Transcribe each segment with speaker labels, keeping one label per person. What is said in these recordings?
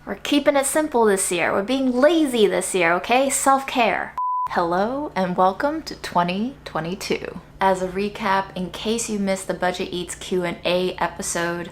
Speaker 1: We're keeping it simple this year. We're being lazy this year, okay? Self-care. Hello and welcome to 2022. As a recap, in case you missed the Budget Eats Q&A episode,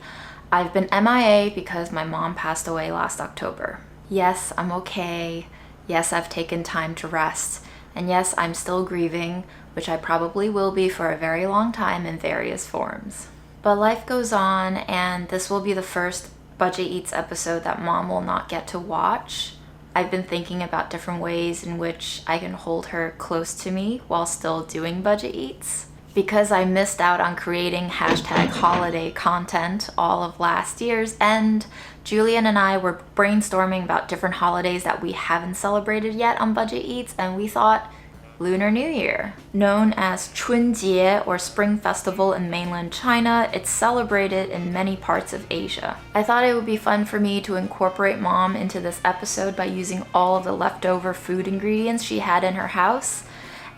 Speaker 1: I've been MIA because my mom passed away last October. Yes, I'm okay. Yes, I've taken time to rest. And yes, I'm still grieving, which I probably will be for a very long time in various forms. But life goes on, and this will be the first Budget Eats episode that mom will not get to watch. I've been thinking about different ways in which I can hold her close to me while still doing Budget Eats. Because I missed out on creating #holiday content all of last year's end, Julian and I were brainstorming about different holidays that we haven't celebrated yet on Budget Eats, and we thought Lunar New Year. Known as 春节 or Spring Festival in mainland China, it's celebrated in many parts of Asia. I thought it would be fun for me to incorporate mom into this episode by using all of the leftover food ingredients she had in her house.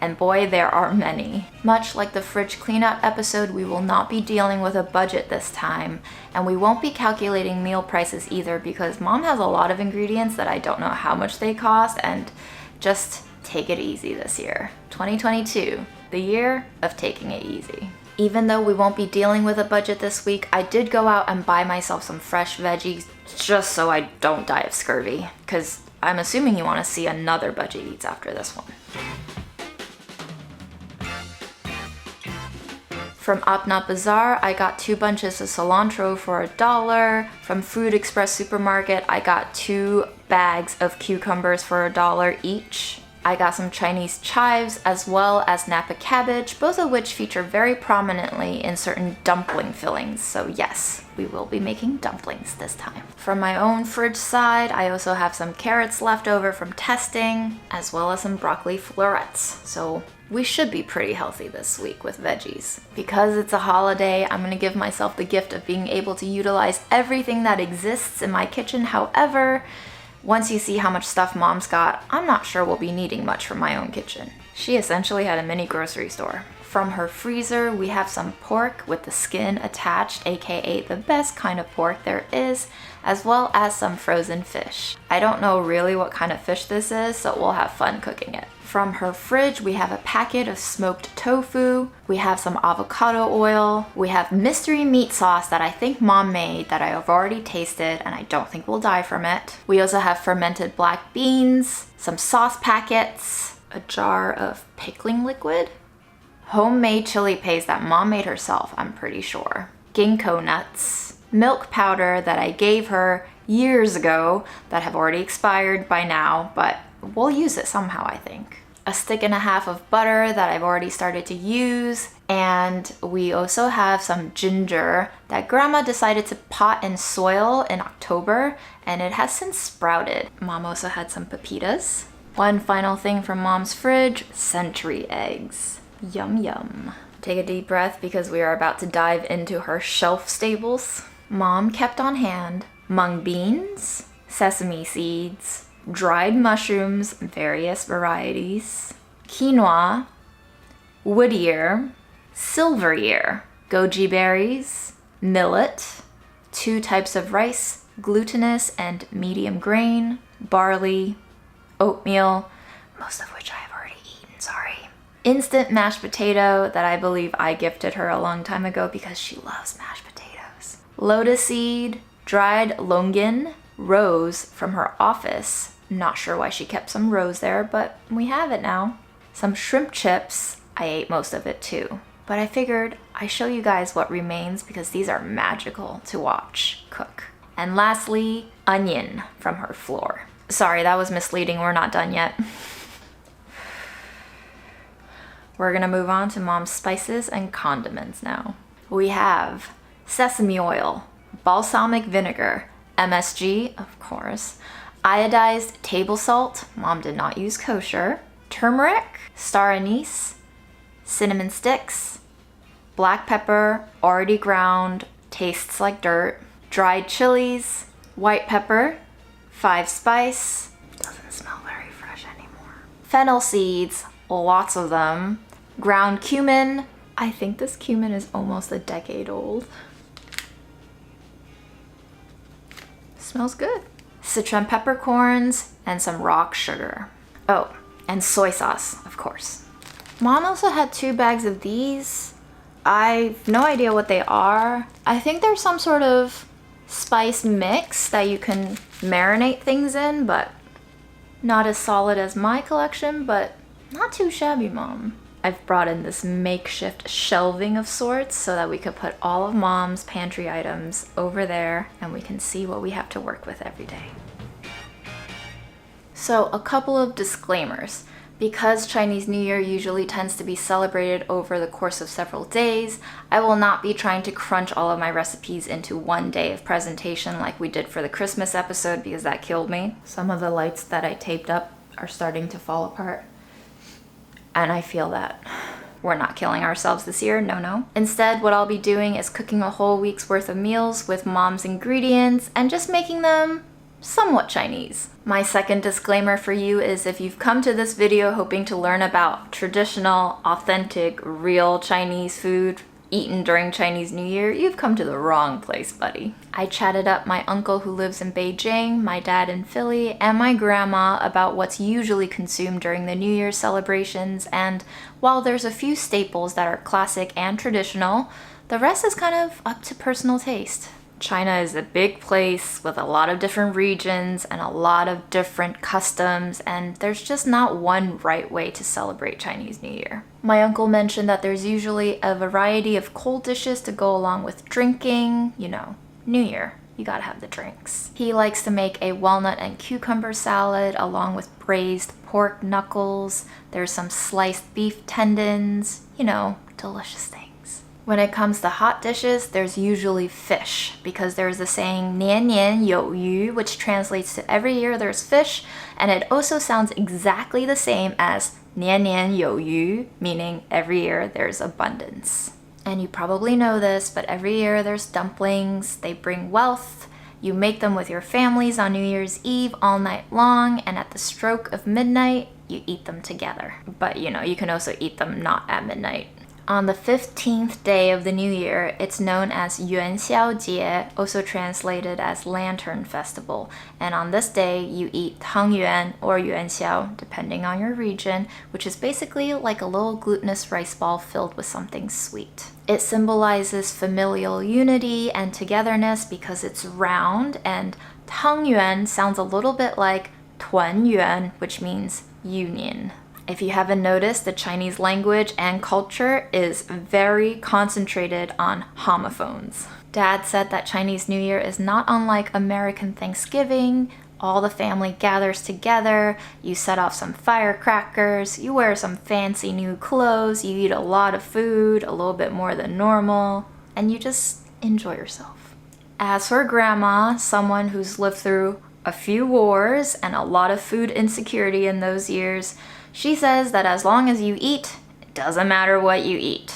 Speaker 1: And boy, there are many. Much like the fridge cleanout episode, we will not be dealing with a budget this time, and we won't be calculating meal prices either because mom has a lot of ingredients that I don't know how much they cost, and just take it easy this year. 2022, the year of taking it easy. Even though we won't be dealing with a budget this week, I did go out and buy myself some fresh veggies just so I don't die of scurvy, because I'm assuming you want to see another Budget Eats after this one. From Apna Bazaar, I got 2 bunches of cilantro for $1. From Food Express Supermarket, I got 2 bags of cucumbers for $1 each. I got some Chinese chives as well as Napa cabbage, both of which feature very prominently in certain dumpling fillings. So yes, we will be making dumplings this time. From my own fridge side, I also have some carrots left over from testing, as well as some broccoli florets. So we should be pretty healthy this week with veggies. Because it's a holiday, I'm gonna give myself the gift of being able to utilize everything that exists in my kitchen. However, once you see how much stuff mom's got, I'm not sure we'll be needing much from my own kitchen. She essentially had a mini grocery store. From her freezer, we have some pork with the skin attached, aka the best kind of pork there is, as well as some frozen fish. I don't know really what kind of fish this is, so we'll have fun cooking it. From her fridge, we have a packet of smoked tofu, we have some avocado oil, we have mystery meat sauce that I think mom made that I have already tasted and I don't think we'll die from it. We also have fermented black beans, some sauce packets, a jar of pickling liquid, homemade chili paste that mom made herself, I'm pretty sure, ginkgo nuts, milk powder that I gave her years ago that have already expired by now, but we'll use it somehow, I think. A stick and a half of butter that I've already started to use, and we also have some ginger that grandma decided to pot in soil in October, and it has since sprouted. Mom also had some pepitas. One final thing from mom's fridge, century eggs. Yum yum. Take a deep breath because we are about to dive into her shelf staples. Mom kept on hand mung beans, sesame seeds, dried mushrooms, various varieties, quinoa, wood ear, silver ear, goji berries, millet, 2 types of rice, glutinous and medium grain, barley, oatmeal, most of which I have already eaten, sorry. Instant mashed potato that I believe I gifted her a long time ago because she loves mashed potatoes. Lotus seed, dried longan, rose from her office. Not sure why she kept some rose there, but we have it now. Some shrimp chips. I ate most of it too. But I figured I show you guys what remains because these are magical to watch cook. And lastly, onion from her floor. Sorry, that was misleading. We're not done yet. We're gonna move on to mom's spices and condiments now. We have sesame oil, balsamic vinegar, MSG, of course, iodized table salt, mom did not use kosher, turmeric, star anise, cinnamon sticks, black pepper, already ground, tastes like dirt, dried chilies, white pepper, 5 spice, doesn't smell very fresh anymore, fennel seeds, lots of them, ground cumin, I think this cumin is almost a decade old, smells good. Sichuan peppercorns, and some rock sugar. Oh, and soy sauce, of course. Mom also had 2 bags of these. I've no idea what they are. I think they're some sort of spice mix that you can marinate things in, but not as solid as my collection, but not too shabby, Mom. I've brought in this makeshift shelving of sorts so that we could put all of Mom's pantry items over there and we can see what we have to work with every day. So a couple of disclaimers. Because Chinese New Year usually tends to be celebrated over the course of several days, I will not be trying to crunch all of my recipes into one day of presentation like we did for the Christmas episode because that killed me. Some of the lights that I taped up are starting to fall apart. And I feel that we're not killing ourselves this year, no. Instead, what I'll be doing is cooking a whole week's worth of meals with Mom's ingredients and just making them somewhat Chinese. My second disclaimer for you is if you've come to this video hoping to learn about traditional, authentic, real Chinese food eaten during Chinese New Year, you've come to the wrong place, buddy. I chatted up my uncle who lives in Beijing, my dad in Philly, and my grandma about what's usually consumed during the New Year's celebrations, and while there's a few staples that are classic and traditional, the rest is kind of up to personal taste. China is a big place with a lot of different regions and a lot of different customs, and there's just not one right way to celebrate Chinese New Year. My uncle mentioned that there's usually a variety of cold dishes to go along with drinking. You know, New Year, you gotta have the drinks. He likes to make a walnut and cucumber salad along with braised pork knuckles. There's some sliced beef tendons, you know, delicious things. When it comes to hot dishes, there's usually fish because there's the saying 年年有余, which translates to every year there's fish, and it also sounds exactly the same as 年年有余, meaning every year there's abundance. And you probably know this, but every year there's dumplings. They bring wealth. You make them with your families on New Year's Eve all night long, and at the stroke of midnight, you eat them together. But you know, you can also eat them not at midnight. On the 15th day of the New Year, it's known as Yuan Xiao Jie, also translated as Lantern Festival. And on this day, you eat tangyuan or yuan xiao, depending on your region, which is basically like a little glutinous rice ball filled with something sweet. It symbolizes familial unity and togetherness because it's round, and tangyuan sounds a little bit like tuanyuan, which means union. If you haven't noticed, the Chinese language and culture is very concentrated on homophones. Dad said that Chinese New Year is not unlike American Thanksgiving. All the family gathers together, you set off some firecrackers, you wear some fancy new clothes, you eat a lot of food, a little bit more than normal, and you just enjoy yourself. As for Grandma, someone who's lived through a few wars and a lot of food insecurity in those years, she says that as long as you eat, it doesn't matter what you eat.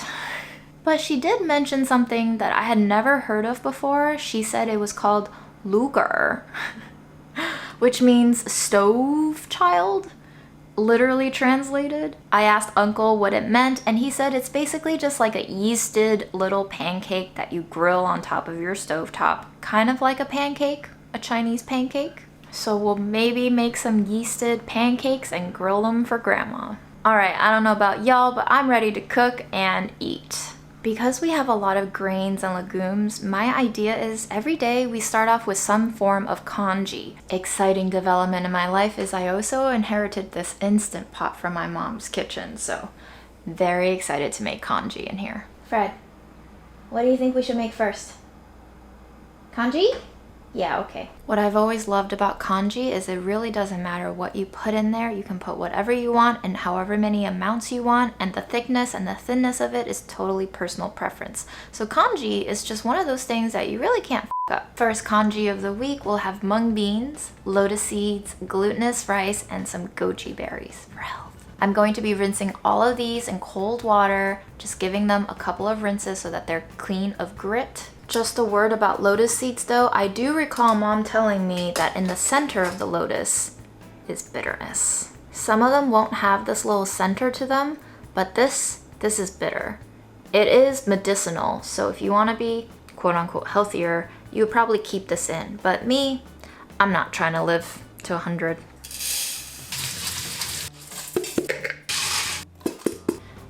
Speaker 1: But she did mention something that I had never heard of before. She said it was called luger, which means stove child, literally translated. I asked Uncle what it meant, and he said it's basically just like a yeasted little pancake that you grill on top of your stovetop, kind of like a pancake, a Chinese pancake. So we'll maybe make some yeasted pancakes and grill them for Grandma. Alright, I don't know about y'all, but I'm ready to cook and eat. Because we have a lot of grains and legumes, my idea is every day we start off with some form of congee. Exciting development in my life is I also inherited this Instant Pot from my mom's kitchen, so very excited to make congee in here. Fred, what do you think we should make first? Congee? Yeah, okay. What I've always loved about congee is it really doesn't matter what you put in there. You can put whatever you want and however many amounts you want, and the thickness and the thinness of it is totally personal preference. So congee is just one of those things that you really can't f up. First congee of the week, we'll have mung beans, lotus seeds, glutinous rice, and some goji berries for health. I'm going to be rinsing all of these in cold water, just giving them a couple of rinses so that they're clean of grit. Just a word about lotus seeds though, I do recall Mom telling me that in the center of the lotus is bitterness. Some of them won't have this little center to them, but this is bitter. It is medicinal, so if you want to be quote unquote healthier, you would probably keep this in. But me, I'm not trying to live to 100.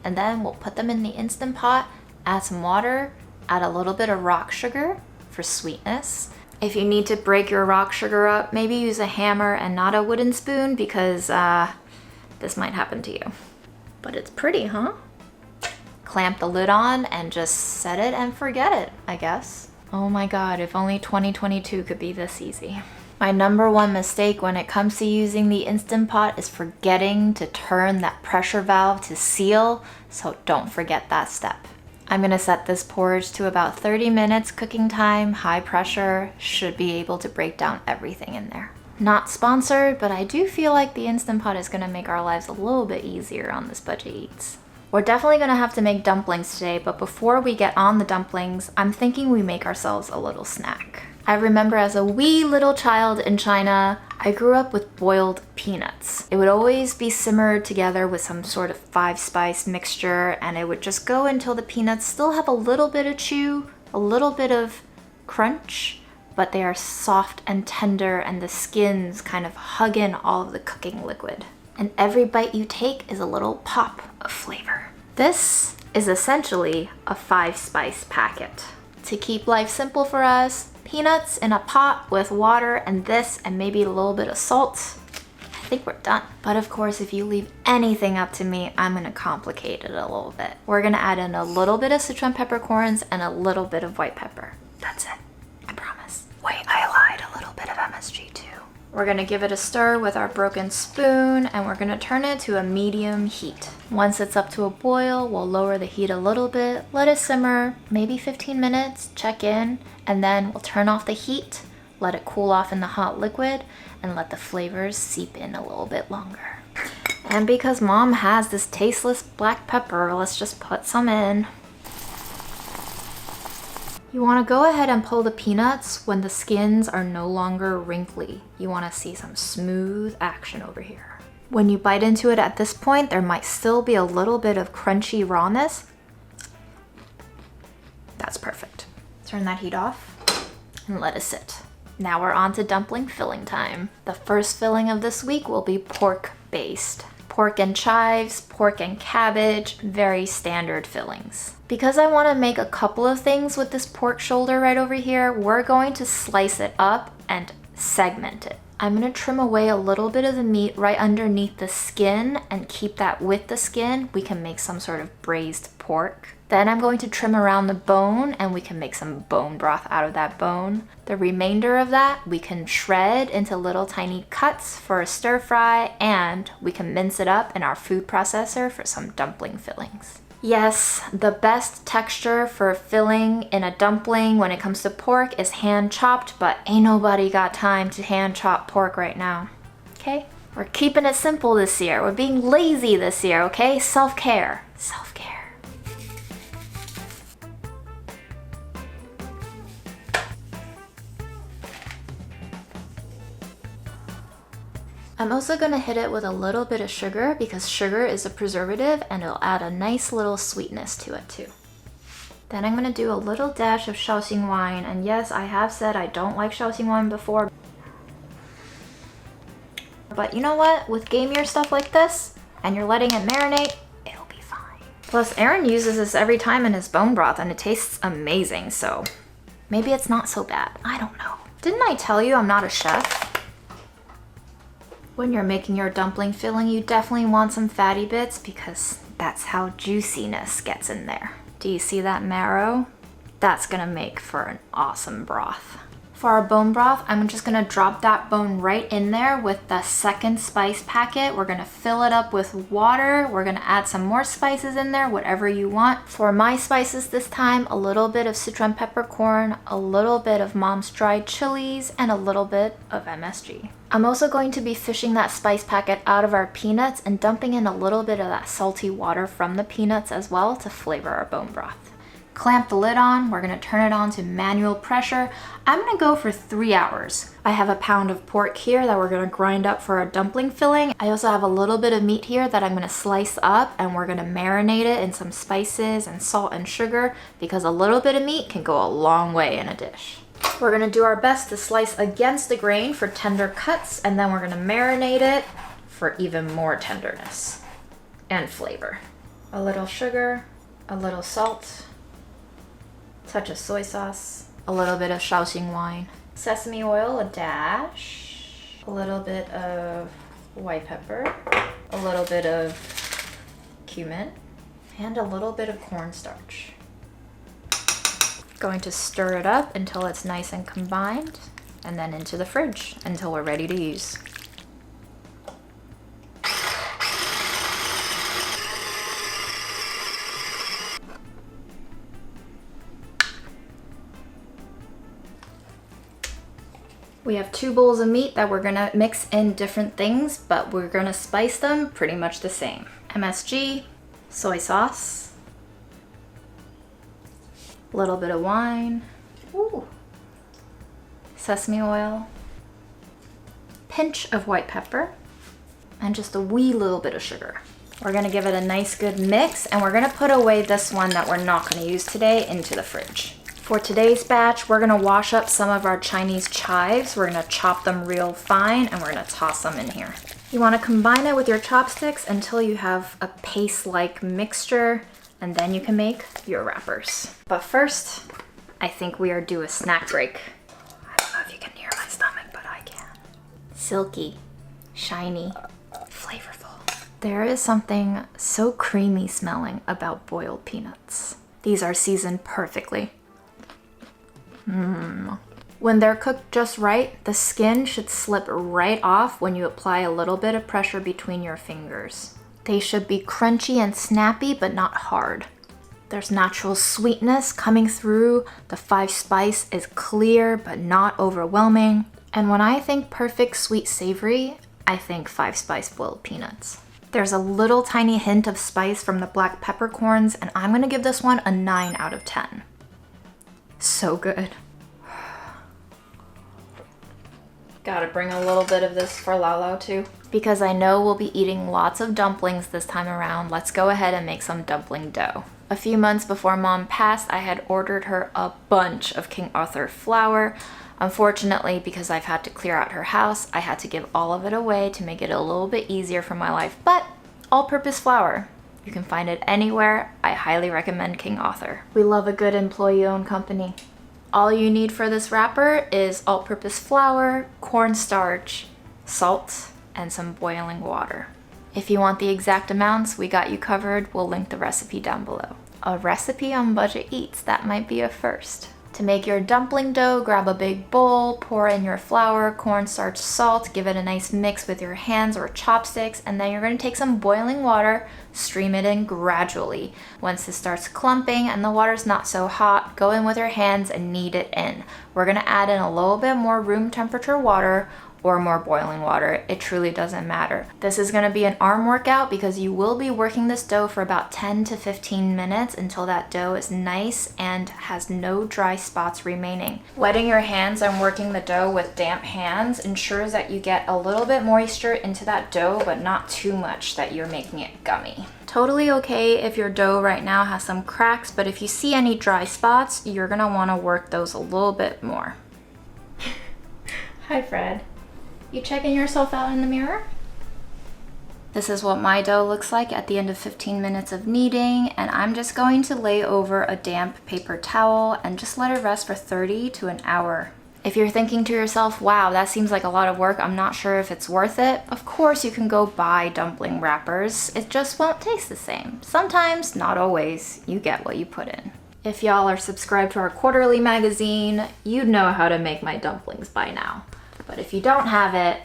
Speaker 1: And then we'll put them in the Instant Pot, add some water, add a little bit of rock sugar for sweetness. If you need to break your rock sugar up, maybe use a hammer and not a wooden spoon because this might happen to you. But it's pretty, huh? Clamp the lid on and just set it and forget it, I guess. Oh my God, if only 2022 could be this easy. My number one mistake when it comes to using the Instant Pot is forgetting to turn that pressure valve to seal, so don't forget that step. I'm gonna set this porridge to about 30 minutes cooking time, high pressure, should be able to break down everything in there. Not sponsored, but I do feel like the Instant Pot is gonna make our lives a little bit easier on this Budget Eats. We're definitely gonna have to make dumplings today, but before we get on the dumplings, I'm thinking we make ourselves a little snack. I remember as a wee little child in China, I grew up with boiled peanuts. It would always be simmered together with some sort of 5-spice mixture, and it would just go until the peanuts still have a little bit of chew, a little bit of crunch, but they are soft and tender, and the skins kind of hug in all of the cooking liquid. And every bite you take is a little pop of flavor. This is essentially a 5-spice packet. To keep life simple for us, peanuts in a pot with water and this and maybe a little bit of salt. I think we're done. But of course, if you leave anything up to me, I'm gonna complicate it a little bit. We're gonna add in a little bit of Sichuan peppercorns and a little bit of white pepper. That's it, I promise. Wait, I lied, a little bit of MSG too. We're gonna give it a stir with our broken spoon and we're gonna turn it to a medium heat. Once it's up to a boil, we'll lower the heat a little bit, let it simmer, maybe 15 minutes, check in, and then we'll turn off the heat, let it cool off in the hot liquid, and let the flavors seep in a little bit longer. And because Mom has this tasteless black pepper, let's just put some in. You want to go ahead and pull the peanuts when the skins are no longer wrinkly. You want to see some smooth action over here. When you bite into it at this point, there might still be a little bit of crunchy rawness. That's perfect. Turn that heat off and let it sit. Now we're on to dumpling filling time. The first filling of this week will be pork based. Pork and chives, pork and cabbage, very standard fillings. Because I want to make a couple of things with this pork shoulder right over here, we're going to slice it up and segment it. I'm going to trim away a little bit of the meat right underneath the skin and keep that with the skin. We can make some sort of braised pork. Then I'm going to trim around the bone and we can make some bone broth out of that bone. The remainder of that we can shred into little tiny cuts for a stir fry, and we can mince it up in our food processor for some dumpling fillings. Yes, the best texture for filling in a dumpling when it comes to pork is hand chopped, but ain't nobody got time to hand chop pork right now. Okay? We're keeping it simple this year. We're being lazy this year, okay? Self-care. Self-care. I'm also gonna hit it with a little bit of sugar because sugar is a preservative and it'll add a nice little sweetness to it too. Then I'm gonna do a little dash of Shaoxing wine, and yes, I have said I don't like Shaoxing wine before. But you know what? With gamier stuff like this, and you're letting it marinate, it'll be fine. Plus, Aaron uses this every time in his bone broth and it tastes amazing, so maybe it's not so bad. I don't know. Didn't I tell you I'm not a chef? When you're making your dumpling filling, you definitely want some fatty bits because that's how juiciness gets in there. Do you see that marrow? That's gonna make for an awesome broth. For our bone broth, I'm just gonna drop that bone right in there with the second spice packet. We're gonna fill it up with water. We're gonna add some more spices in there, whatever you want. For my spices this time, a little bit of Sichuan peppercorn, a little bit of Mom's dried chilies, and a little bit of MSG. I'm also going to be fishing that spice packet out of our peanuts and dumping in a little bit of that salty water from the peanuts as well to flavor our bone broth. Clamp the lid on, we're gonna turn it on to manual pressure. I'm gonna go for 3 hours. I have a pound of pork here that we're gonna grind up for our dumpling filling. I also have a little bit of meat here that I'm gonna slice up and we're gonna marinate it in some spices and salt and sugar because a little bit of meat can go a long way in a dish. We're gonna do our best to slice against the grain for tender cuts, and then we're gonna marinate it for even more tenderness and flavor. A little sugar, a little salt, touch of soy sauce, a little bit of Shaoxing wine, sesame oil, a dash, a little bit of white pepper, a little bit of cumin, and a little bit of cornstarch. Going to stir it up until it's nice and combined, and then into the fridge until we're ready to use. We have 2 bowls of meat that we're gonna mix in different things, but we're gonna spice them pretty much the same. MSG, soy sauce, a little bit of wine, ooh, sesame oil, pinch of white pepper, and just a wee little bit of sugar. We're gonna give it a nice good mix, and we're gonna put away this one that we're not gonna use today into the fridge. For today's batch, we're gonna wash up some of our Chinese chives. We're gonna chop them real fine, and we're gonna toss them in here. You wanna combine it with your chopsticks until you have a paste-like mixture, and then you can make your wrappers. But first, I think we are due a snack break. I don't know if you can hear my stomach, but I can. Silky, shiny, flavorful. There is something so creamy smelling about boiled peanuts. These are seasoned perfectly. When they're cooked just right, the skin should slip right off when you apply a little bit of pressure between your fingers. They should be crunchy and snappy, but not hard. There's natural sweetness coming through. The 5 spice is clear, but not overwhelming. And when I think perfect sweet savory, I think 5 spice boiled peanuts. There's a little tiny hint of spice from the black peppercorns, and I'm gonna give this one a 9 out of 10. So good. Gotta bring a little bit of this for Lalo too. Because I know we'll be eating lots of dumplings this time around, let's go ahead and make some dumpling dough. A few months before Mom passed, I had ordered her a bunch of King Arthur flour. Unfortunately, because I've had to clear out her house, I had to give all of it away to make it a little bit easier for my life, but all-purpose flour. You can find it anywhere. I highly recommend King Arthur. We love a good employee-owned company. All you need for this wrapper is all-purpose flour, cornstarch, salt, and some boiling water. If you want the exact amounts, we got you covered. We'll link the recipe down below. A recipe on Budget Eats, that might be a first. To make your dumpling dough, grab a big bowl, pour in your flour, cornstarch, salt, give it a nice mix with your hands or chopsticks, and then you're going to take some boiling water, stream it in gradually. Once this starts clumping and the water's not so hot, go in with your hands and knead it in. We're going to add in a little bit more room temperature water or more boiling water. It truly doesn't matter. This is going to be an arm workout because you will be working this dough for about 10 to 15 minutes until that dough is nice and has no dry spots remaining. Wetting your hands and working the dough with damp hands ensures that you get a little bit moisture into that dough, but not too much that you're making it gummy. Totally okay if your dough right now has some cracks, but if you see any dry spots, you're going to want to work those a little bit more. Hi, Fred. You checking yourself out in the mirror? This is what my dough looks like at the end of 15 minutes of kneading, and I'm just going to lay over a damp paper towel and just let it rest for 30 to an hour. If you're thinking to yourself, wow, that seems like a lot of work, I'm not sure if it's worth it, of course you can go buy dumpling wrappers. It just won't taste the same. Sometimes, not always, you get what you put in. If y'all are subscribed to our quarterly magazine, you'd know how to make my dumplings by now. But if you don't have it,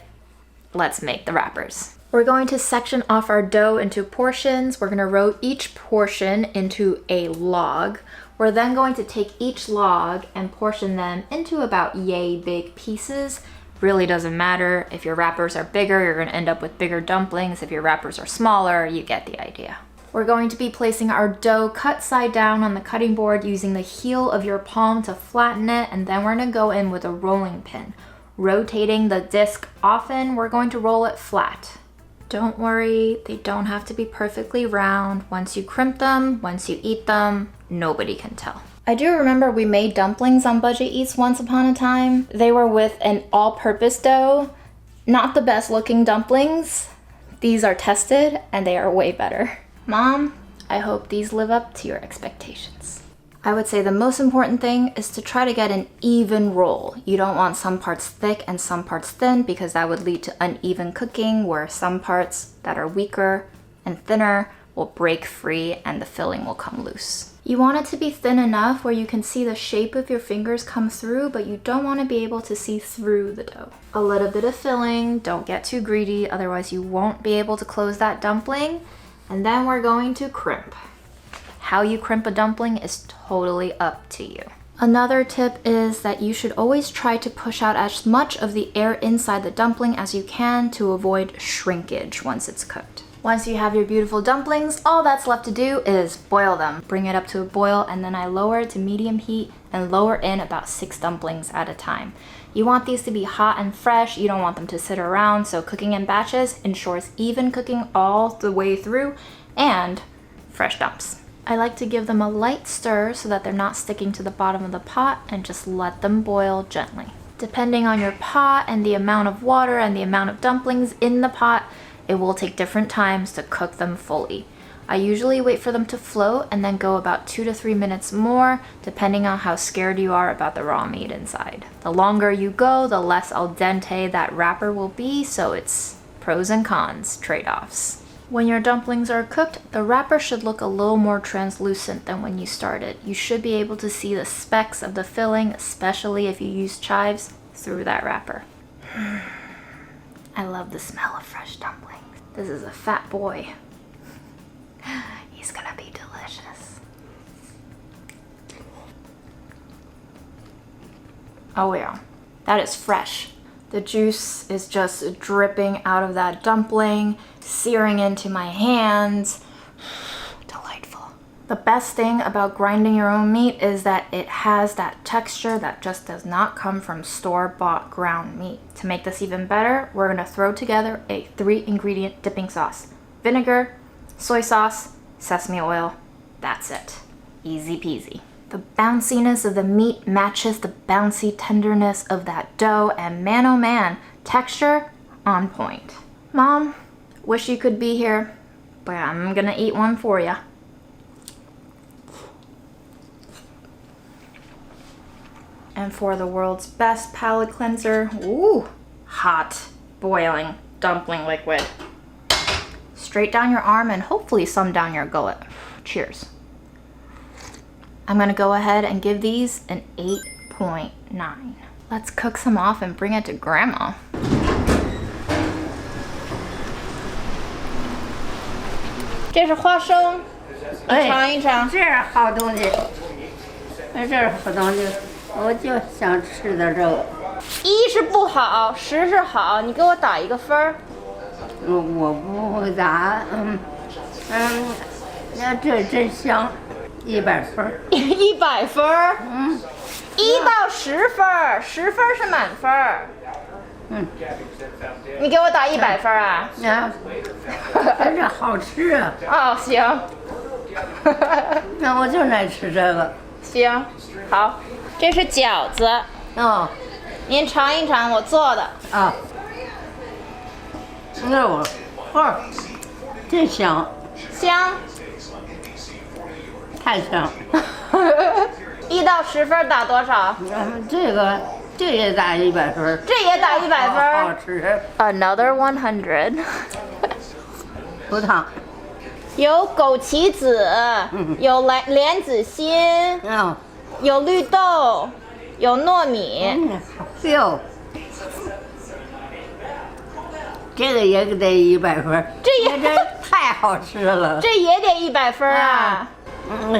Speaker 1: let's make the wrappers. We're going to section off our dough into portions. We're gonna roll each portion into a log. We're then going to take each log and portion them into about yay big pieces. Really doesn't matter. If your wrappers are bigger, you're gonna end up with bigger dumplings. If your wrappers are smaller, you get the idea. We're going to be placing our dough cut side down on the cutting board using the heel of your palm to flatten it, and then we're gonna go in with a rolling pin. Rotating the disc often, we're going to roll it flat. Don't worry, they don't have to be perfectly round. Once you crimp them, once you eat them, nobody can tell. I do remember we made dumplings on Budget Eats once upon a time. They were with an all-purpose dough. Not the best looking dumplings. These are tested and they are way better. Mom, I hope these live up to your expectations. I would say the most important thing is to try to get an even roll. You don't want some parts thick and some parts thin because that would lead to uneven cooking where some parts that are weaker and thinner will break free and the filling will come loose. You want it to be thin enough where you can see the shape of your fingers come through, but you don't want to be able to see through the dough. A little bit of filling, don't get too greedy, otherwise you won't be able to close that dumpling. And then we're going to crimp. How you crimp a dumpling is totally up to you. Another tip is that you should always try to push out as much of the air inside the dumpling as you can to avoid shrinkage once it's cooked. Once you have your beautiful dumplings, all that's left to do is boil them. Bring it up to a boil and then I lower it to medium heat and lower in about 6 dumplings at a time. You want these to be hot and fresh, you don't want them to sit around, so cooking in batches ensures even cooking all the way through and fresh dumps. I like to give them a light stir so that they're not sticking to the bottom of the pot and just let them boil gently. Depending on your pot and the amount of water and the amount of dumplings in the pot, it will take different times to cook them fully. I usually wait for them to float and then go about 2 to 3 minutes more, depending on how scared you are about the raw meat inside. The longer you go, the less al dente that wrapper will be, so it's pros and cons, trade-offs. When your dumplings are cooked, the wrapper should look a little more translucent than when you started. You should be able to see the specks of the filling, especially if you use chives, through that wrapper. I love the smell of fresh dumplings. This is a fat boy. He's gonna be delicious. Oh yeah, that is fresh. The juice is just dripping out of that dumpling, searing into my hands. Delightful. The best thing about grinding your own meat is that it has that texture that just does not come from store-bought ground meat. To make this even better, we're gonna throw together a 3-ingredient dipping sauce. Vinegar, soy sauce, sesame oil. That's it. Easy peasy. The bounciness of the meat matches the bouncy tenderness of that dough, and man oh man, texture on point. Mom, wish you could be here, but I'm gonna eat one for ya. And for the world's best palate cleanser, ooh, hot, boiling dumpling liquid. Straight down your arm and hopefully some down your gullet. Cheers. I'm gonna go ahead and give these an 8.9. Let's cook some off and bring it to Grandma. This is 花生，你尝一尝。
Speaker 2: 这是好东西，这是好东西，我就想吃点这个。
Speaker 1: 1是不好，10是好，你给我打一个分儿。
Speaker 2: 我不会打，那这真香，100分。
Speaker 1: 100分儿，1到10分，10分是满分。你给我打100分啊？
Speaker 2: 真是好吃啊！
Speaker 1: 哦，行。
Speaker 2: 那我就爱吃这个。
Speaker 1: 行，好，这是饺子。
Speaker 2: 哦，
Speaker 1: 您尝一尝我做的。
Speaker 2: 啊，那我真香。
Speaker 1: 香。
Speaker 2: 太香。
Speaker 1: 1到10分打多少？
Speaker 2: 这也打100分。
Speaker 1: 这也打100分。
Speaker 2: 好吃。
Speaker 1: Another 100。
Speaker 2: 葡萄。
Speaker 1: 有枸杞子，有莲子心，有绿豆，有糯米。
Speaker 2: 哟，这个也得100分。这太好吃了。
Speaker 1: 这也得100分啊！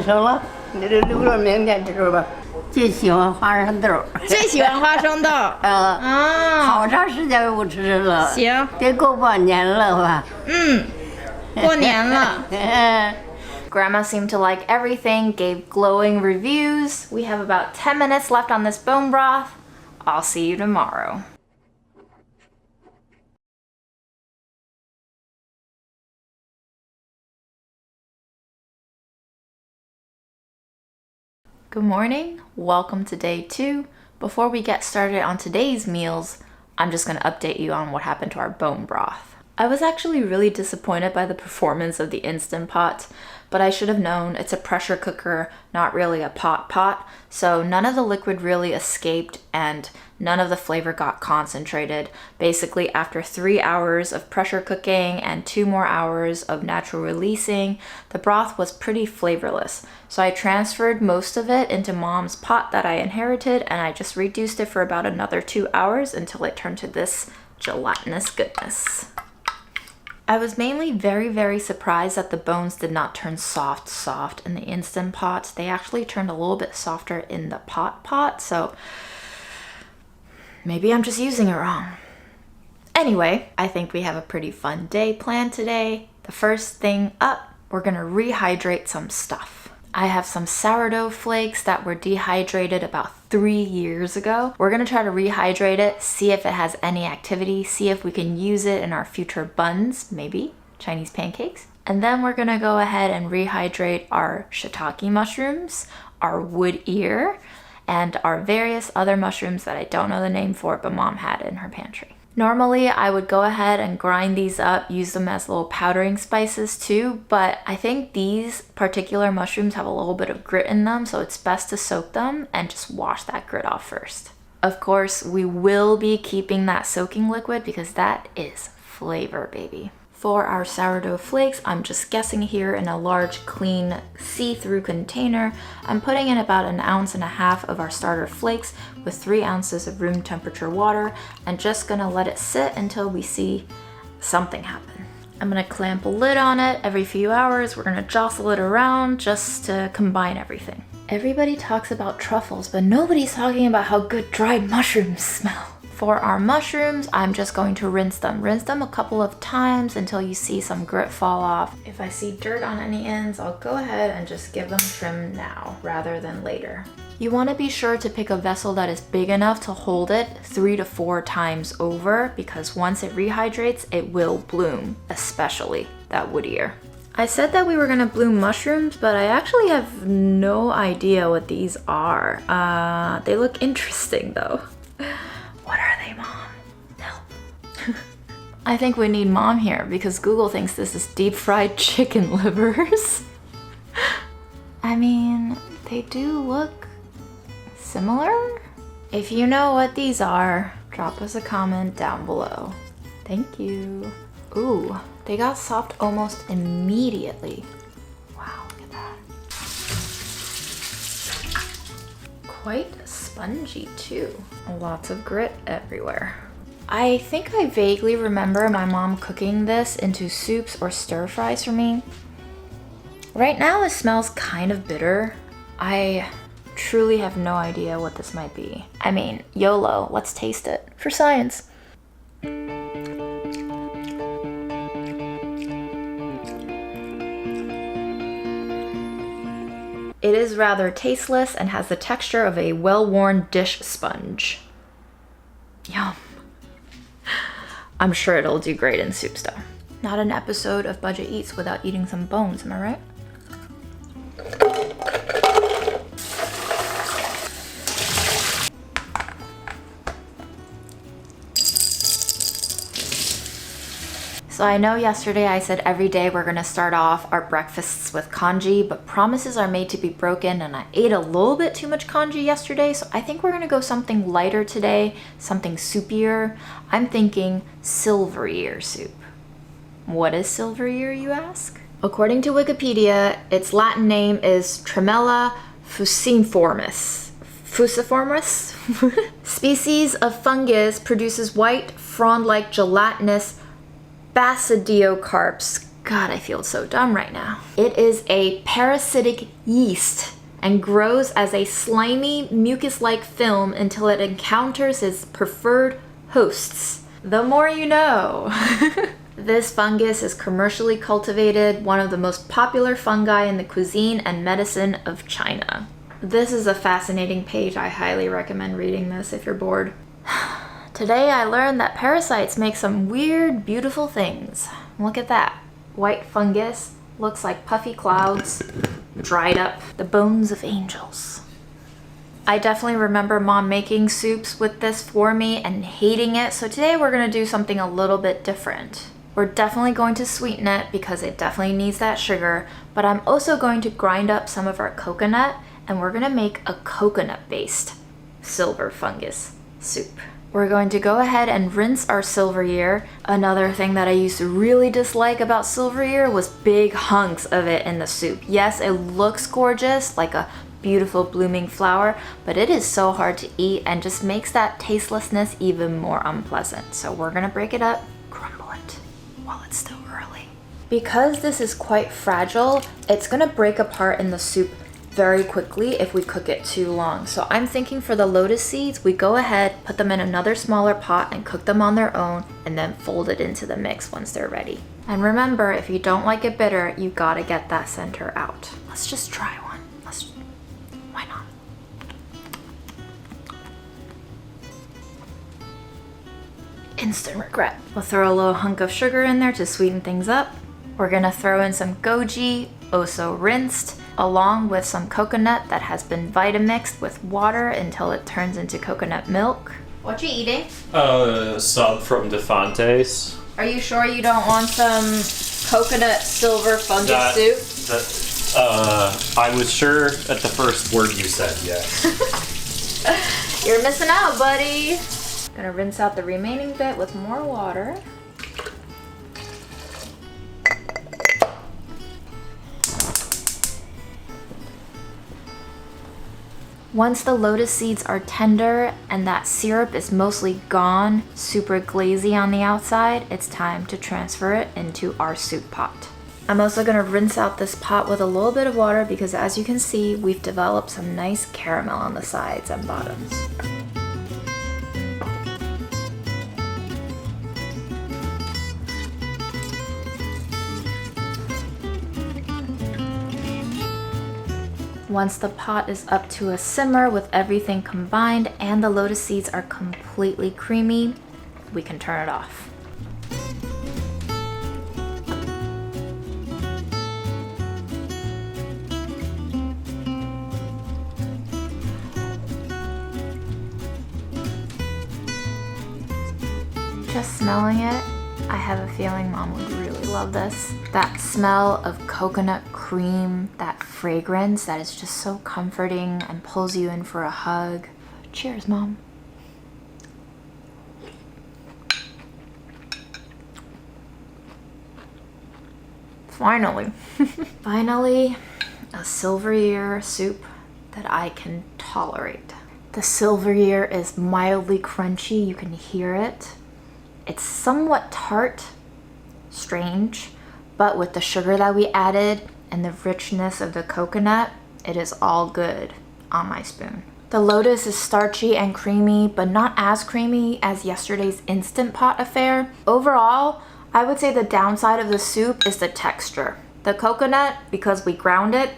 Speaker 2: 行了，你这留着明天吃吧。最喜欢花生豆。
Speaker 1: 最喜欢花生豆。
Speaker 2: 好长时间不吃了。
Speaker 1: 行，
Speaker 2: 得过半年了吧？
Speaker 1: 过年了。Grandma seemed to like everything, gave glowing reviews. We have about 10 minutes left on this bone broth. I'll see you tomorrow. Good morning, welcome to day 2. Before we get started on today's meals, I'm just going to update you on what happened to our bone broth. I was actually really disappointed by the performance of the Instant Pot, but I should have known it's a pressure cooker, not really a pot, so none of the liquid really escaped and none of the flavor got concentrated. Basically, after 3 hours of pressure cooking and 2 more hours of natural releasing, the broth was pretty flavorless. So I transferred most of it into Mom's pot that I inherited, and I just reduced it for about another 2 hours until it turned to this gelatinous goodness. I was mainly very surprised that the bones did not turn soft in the Instant Pot. They actually turned a little bit softer in the pot, so maybe I'm just using it wrong. Anyway, I think we have a pretty fun day planned today. The first thing up, we're gonna rehydrate some stuff. I have some sourdough flakes that were dehydrated about 3 years ago. We're gonna try to rehydrate it, see if it has any activity, see if we can use it in our future buns, maybe Chinese pancakes. And then we're gonna go ahead and rehydrate our shiitake mushrooms, our wood ear, and our various other mushrooms that I don't know the name for, but Mom had in her pantry. Normally, I would go ahead and grind these up, use them as little powdering spices too, but I think these particular mushrooms have a little bit of grit in them, so it's best to soak them and just wash that grit off first. Of course, we will be keeping that soaking liquid because that is flavor, baby. For our sourdough flakes, I'm just guessing here in a large, clean, see-through container. I'm putting in about 1.5 ounces of our starter flakes with 3 ounces of room temperature water and just gonna let it sit until we see something happen. I'm gonna clamp a lid on it every few hours. We're gonna jostle it around just to combine everything. Everybody talks about truffles, but nobody's talking about how good dried mushrooms smell. For our mushrooms, I'm just going to rinse them. Rinse them a couple of times until you see some grit fall off. If I see dirt on any ends, I'll go ahead and just give them a trim now rather than later. You want to be sure to pick a vessel that is big enough to hold it 3 to 4 times over, because once it rehydrates, it will bloom, especially that wood ear. I said that we were gonna bloom mushrooms, but I actually have no idea what these are. They look interesting though. What are they, Mom? Help. I think we need Mom here because Google thinks this is deep fried chicken livers. I mean, they do look similar. If you know what these are, drop us a comment down below. Thank you. Ooh, they got soft almost immediately. Wow, look at that. Quite spongy too. Lots of grit everywhere. I think I vaguely remember my mom cooking this into soups or stir fries for me. Right now it smells kind of bitter. I truly have no idea what this might be. I mean, YOLO, let's taste it for science. It is rather tasteless and has the texture of a well-worn dish sponge. Yum. I'm sure it'll do great in soups though. Not an episode of Budget Eats without eating some bones, am I right? So I know yesterday I said every day we're gonna start off our breakfasts with congee, but promises are made to be broken and I ate a little bit too much congee yesterday, so I think we're gonna go something lighter today, something soupier. I'm thinking silver ear soup. What is silver ear, you ask? According to Wikipedia, its Latin name is Tremella fusiformis. Fusiformis? Species of fungus produces white, frond-like gelatinous basidiocarps. God, I feel so dumb right now. It is a parasitic yeast and grows as a slimy, mucus-like film until it encounters its preferred hosts. The more you know. This fungus is commercially cultivated, one of the most popular fungi in the cuisine and medicine of China. This is a fascinating page. I highly recommend reading this if you're bored. Today I learned that parasites make some weird, beautiful things. Look at that. White fungus, looks like puffy clouds, dried up, the bones of angels. I definitely remember mom making soups with this for me and hating it, so today we're gonna do something a little bit different. We're definitely going to sweeten it because it definitely needs that sugar, but I'm also going to grind up some of our coconut and we're gonna make a coconut-based silver fungus soup. We're going to go ahead and rinse our silver year. Another thing that I used to really dislike about silver year was big hunks of it in the soup. Yes, it looks gorgeous, like a beautiful blooming flower, but it is so hard to eat and just makes that tastelessness even more unpleasant. So we're gonna break it up, crumble it while it's still early. Because this is quite fragile, it's gonna break apart in the soup very quickly if we cook it too long. So I'm thinking for the lotus seeds, we go ahead, put them in another smaller pot and cook them on their own and then fold it into the mix once they're ready. And remember, if you don't like it bitter, you gotta get that center out. Let's just try one. Why not? Instant regret. We'll throw a little hunk of sugar in there to sweeten things up. We're gonna throw in some goji, also rinsed, along with some coconut that has been Vitamixed with water until it turns into coconut milk. What you eating?
Speaker 3: Sub from Defantes.
Speaker 1: Are you sure you don't want some coconut silver fungus soup?
Speaker 3: I was sure at the first word you said, yes.
Speaker 1: You're missing out, buddy. Gonna rinse out the remaining bit with more water. Once the lotus seeds are tender and that syrup is mostly gone, super glazy on the outside, it's time to transfer it into our soup pot. I'm also gonna rinse out this pot with a little bit of water because as you can see, we've developed some nice caramel on the sides and bottoms. Once the pot is up to a simmer with everything combined and the lotus seeds are completely creamy, we can turn it off. Just smelling it, I have a feeling mom would really love this. That smell of coconut cream, that fragrance that is just so comforting and pulls you in for a hug. Cheers, mom. Finally. Finally, a silver year soup that I can tolerate. The silver year is mildly crunchy, you can hear it. It's somewhat tart, strange, but with the sugar that we added and the richness of the coconut, it is all good on my spoon. The lotus is starchy and creamy, but not as creamy as yesterday's Instant Pot affair. Overall, I would say the downside of the soup is the texture. The coconut, because we ground it,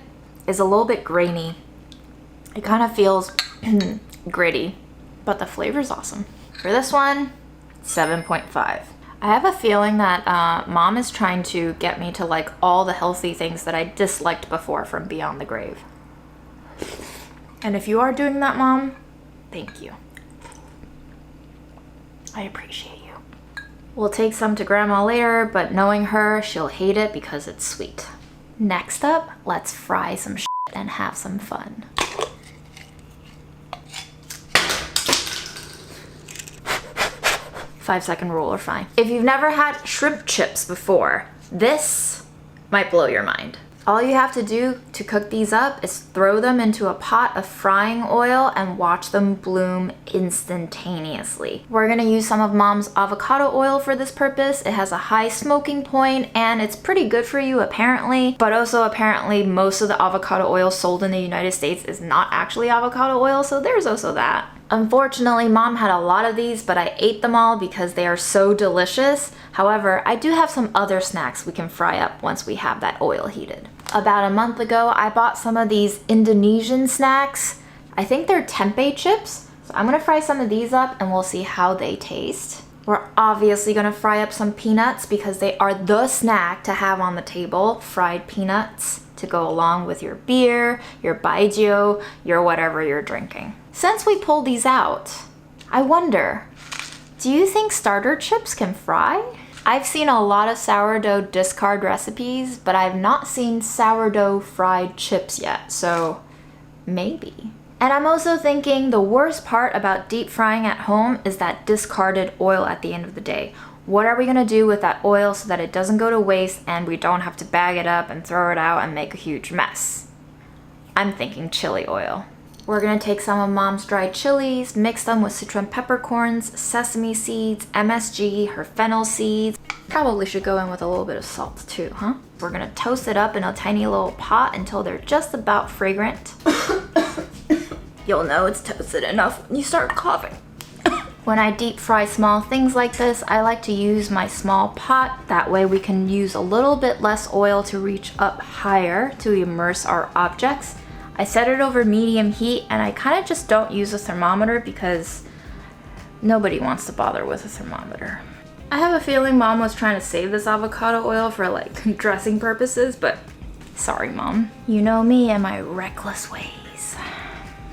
Speaker 1: is a little bit grainy. It kind of feels gritty, but the flavor is awesome. For this one, 7.5. I have a feeling that mom is trying to get me to like all the healthy things that I disliked before from Beyond the Grave. And if you are doing that, mom, thank you. I appreciate you. We'll take some to grandma later, but knowing her, she'll hate it because it's sweet. Next up, let's fry some shit and have some fun. Five-second rule are fine. If you've never had shrimp chips before, this might blow your mind. All you have to do to cook these up is throw them into a pot of frying oil and watch them bloom instantaneously. We're gonna use some of mom's avocado oil for this purpose. It has a high smoking point and it's pretty good for you apparently, but also apparently most of the avocado oil sold in the United States is not actually avocado oil, so there's also that. Unfortunately, mom had a lot of these, but I ate them all because they are so delicious. However, I do have some other snacks we can fry up once we have that oil heated. About a month ago, I bought some of these Indonesian snacks. I think they're tempeh chips. So I'm gonna fry some of these up and we'll see how they taste. We're obviously gonna fry up some peanuts because they are the snack to have on the table. Fried peanuts to go along with your beer, your baijiu, your whatever you're drinking. Since we pulled these out, I wonder, do you think starter chips can fry? I've seen a lot of sourdough discard recipes, but I've not seen sourdough fried chips yet, so maybe. And I'm also thinking the worst part about deep frying at home is that discarded oil at the end of the day. What are we gonna do with that oil so that it doesn't go to waste and we don't have to bag it up and throw it out and make a huge mess? I'm thinking chili oil. We're gonna take some of Mom's dried chilies, mix them with citron peppercorns, sesame seeds, MSG, her fennel seeds. Probably should go in with a little bit of salt too, huh? We're gonna toast it up in a tiny little pot until they're just about fragrant. You'll know it's toasted enough when you start coughing. When I deep fry small things like this, I like to use my small pot. That way we can use a little bit less oil to reach up higher to immerse our objects. I set it over medium heat and I kind of just don't use a thermometer because nobody wants to bother with a thermometer. I have a feeling Mom was trying to save this avocado oil for like dressing purposes, but sorry Mom. You know me and my reckless ways.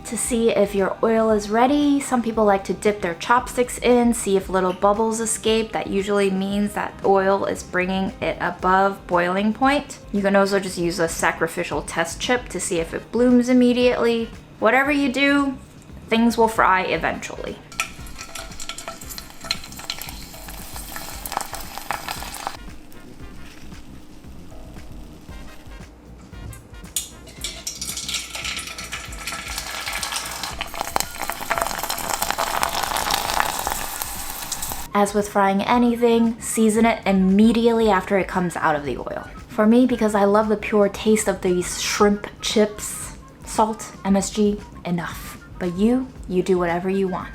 Speaker 1: To see if your oil is ready, some people like to dip their chopsticks in, see if little bubbles escape. That usually means that oil is bringing it above boiling point. You can also just use a sacrificial test chip to see if it blooms immediately. Whatever you do, things will fry eventually. As with frying anything, season it immediately after it comes out of the oil. For me, because I love the pure taste of these shrimp chips, salt, MSG, enough. But you do whatever you want.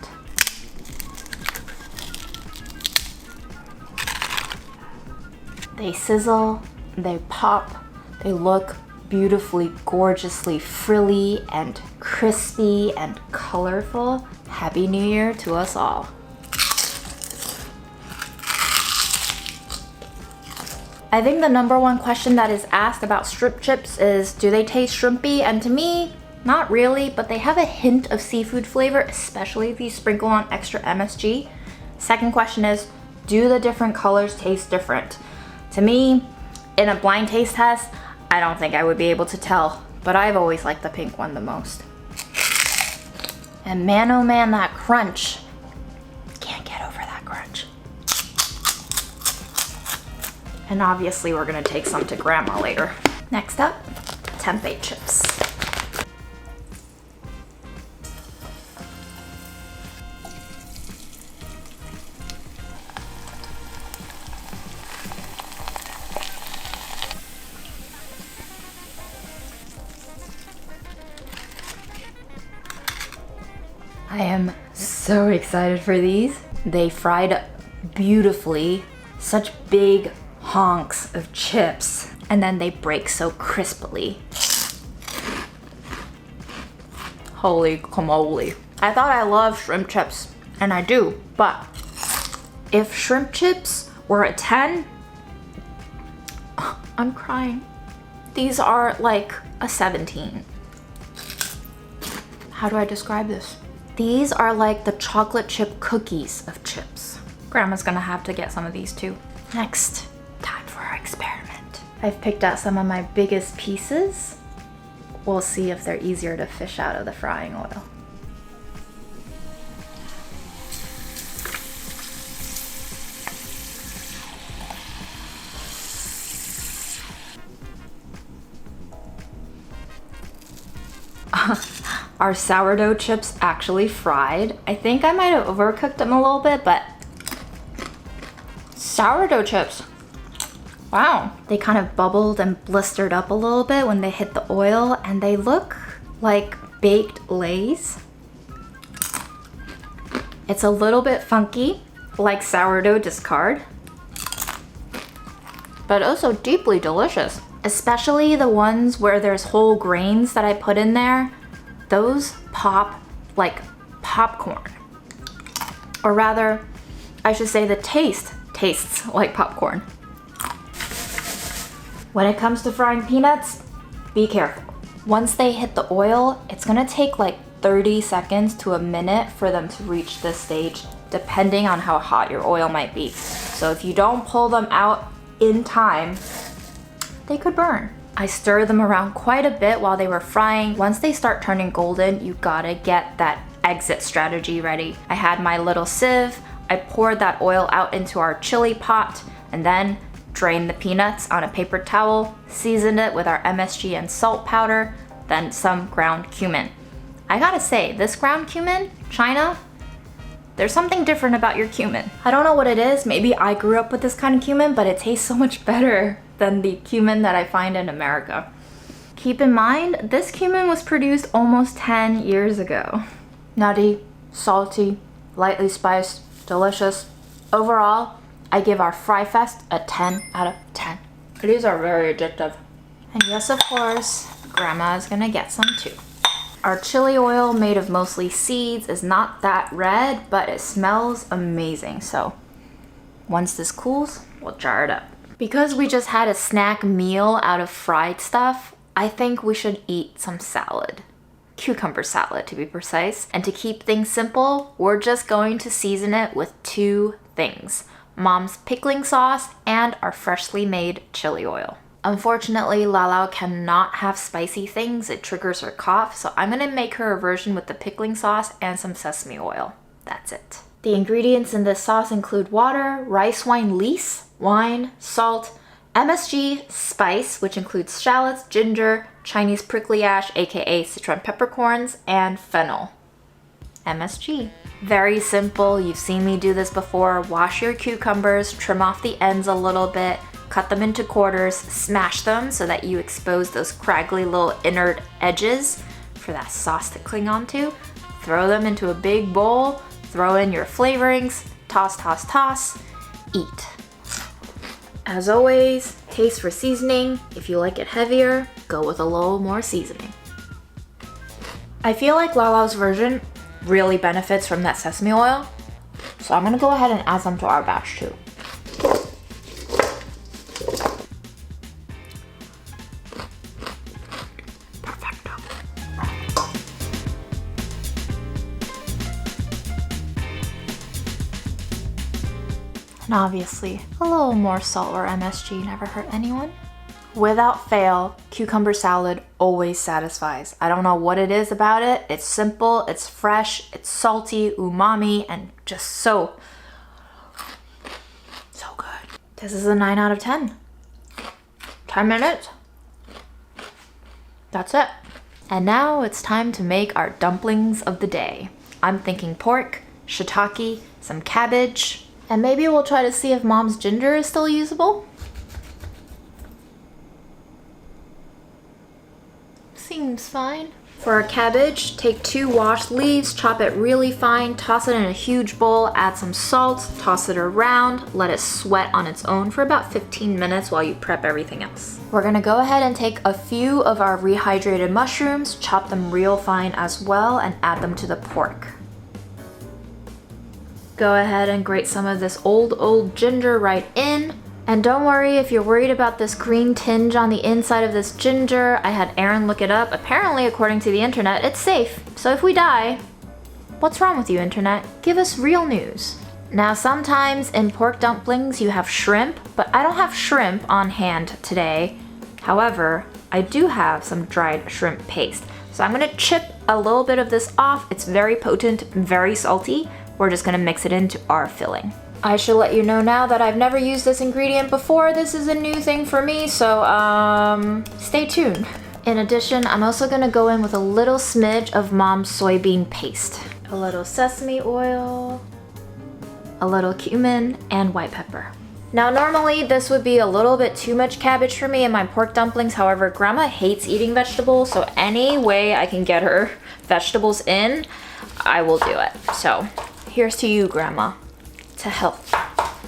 Speaker 1: They sizzle, they pop, they look beautifully, gorgeously frilly and crispy and colorful. Happy New Year to us all. I think the number one question that is asked about shrimp chips is, do they taste shrimpy? And to me, not really, but they have a hint of seafood flavor, especially if you sprinkle on extra MSG. Second question is, do the different colors taste different? To me, in a blind taste test, I don't think I would be able to tell, but I've always liked the pink one the most. And man, oh man, that crunch. Can't get over that crunch. And obviously we're gonna take some to Grandma later. Next up, tempeh chips. I am so excited for these. They fried beautifully, such big honks of chips, and then they break so crisply. Holy camole. I thought I loved shrimp chips, and I do, but if shrimp chips were a 10, I'm crying. These are like a 17. How do I describe this? These are like the chocolate chip cookies of chips. Grandma's gonna have to get some of these too. Next, time for our experiment. I've picked out some of my biggest pieces. We'll see if they're easier to fish out of the frying oil. Our sourdough chips actually fried. I think I might have overcooked them a little bit, but sourdough chips, wow. They kind of bubbled and blistered up a little bit when they hit the oil, and they look like baked Lay's. It's a little bit funky, like sourdough discard, but also deeply delicious. Especially the ones where there's whole grains that I put in there. Those pop like popcorn. Or rather, I should say the taste tastes like popcorn. When it comes to frying peanuts, be careful. Once they hit the oil, it's gonna take like 30 seconds to a minute for them to reach this stage, depending on how hot your oil might be. So if you don't pull them out in time, they could burn. I stir them around quite a bit while they were frying. Once they start turning golden, you gotta get that exit strategy ready. I had my little sieve, I poured that oil out into our chili pot, and then drained the peanuts on a paper towel, seasoned it with our MSG and salt powder, then some ground cumin. I gotta say, this ground cumin, China, there's something different about your cumin. I don't know what it is, maybe I grew up with this kind of cumin, but it tastes so much better than the cumin that I find in America. Keep in mind, this cumin was produced almost 10 years ago. Nutty, salty, lightly spiced, delicious. Overall, I give our Fry Fest a 10 out of 10. These are very addictive. And yes, of course, Grandma is gonna get some too. Our chili oil, made of mostly seeds, is not that red, but it smells amazing. So once this cools, we'll jar it up. Because we just had a snack meal out of fried stuff, I think we should eat some salad. Cucumber salad, to be precise. And to keep things simple, we're just going to season it with 2 things: Mom's pickling sauce and our freshly made chili oil. Unfortunately, Lalao cannot have spicy things, it triggers her cough, so I'm gonna make her a version with the pickling sauce and some sesame oil. That's it. The ingredients in this sauce include water, rice wine lees, wine, salt, MSG, spice, which includes shallots, ginger, Chinese prickly ash, aka Sichuan peppercorns, and fennel. MSG. Very simple, you've seen me do this before. Wash your cucumbers, trim off the ends a little bit, cut them into quarters, smash them so that you expose those scraggly little inner edges for that sauce to cling onto. Throw them into a big bowl, throw in your flavorings, toss, toss, toss, eat. As always, taste for seasoning. If you like it heavier, go with a little more seasoning. I feel like Lalao's version really benefits from that sesame oil, so I'm gonna go ahead and add some to our batch too. Perfecto. And obviously, a little more salt or MSG never hurt anyone. Without fail, cucumber salad always satisfies. I don't know what it is about it. It's simple, it's fresh, it's salty, umami, and just so good. This is a 9 out of 10. 10 minutes. That's it. And now it's time to make our dumplings of the day. I'm thinking pork, shiitake, some cabbage, and maybe we'll try to see if Mom's ginger is still usable. Seems fine. For our cabbage, take 2 washed leaves, chop it really fine, toss it in a huge bowl, add some salt, toss it around, let it sweat on its own for about 15 minutes while you prep everything else. We're gonna go ahead and take a few of our rehydrated mushrooms, chop them real fine as well, and add them to the pork. Go ahead and grate some of this old ginger right in. And don't worry if you're worried about this green tinge on the inside of this ginger. I had Aaron look it up. Apparently, according to the internet, it's safe. So if we die, what's wrong with you, internet? Give us real news. Now, sometimes in pork dumplings you have shrimp, but I don't have shrimp on hand today. However, I do have some dried shrimp paste. So I'm gonna chip a little bit of this off. It's very potent, very salty. We're just gonna mix it into our filling. I should let you know now that I've never used this ingredient before. This is a new thing for me, so stay tuned. In addition, I'm also gonna go in with a little smidge of Mom's soybean paste. A little sesame oil, a little cumin, and white pepper. Now normally this would be a little bit too much cabbage for me in my pork dumplings. However, Grandma hates eating vegetables, so any way I can get her vegetables in, I will do it. So here's to you, Grandma. To health.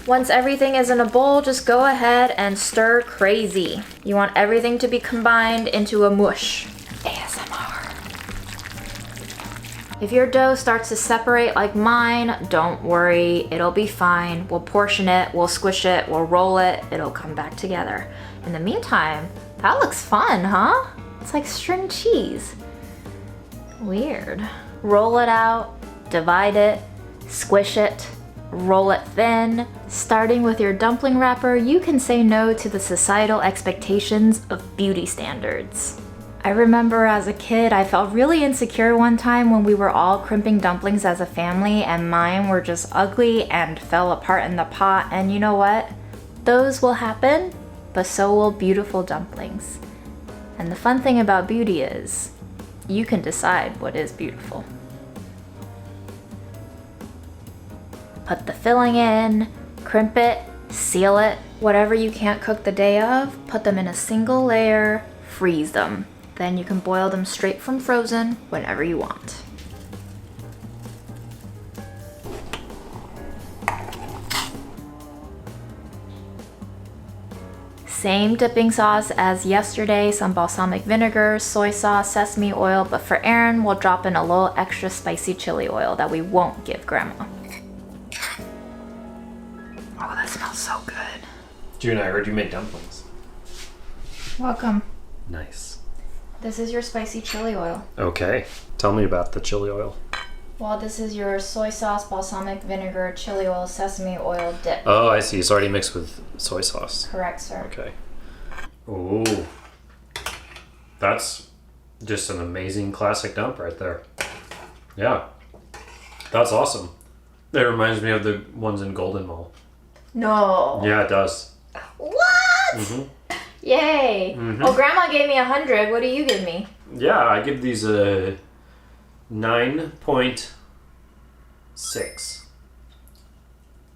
Speaker 1: Once everything is in a bowl, just go ahead and stir crazy. You want everything to be combined into a mush. ASMR. If your dough starts to separate like mine, don't worry, it'll be fine. We'll portion it, we'll squish it, we'll roll it, it'll come back together. In the meantime, that looks fun, huh? It's like string cheese. Weird. Roll it out, divide it, squish it, roll it thin. Starting with your dumpling wrapper, you can say no to the societal expectations of beauty standards. I remember as a kid, I felt really insecure one time when we were all crimping dumplings as a family and mine were just ugly and fell apart in the pot. And you know what? Those will happen, but so will beautiful dumplings. And the fun thing about beauty is, you can decide what is beautiful. Put the filling in, crimp it, seal it. Whatever you can't cook the day of, put them in a single layer, freeze them. Then you can boil them straight from frozen whenever you want. Same dipping sauce as yesterday, some balsamic vinegar, soy sauce, sesame oil, but for Aaron, we'll drop in a little extra spicy chili oil that we won't give Grandma. Oh, that smells so good.
Speaker 3: June, I heard you make dumplings.
Speaker 1: Welcome.
Speaker 3: Nice.
Speaker 1: This is your spicy chili oil.
Speaker 3: Okay. Tell me about the chili oil.
Speaker 1: Well, this is your soy sauce, balsamic vinegar, chili oil, sesame oil dip.
Speaker 3: Oh, I see. It's already mixed with soy sauce.
Speaker 1: Correct, sir.
Speaker 3: Okay. Ooh. That's just an amazing classic dump right there. Yeah. That's awesome. That reminds me of the ones in Golden Mall.
Speaker 1: No.
Speaker 3: Yeah, it does.
Speaker 1: What?
Speaker 3: Mm-hmm.
Speaker 1: Yay.
Speaker 3: Mm-hmm.
Speaker 1: Oh, Grandma gave me 100. What do you give me?
Speaker 3: Yeah, I give these a 9.6.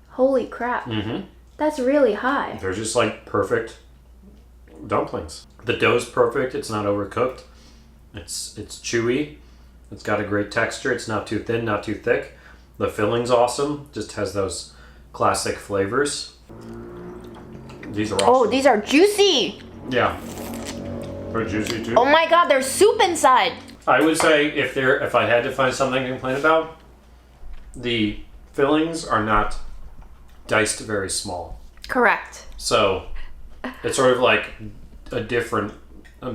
Speaker 1: Holy crap.
Speaker 3: Mm-hmm.
Speaker 1: That's really high.
Speaker 3: They're just like perfect dumplings. The dough's perfect. It's not overcooked. It's chewy. It's got a great texture. It's not too thin, not too thick. The filling's awesome. Just has those classic flavors. These are awesome.
Speaker 1: Oh, these are juicy.
Speaker 3: Yeah. They're juicy too.
Speaker 1: Oh my god, there's soup inside.
Speaker 3: I would say if I had to find something to complain about, the fillings are not diced very small.
Speaker 1: Correct.
Speaker 3: So it's sort of like a different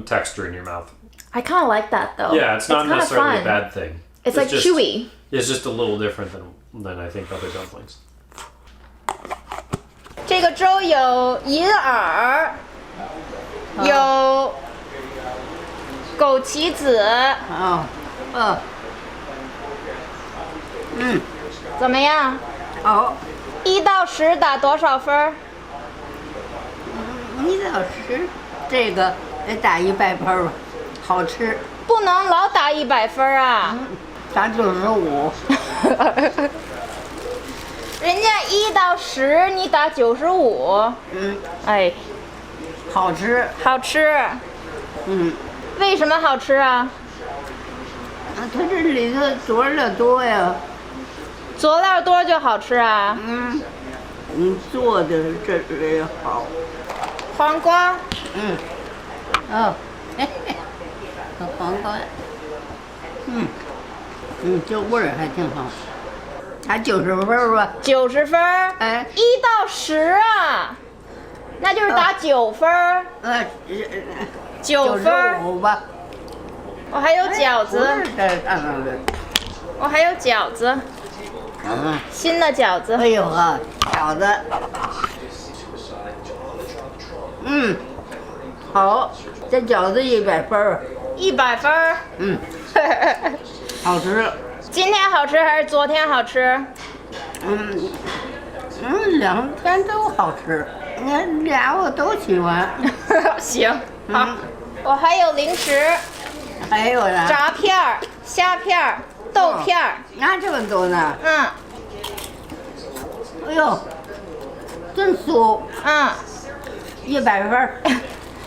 Speaker 3: texture in your mouth.
Speaker 1: I kind of like that though.
Speaker 3: Yeah, it's not necessarily
Speaker 1: fun.
Speaker 3: a bad thing.
Speaker 1: It's like
Speaker 3: just,
Speaker 1: chewy.
Speaker 3: It's just a little different than I think other dumplings.
Speaker 1: 这个粥有银耳，有枸杞子，怎么样？1到10打多少分
Speaker 2: ？1到10，这个得打100分吧，好吃。
Speaker 1: 不能老打100分啊！
Speaker 2: 打95。
Speaker 1: 人家1到10，你打95。哎，
Speaker 2: 好吃。
Speaker 1: 好吃。为什么好吃啊？
Speaker 2: 它这里头佐料多呀。
Speaker 1: 佐料多就好吃啊。
Speaker 2: 做的这里好。
Speaker 1: 黄瓜。
Speaker 2: 黄瓜。这味儿还挺好。打90分吧。
Speaker 1: 90分。1到10啊，那就是打9分。9分。
Speaker 2: 95吧。
Speaker 1: 我还有饺子。我还有饺子。新的饺子。
Speaker 2: 哎呦呵，饺子。好，这饺子100分。
Speaker 1: 100分。
Speaker 2: 好吃。
Speaker 1: 今天好吃还是昨天好吃
Speaker 2: ？2天都好吃，那俩我都喜欢。
Speaker 1: 行，好。我还有零食。
Speaker 2: 还有啥？
Speaker 1: 炸片儿、虾片儿、豆片儿。
Speaker 2: 哪这么多呢？哎呦，真酥。100分。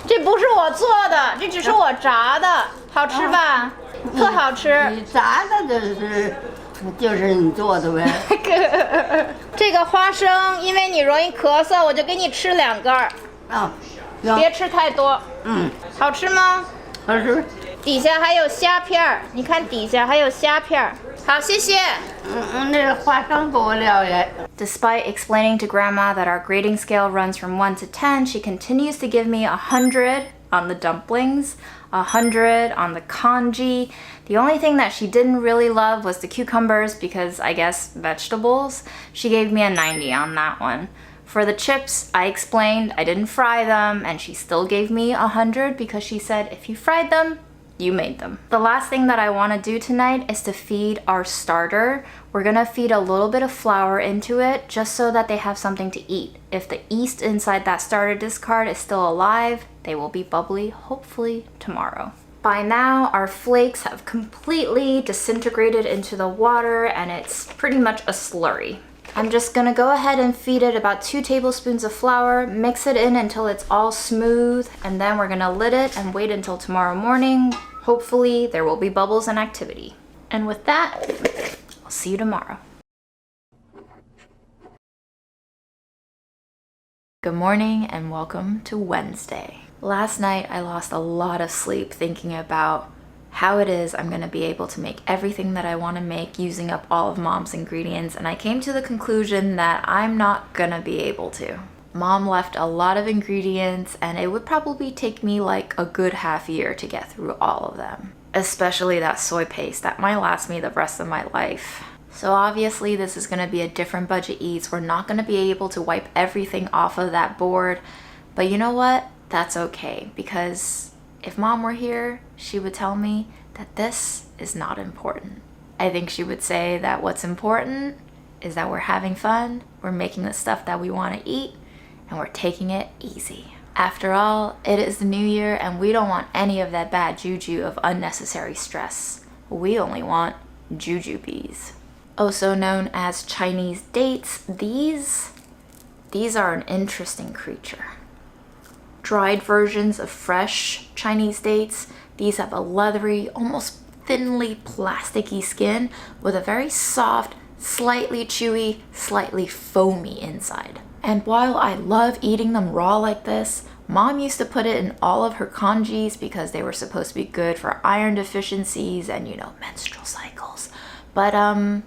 Speaker 1: 这不是我做的，这只是我炸的，好吃吧？特好吃。
Speaker 2: 你炸的就是你做的呗。
Speaker 1: 这个花生，因为你容易咳嗽，我就给你吃2根儿。别吃太多。好吃吗？
Speaker 2: 好吃。
Speaker 1: 底下还有虾片儿，你看底下还有虾片儿。好，谢谢。
Speaker 2: 那花生给我撂下。
Speaker 1: Despite explaining to Grandma that our grading scale runs from 1 to 10, she continues to give me 100 on the dumplings, 100 on the congee. The only thing that she didn't really love was the cucumbers because I guess vegetables. She gave me a 90 on that one. For the chips, I explained I didn't fry them and she still gave me 100 because she said if you fried them, you made them. The last thing that I want to do tonight is to feed our starter. We're gonna feed a little bit of flour into it just so that they have something to eat. If the yeast inside that starter discard is still alive, they will be bubbly, hopefully tomorrow. By now, our flakes have completely disintegrated into the water and it's pretty much a slurry. I'm just gonna go ahead and feed it about 2 tablespoons of flour, mix it in until it's all smooth, and then we're gonna lid it and wait until tomorrow morning. Hopefully there will be bubbles and activity. And with that, I'll see you tomorrow. Good morning and welcome to Wednesday. Last night I lost a lot of sleep thinking about how it is I'm gonna be able to make everything that I wanna make using up all of Mom's ingredients, and I came to the conclusion that I'm not gonna be able to. Mom left a lot of ingredients and it would probably take me like a good half year to get through all of them. Especially that soy paste, that might last me the rest of my life. So obviously this is gonna be a different budget eats. We're not gonna be able to wipe everything off of that board, but you know what? That's okay, because if Mom were here, she would tell me that this is not important. I think she would say that what's important is that we're having fun, we're making the stuff that we wanna eat, and we're taking it easy. After all, it is the new year and we don't want any of that bad juju of unnecessary stress. We only want jujubes. Also known as Chinese dates, these are an interesting creature. Dried versions of fresh Chinese dates, these have a leathery, almost thinly plasticky skin with a very soft, slightly chewy, slightly foamy inside. And while I love eating them raw like this, Mom used to put it in all of her congees because they were supposed to be good for iron deficiencies and, you know, menstrual cycles. But I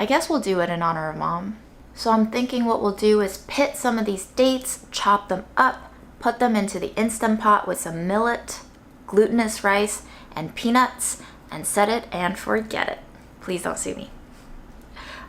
Speaker 1: guess we'll do it in honor of Mom. So I'm thinking what we'll do is pit some of these dates, chop them up, put them into the Instant Pot with some millet, glutinous rice, and peanuts, and set it and forget it. Please don't sue me.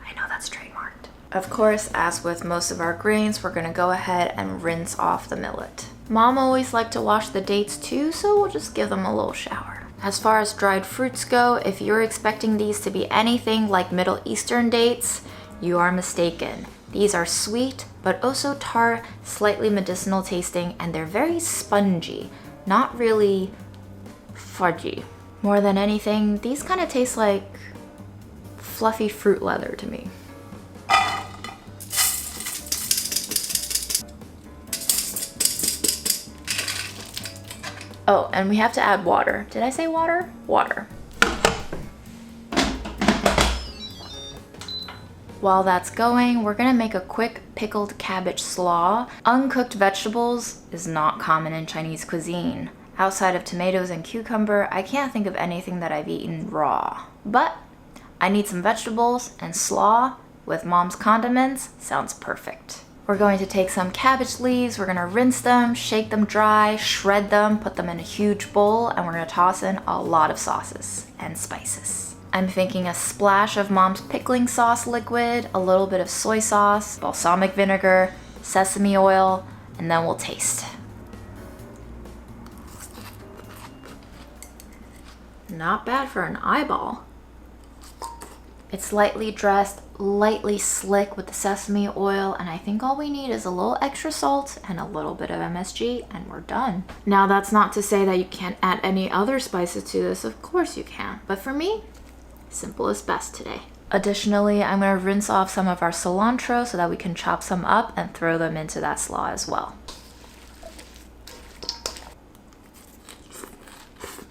Speaker 1: I know that's trademarked. Of course, as with most of our grains, we're gonna go ahead and rinse off the millet. Mom always liked to wash the dates too, so we'll just give them a little shower. As far as dried fruits go, if you're expecting these to be anything like Middle Eastern dates, you are mistaken. These are sweet, but also tart, slightly medicinal tasting, and they're very spongy, not really fudgy. More than anything, these kind of taste like fluffy fruit leather to me. Oh, and we have to add water. Did I say water? Water. While that's going, we're gonna make a quick pickled cabbage slaw. Uncooked vegetables is not common in Chinese cuisine. Outside of tomatoes and cucumber, I can't think of anything that I've eaten raw. But I need some vegetables, and slaw with Mom's condiments sounds perfect. We're going to take some cabbage leaves, we're gonna rinse them, shake them dry, shred them, put them in a huge bowl, and we're gonna toss in a lot of sauces and spices. I'm thinking a splash of Mom's pickling sauce liquid, a little bit of soy sauce, balsamic vinegar, sesame oil, and then we'll taste. Not bad for an eyeball. It's lightly dressed, lightly slick with the sesame oil, and I think all we need is a little extra salt and a little bit of MSG, and we're done. Now that's not to say that you can't add any other spices to this, of course you can, but for me, simple is best today. Additionally, I'm gonna rinse off some of our cilantro so that we can chop some up and throw them into that slaw as well.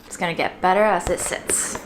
Speaker 1: It's gonna get better as it sits.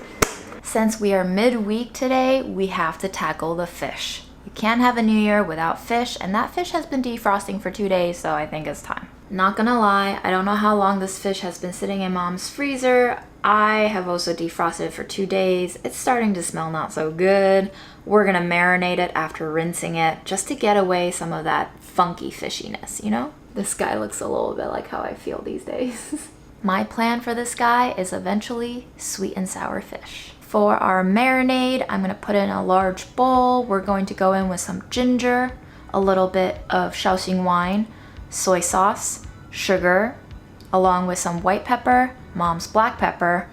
Speaker 1: Since we are midweek today, we have to tackle the fish. You can't have a new year without fish, and that fish has been defrosting for 2 days, so I think it's time. Not gonna lie, I don't know how long this fish has been sitting in Mom's freezer. I have also defrosted it for 2 days. It's starting to smell not so good. We're gonna marinate it after rinsing it just to get away some of that funky fishiness, you know? This guy looks a little bit like how I feel these days. My plan for this guy is eventually sweet and sour fish. For our marinade, I'm gonna put in a large bowl. We're going to go in with some ginger, a little bit of Shaoxing wine, soy sauce, sugar, along with some white pepper, mom's black pepper,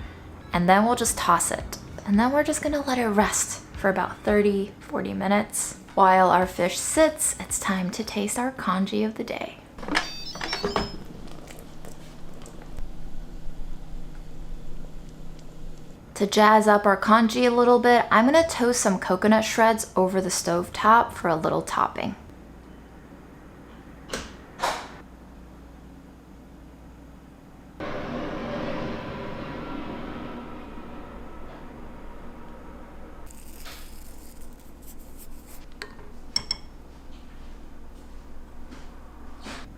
Speaker 1: and then we'll just toss it. And then we're just gonna let it rest for about 30-40 minutes. While our fish sits, it's time to taste our congee of the day. To jazz up our congee a little bit, I'm gonna toast some coconut shreds over the stove top for a little topping.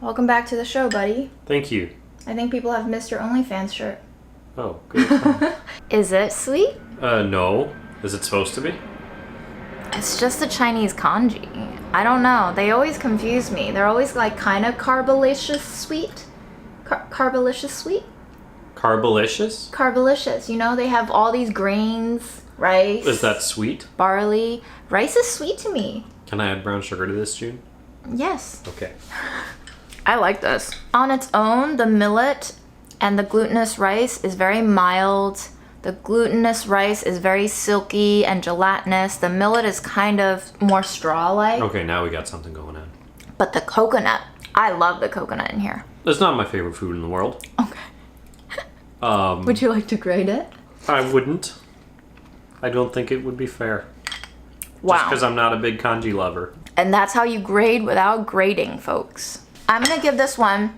Speaker 1: Welcome back to the show, buddy.
Speaker 3: Thank you.
Speaker 1: I think people have missed your OnlyFans shirt.
Speaker 3: Oh, good.
Speaker 1: Is it sweet?
Speaker 3: No. Is it supposed to be?
Speaker 1: It's just a Chinese congee. I don't know. They always confuse me. They're always like kind of carbolicious sweet. Carbolicious sweet?
Speaker 3: Carbolicious?
Speaker 1: Carbolicious. You know, they have all these grains, rice.
Speaker 3: Is that sweet?
Speaker 1: Barley. Rice is sweet to me.
Speaker 3: Can I add brown sugar to this, June?
Speaker 1: Yes.
Speaker 3: Okay.
Speaker 1: I like this. On its own, the millet and the glutinous rice is very mild. The glutinous rice is very silky and gelatinous. The millet is kind of more straw-like.
Speaker 3: Okay, now we got something going on.
Speaker 1: But the coconut, I love the coconut in here.
Speaker 3: It's not my favorite food in the world.
Speaker 1: Okay. Would you like to grade it?
Speaker 3: I wouldn't. I don't think it would be fair.
Speaker 1: Wow.
Speaker 3: Just because I'm not a big congee lover.
Speaker 1: And that's how you grade without grading, folks. I'm gonna give this one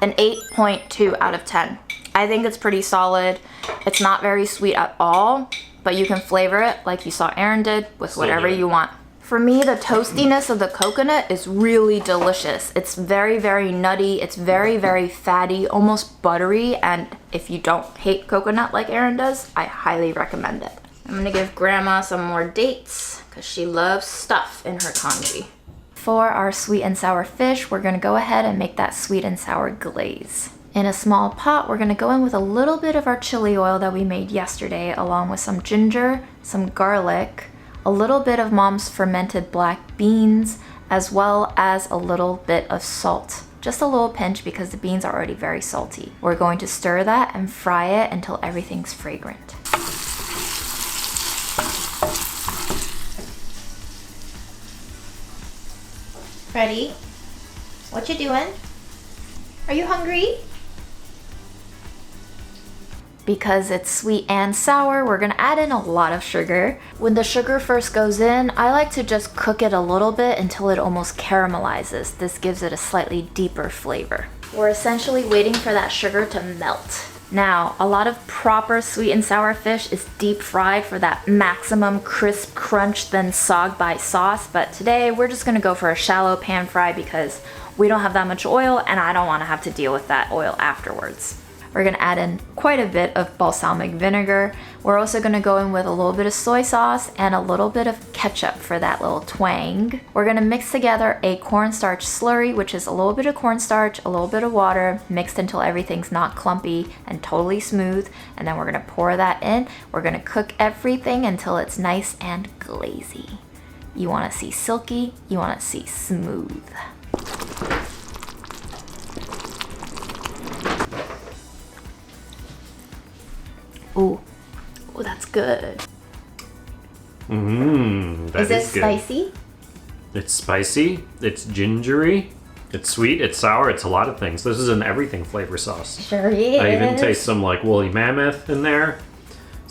Speaker 1: an 8.2 out of 10. I think it's pretty solid. It's not very sweet at all, but you can flavor it like you saw Aaron did with whatever you want. For me, the toastiness of the coconut is really delicious. It's very, very nutty. It's very, very fatty, almost buttery. And if you don't hate coconut like Aaron does, I highly recommend it. I'm gonna give Grandma some more dates because she loves stuff in her congee. For our sweet and sour fish, we're gonna go ahead and make that sweet and sour glaze. In a small pot, we're gonna go in with a little bit of our chili oil that we made yesterday, along with some ginger, some garlic, a little bit of mom's fermented black beans, as well as a little bit of salt. Just a little pinch because the beans are already very salty. We're going to stir that and fry it until everything's fragrant. Ready? What you doing? Are you hungry? Because it's sweet and sour, we're gonna add in a lot of sugar. When the sugar first goes in, I like to just cook it a little bit until it almost caramelizes. This gives it a slightly deeper flavor. We're essentially waiting for that sugar to melt. Now, a lot of proper sweet and sour fish is deep fried for that maximum crisp crunch, then sogged by sauce. But today, we're just gonna go for a shallow pan fry because we don't have that much oil and I don't wanna have to deal with that oil afterwards. We're gonna add in quite a bit of balsamic vinegar. We're also gonna go in with a little bit of soy sauce and a little bit of ketchup for that little twang. We're gonna mix together a cornstarch slurry, which is a little bit of cornstarch, a little bit of water, mixed until everything's not clumpy and totally smooth. And then we're gonna pour that in. We're gonna cook everything until it's nice and glazy. You wanna see silky, you wanna see smooth. Ooh, that's good.
Speaker 3: That
Speaker 1: is it
Speaker 3: good.
Speaker 1: spicy?
Speaker 3: It's spicy, it's gingery, it's sweet, it's sour, it's a lot of things. This is an everything flavor sauce.
Speaker 1: Sure is.
Speaker 3: I even taste some like woolly mammoth in there.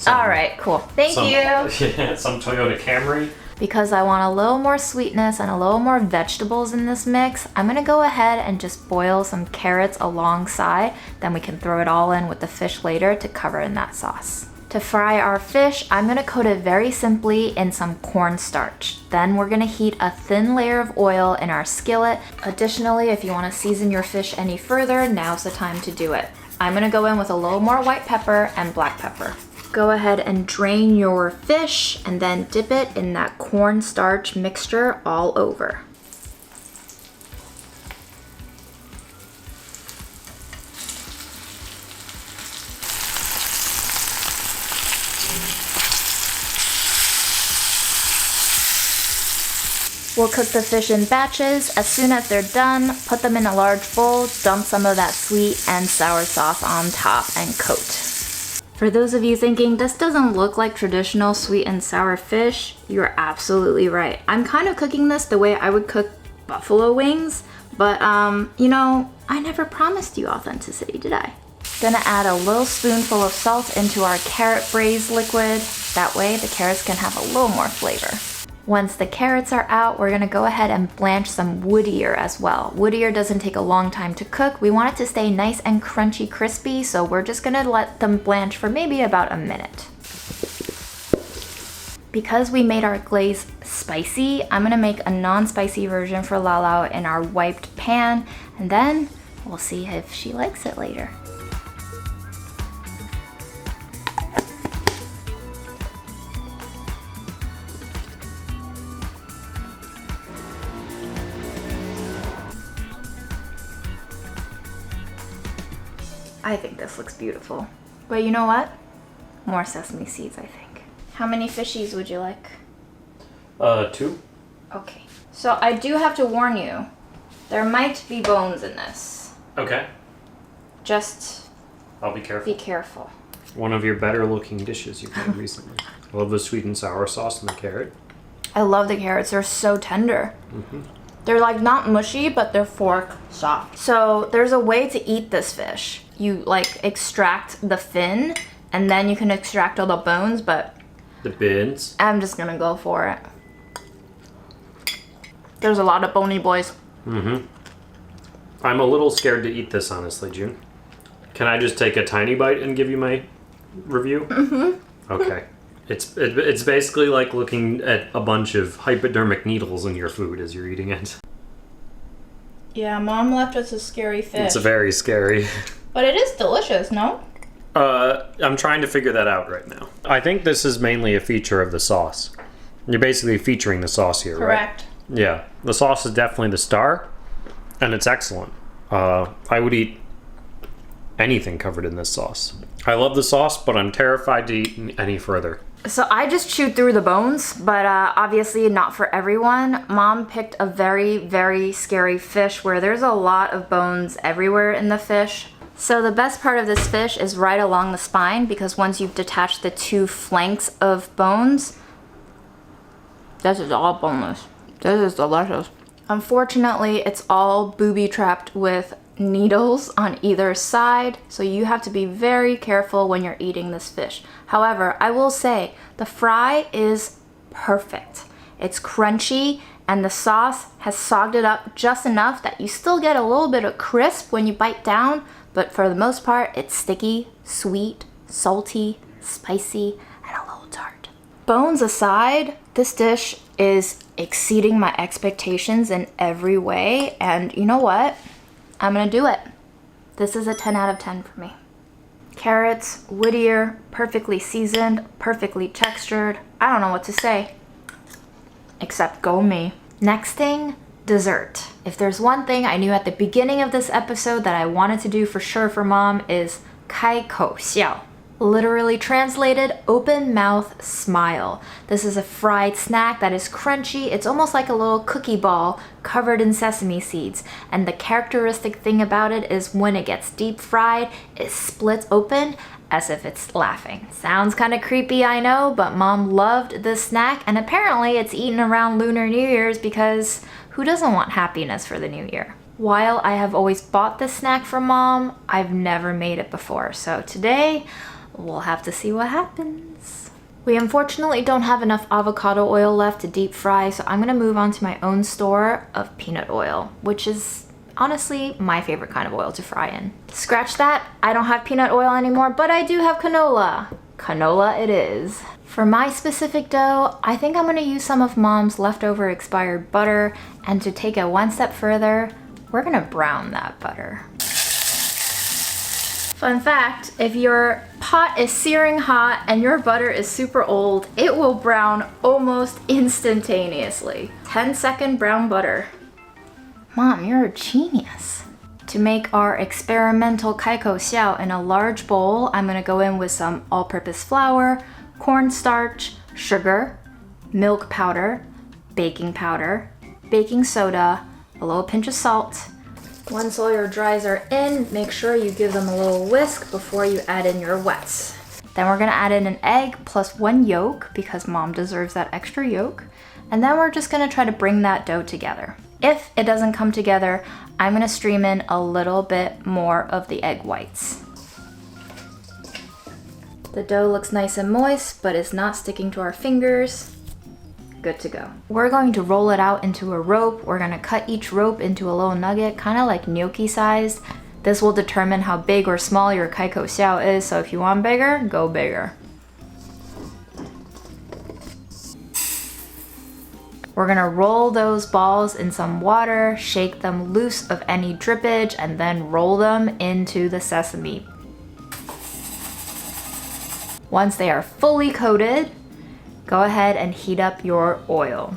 Speaker 1: All right, cool. Thank you.
Speaker 3: Yeah, some Toyota Camry.
Speaker 1: Because I want a little more sweetness and a little more vegetables in this mix, I'm gonna go ahead and just boil some carrots alongside. Then we can throw it all in with the fish later to cover in that sauce. To fry our fish, I'm gonna coat it very simply in some cornstarch. Then we're gonna heat a thin layer of oil in our skillet. Additionally, if you wanna season your fish any further, now's the time to do it. I'm gonna go in with a little more white pepper and black pepper. Go ahead and drain your fish and then dip it in that cornstarch mixture all over. We'll cook the fish in batches. As soon as they're done, put them in a large bowl, dump some of that sweet and sour sauce on top and coat. For those of you thinking, this doesn't look like traditional sweet and sour fish, you're absolutely right. I'm kind of cooking this the way I would cook buffalo wings, but you know, I never promised you authenticity, did I? Gonna add a little spoonful of salt into our carrot braise liquid. That way the carrots can have a little more flavor. Once the carrots are out, we're gonna go ahead and blanch some wood ear as well. Wood ear doesn't take a long time to cook. We want it to stay nice and crunchy crispy, so we're just gonna let them blanch for maybe about a minute. Because we made our glaze spicy, I'm gonna make a non-spicy version for Lala in our wiped pan, and then we'll see if she likes it later. I think this looks beautiful. But you know what? More sesame seeds, I think. How many fishies would you like?
Speaker 3: 2.
Speaker 1: Okay. So I do have to warn you, there might be bones in this.
Speaker 3: Okay.
Speaker 1: Just
Speaker 3: I'll be careful.
Speaker 1: be careful.
Speaker 3: One of your better looking dishes you've made recently. I love the sweet and sour sauce and the carrot.
Speaker 1: I love the carrots, they're so tender. They're like not mushy, but they're fork soft. So there's a way to eat this fish. You like extract the fin and then you can extract all the bones, but
Speaker 3: The bins.
Speaker 1: I'm just gonna go for it. There's a lot of bony boys.
Speaker 3: I'm a little scared to eat this, honestly, June. Can I just take a tiny bite and give you my review? Okay. It's basically like looking at a bunch of hypodermic needles in your food as you're eating it.
Speaker 1: Yeah, Mom left us a scary fish.
Speaker 3: It's very scary.
Speaker 1: But it is delicious, no?
Speaker 3: I'm trying to figure that out right now. I think this is mainly a feature of the sauce. You're basically featuring the sauce here,
Speaker 1: Correct.
Speaker 3: right? Yeah. The sauce is definitely the star, and it's excellent. I would eat anything covered in this sauce. I love the sauce, but I'm terrified to eat any further.
Speaker 1: So I just chewed through the bones, but obviously not for everyone. Mom picked a very, very scary fish where there's a lot of bones everywhere in the fish. So the best part of this fish is right along the spine, because once you've detached the 2 flanks of bones, this is all boneless. This is delicious. Unfortunately, it's all booby-trapped with needles on either side, so you have to be very careful when you're eating this fish. However, I will say the fry is perfect. It's crunchy and the sauce has sogged it up just enough that you still get a little bit of crisp when you bite down, but for the most part, it's sticky, sweet, salty, spicy, and a little tart. Bones aside, this dish is exceeding my expectations in every way, and you know what? I'm gonna do it. This is a 10 out of 10 for me. Carrots, wood ear, perfectly seasoned, perfectly textured. I don't know what to say. Except go me. Next thing, dessert. If there's one thing I knew at the beginning of this episode that I wanted to do for sure for Mom is 开口笑. Literally translated, open mouth smile. This is a fried snack that is crunchy. It's almost like a little cookie ball covered in sesame seeds. And the characteristic thing about it is when it gets deep fried, it splits open as if it's laughing. Sounds kind of creepy, I know, but Mom loved this snack, and apparently it's eaten around Lunar New Year's because who doesn't want happiness for the new year? While I have always bought this snack from Mom, I've never made it before. So today, we'll have to see what happens. We unfortunately don't have enough avocado oil left to deep fry, so I'm gonna move on to my own store of peanut oil, which is honestly my favorite kind of oil to fry in. Scratch that, I don't have peanut oil anymore, but I do have canola. Canola it is. For my specific dough, I think I'm gonna use some of Mom's leftover expired butter, and to take it one step further, we're gonna brown that butter. Fun fact, if your pot is searing hot and your butter is super old, it will brown almost instantaneously. 10-second brown butter. Mom, you're a genius. To make our experimental 开口笑 in a large bowl, I'm gonna go in with some all-purpose flour, cornstarch, sugar, milk powder, baking powder, baking soda, a little pinch of salt. Once all your dries are in, make sure you give them a little whisk before you add in your wets. Then we're gonna add in an egg plus 1 yolk because mom deserves that extra yolk. And then we're just gonna try to bring that dough together. If it doesn't come together, I'm gonna stream in a little bit more of the egg whites. The dough looks nice and moist, but it's not sticking to our fingers. Good to go. We're going to roll it out into a rope. We're gonna cut each rope into a little nugget, kind of like gnocchi sized. This will determine how big or small your kai kou xiao is, so if you want bigger, go bigger. We're gonna roll those balls in some water, shake them loose of any drippage, and then roll them into the sesame. Once they are fully coated, go ahead and heat up your oil.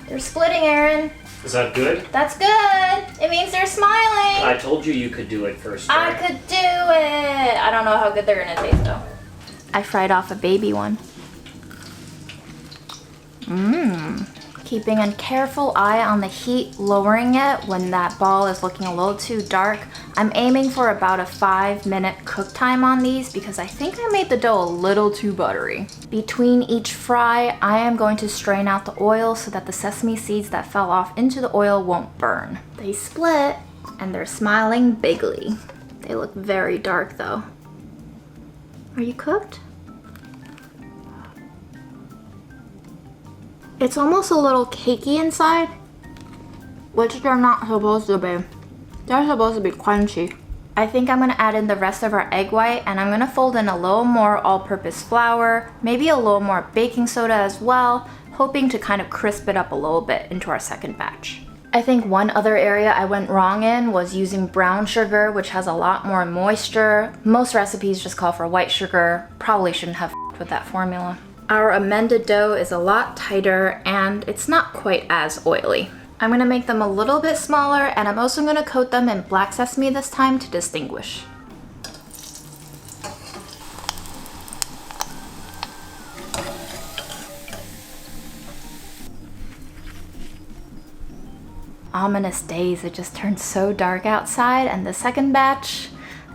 Speaker 1: They're splitting, Aaron.
Speaker 3: Is that good?
Speaker 1: That's good. It means they're smiling.
Speaker 3: I told you could do it first.
Speaker 1: I could do it. I don't know how good they're gonna taste though. I fried off a baby one. Keeping a careful eye on the heat, lowering it when that ball is looking a little too dark. I'm aiming for about a 5-minute cook time on these because I think I made the dough a little too buttery. Between each fry, I am going to strain out the oil so that the sesame seeds that fell off into the oil won't burn. They split and they're smiling bigly. They look very dark though. Are you cooked? It's almost a little cakey inside, which they're not supposed to be. They're supposed to be crunchy. I think I'm gonna add in the rest of our egg white, and I'm gonna fold in a little more all-purpose flour, maybe a little more baking soda as well, hoping to kind of crisp it up a little bit into our second batch. I think one other area I went wrong in was using brown sugar, which has a lot more moisture. Most recipes just call for white sugar. Probably shouldn't have with that formula. Our amended dough is a lot tighter and it's not quite as oily. I'm gonna make them a little bit smaller, and I'm also gonna coat them in black sesame this time to distinguish. Ominous days, it just turned so dark outside, and the second batch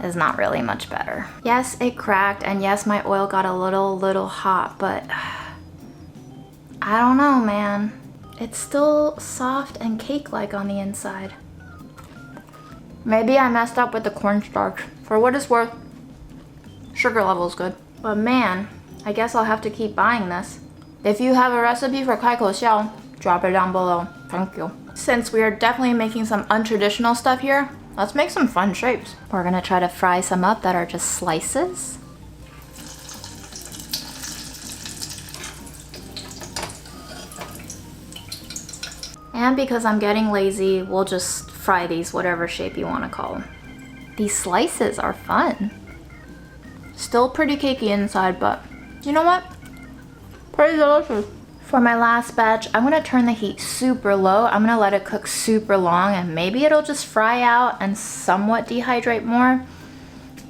Speaker 1: is not really much better. Yes, it cracked, and yes, my oil got a little hot, but I don't know, man. It's still soft and cake-like on the inside. Maybe I messed up with the cornstarch. For what it's worth, sugar level's good. But man, I guess I'll have to keep buying this. If you have a recipe for kai kou xiao, drop it down below. Thank you. Since we are definitely making some untraditional stuff here, let's make some fun shapes. We're gonna try to fry some up that are just slices. And because I'm getting lazy, we'll just fry these whatever shape you want to call them. These slices are fun. Still pretty cakey inside, but you know what? Pretty delicious. For my last batch, I'm gonna turn the heat super low. I'm gonna let it cook super long, and maybe it'll just fry out and somewhat dehydrate more.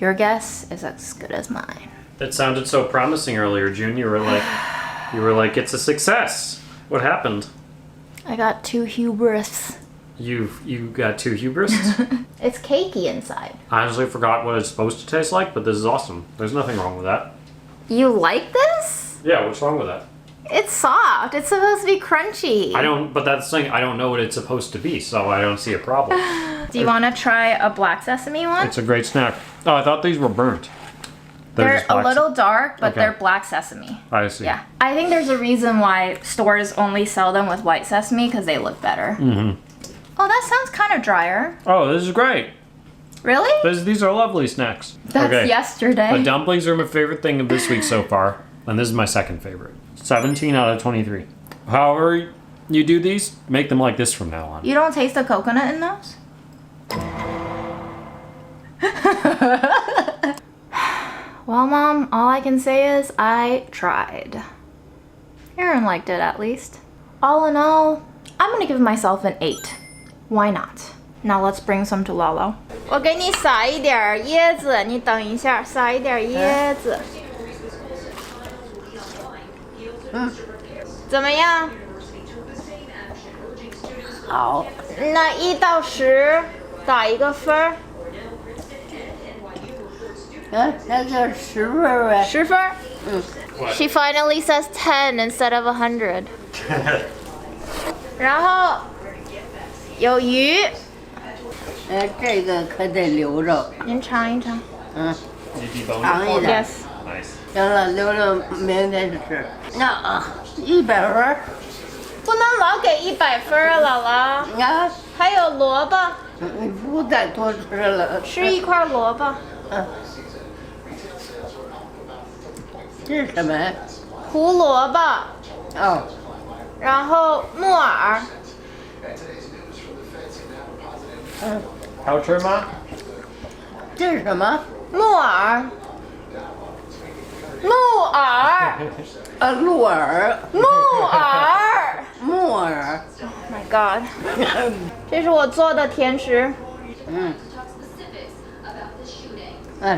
Speaker 1: Your guess is as good as mine.
Speaker 3: It sounded so promising earlier, June. You were like, it's a success. What happened?
Speaker 1: I got too hubris.
Speaker 3: You got too hubris?
Speaker 1: It's cakey inside.
Speaker 3: I honestly forgot what it's supposed to taste like, but this is awesome. There's nothing wrong with that.
Speaker 1: You like this?
Speaker 3: Yeah, what's wrong with that?
Speaker 1: It's soft. It's supposed to be crunchy.
Speaker 3: But that's the thing, I don't know what it's supposed to be, so I don't see a problem.
Speaker 1: Do you want to try a black sesame one?
Speaker 3: It's a great snack. Oh, I thought these were burnt.
Speaker 1: They're a little dark, but
Speaker 3: Okay.
Speaker 1: they're black sesame.
Speaker 3: I see.
Speaker 1: Yeah. I think there's a reason why stores only sell them with white sesame, because they look better. Mm-hmm. Oh, that sounds kind of drier.
Speaker 3: Oh, this is great.
Speaker 1: Really?
Speaker 3: These are lovely snacks.
Speaker 1: That's yesterday.
Speaker 3: The dumplings are my favorite thing of this week so far, and this is my second favorite. 17 out of 23. However you do these, make them like this from now on.
Speaker 1: You don't taste the coconut in those? Well, Mom, all I can say is I tried. Aaron liked it at least. All in all, I'm gonna give myself an 8. Why not? Now let's bring some to Lolo. 我给你撒一点椰子，你等一下，撒一点椰子。怎么样？
Speaker 2: 好，
Speaker 1: 那1到10打一个分儿
Speaker 2: 那就10分呗。
Speaker 1: ，10分。She finally says 10 instead of 100. 然后有鱼，
Speaker 2: 这个可得留着。
Speaker 1: 您尝一尝。
Speaker 2: 尝一点。
Speaker 1: Yes.
Speaker 3: Nice.
Speaker 2: 行了，留着明天吃。那100分。
Speaker 1: 不能老给100分啊，姥姥。
Speaker 2: 你看，
Speaker 1: 还有萝卜，
Speaker 2: 你不再多吃了。
Speaker 1: 吃一块萝卜。
Speaker 2: 这是什么呀？
Speaker 1: 胡萝卜，
Speaker 2: 哦，
Speaker 1: 然后木耳。
Speaker 3: 好吃吗？
Speaker 2: 这是什么？
Speaker 1: 木耳，木耳，
Speaker 2: 鹿耳。
Speaker 1: 木耳。
Speaker 2: 木耳。
Speaker 1: Oh my god！ 这是我做的甜食。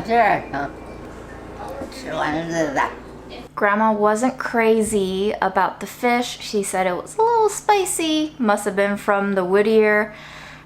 Speaker 2: 这样行。吃完再打。
Speaker 1: Grandma wasn't crazy about the fish. She said it was a little spicy. Must have been from the Whittier.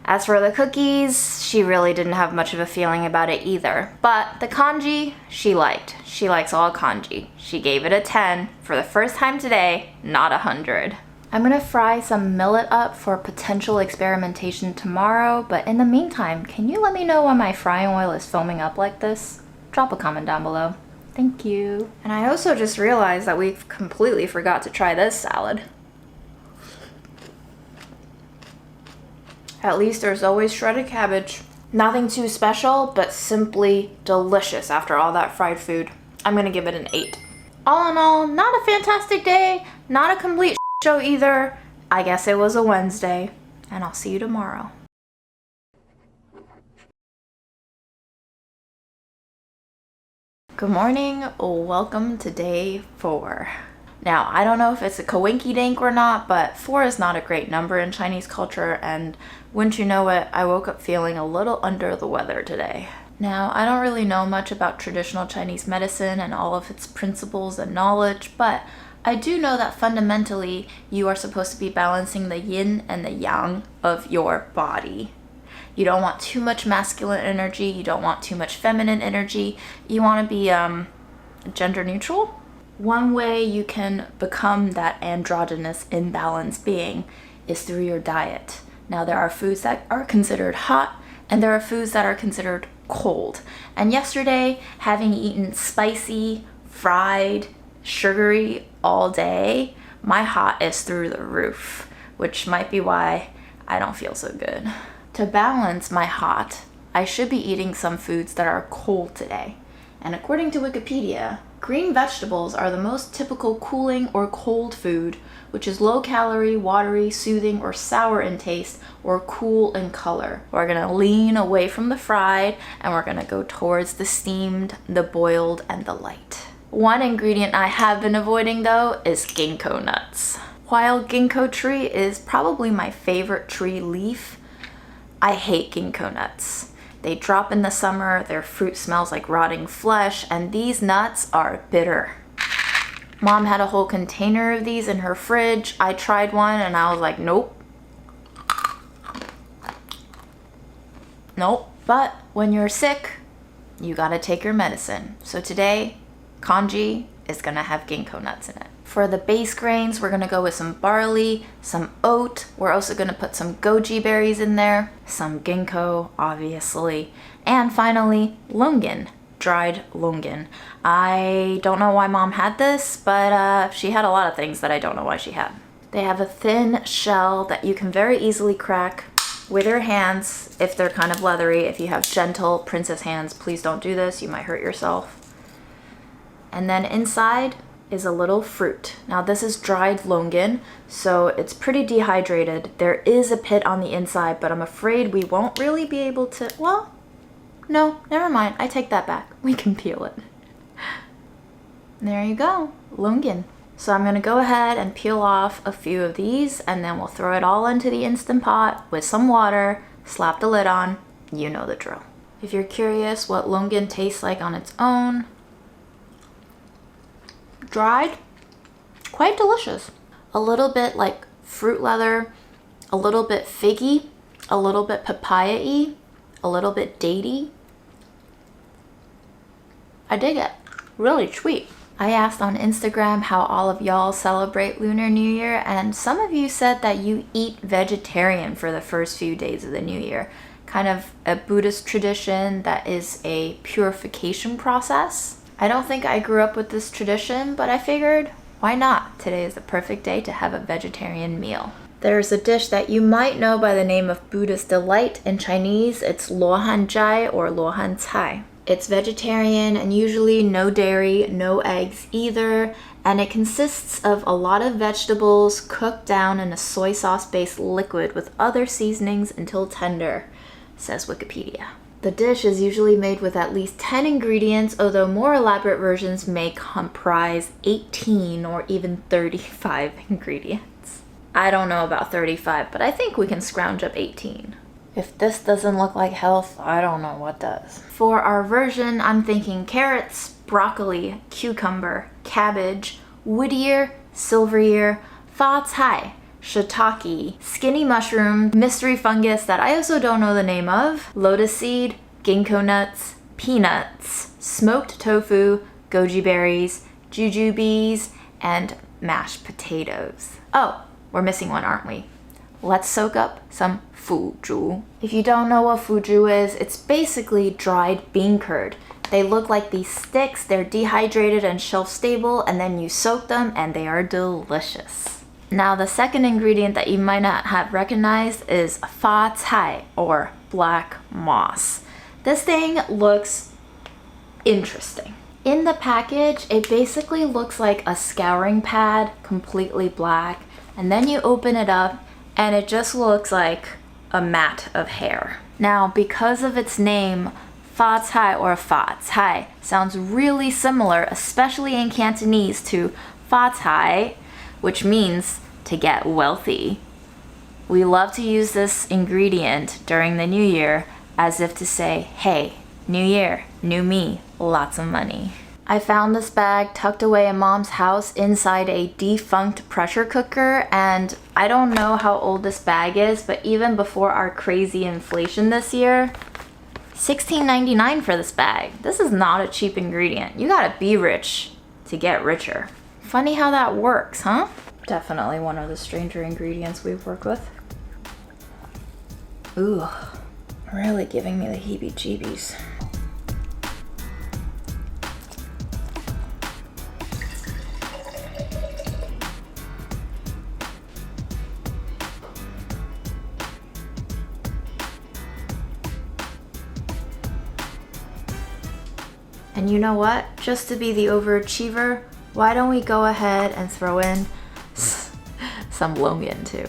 Speaker 1: As for the cookies, she really didn't have much of a feeling about it either. But the congee, she liked. She likes all congee. She gave it a 10 for the first time today, not 100. I'm gonna fry some millet up for potential experimentation tomorrow, but in the meantime, can you let me know why my frying oil is foaming up like this? Drop a comment down below. Thank you. And I also just realized that we completely forgot to try this salad. At least there's always shredded cabbage. Nothing too special, but simply delicious after all that fried food. I'm gonna give it an 8. All in all, not a fantastic day, not a complete show either. I guess it was a Wednesday, and I'll see you tomorrow. Good morning, welcome to day 4. Now, I don't know if it's a coinky dink or not, but 4 is not a great number in Chinese culture, and wouldn't you know it, I woke up feeling a little under the weather today. Now, I don't really know much about traditional Chinese medicine and all of its principles and knowledge, but I do know that fundamentally you are supposed to be balancing the yin and the yang of your body. You don't want too much masculine energy, you don't want too much feminine energy. You want to be gender neutral. One way you can become that androgynous imbalanced being is through your diet. Now there are foods that are considered hot and there are foods that are considered cold. And yesterday, having eaten spicy, fried, sugary all day, my hot is through the roof, which might be why I don't feel so good. To balance my hot, I should be eating some foods that are cold today. And according to Wikipedia, green vegetables are the most typical cooling or cold food, which is low calorie, watery, soothing, or sour in taste, or cool in color. We're gonna lean away from the fried, and we're gonna go towards the steamed, the boiled, and the light. One ingredient I have been avoiding though is ginkgo nuts. While ginkgo tree is probably my favorite tree leaf, I hate ginkgo nuts. They drop in the summer, their fruit smells like rotting flesh, and these nuts are bitter. Mom had a whole container of these in her fridge. I tried one and I was like, nope. Nope. But when you're sick, you gotta take your medicine. So today, congee is gonna have ginkgo nuts in it. For the base grains, we're gonna go with some barley, some oat. We're also gonna put some goji berries in there, some ginkgo, obviously, and finally, longan, dried longan. I don't know why Mom had this, but she had a lot of things that I don't know why she had. They have a thin shell that you can very easily crack with your hands if they're kind of leathery. If you have gentle princess hands, please don't do this, you might hurt yourself. And then inside is a little fruit. Now this is dried longan, so it's pretty dehydrated. There is a pit on the inside, but I'm afraid we won't really be able to, well, no, never mind, I take that back. We can peel it. There you go, longan. So I'm gonna go ahead and peel off a few of these, and then we'll throw it all into the Instant Pot with some water, slap the lid on, you know the drill. If you're curious what longan tastes like on its own, dried, quite delicious. A little bit like fruit leather, a little bit figgy, a little bit papaya-y, a little bit datey. I dig it. Really sweet. I asked on Instagram how all of y'all celebrate Lunar New Year, and some of you said that you eat vegetarian for the first few days of the New Year. Kind of a Buddhist tradition that is a purification process. I don't think I grew up with this tradition, but I figured, why not? Today is the perfect day to have a vegetarian meal. There's a dish that you might know by the name of Buddhist delight. In Chinese, it's luohan jai or luohan cai. It's vegetarian and usually no dairy, no eggs either, and it consists of a lot of vegetables cooked down in a soy sauce-based liquid with other seasonings until tender, says Wikipedia. The dish is usually made with at least 10 ingredients, although more elaborate versions may comprise 18 or even 35 ingredients. I don't know about 35, but I think we can scrounge up 18. If this doesn't look like health, I don't know what does. For our version, I'm thinking carrots, broccoli, cucumber, cabbage, wood ear, silver ear, fa cai, shiitake, skinny mushroom, mystery fungus that I also don't know the name of, lotus seed, ginkgo nuts, peanuts, smoked tofu, goji berries, jujubes, and mashed potatoes. Oh, we're missing one, aren't we? Let's soak up some fuzhu. If you don't know what fuzhu is, it's basically dried bean curd. They look like these sticks, they're dehydrated and shelf stable, and then you soak them and they are delicious. Now the second ingredient that you might not have recognized is fa cai or black moss. This thing looks interesting. In the package, it basically looks like a scouring pad, completely black, and then you open it up and it just looks like a mat of hair. Now, because of its name, fa cai or fa cai sounds really similar, especially in Cantonese, to fa cai, which means to get wealthy. We love to use this ingredient during the new year as if to say, hey, new year, new me, lots of money. I found this bag tucked away in Mom's house inside a defunct pressure cooker, and I don't know how old this bag is, but even before our crazy inflation this year, $16.99 for this bag. This is not a cheap ingredient. You gotta be rich to get richer. Funny how that works, huh? Definitely one of the stranger ingredients we've worked with. Ooh, really giving me the heebie-jeebies. And you know what? Just to be the overachiever, why don't we go ahead and throw in some longan too.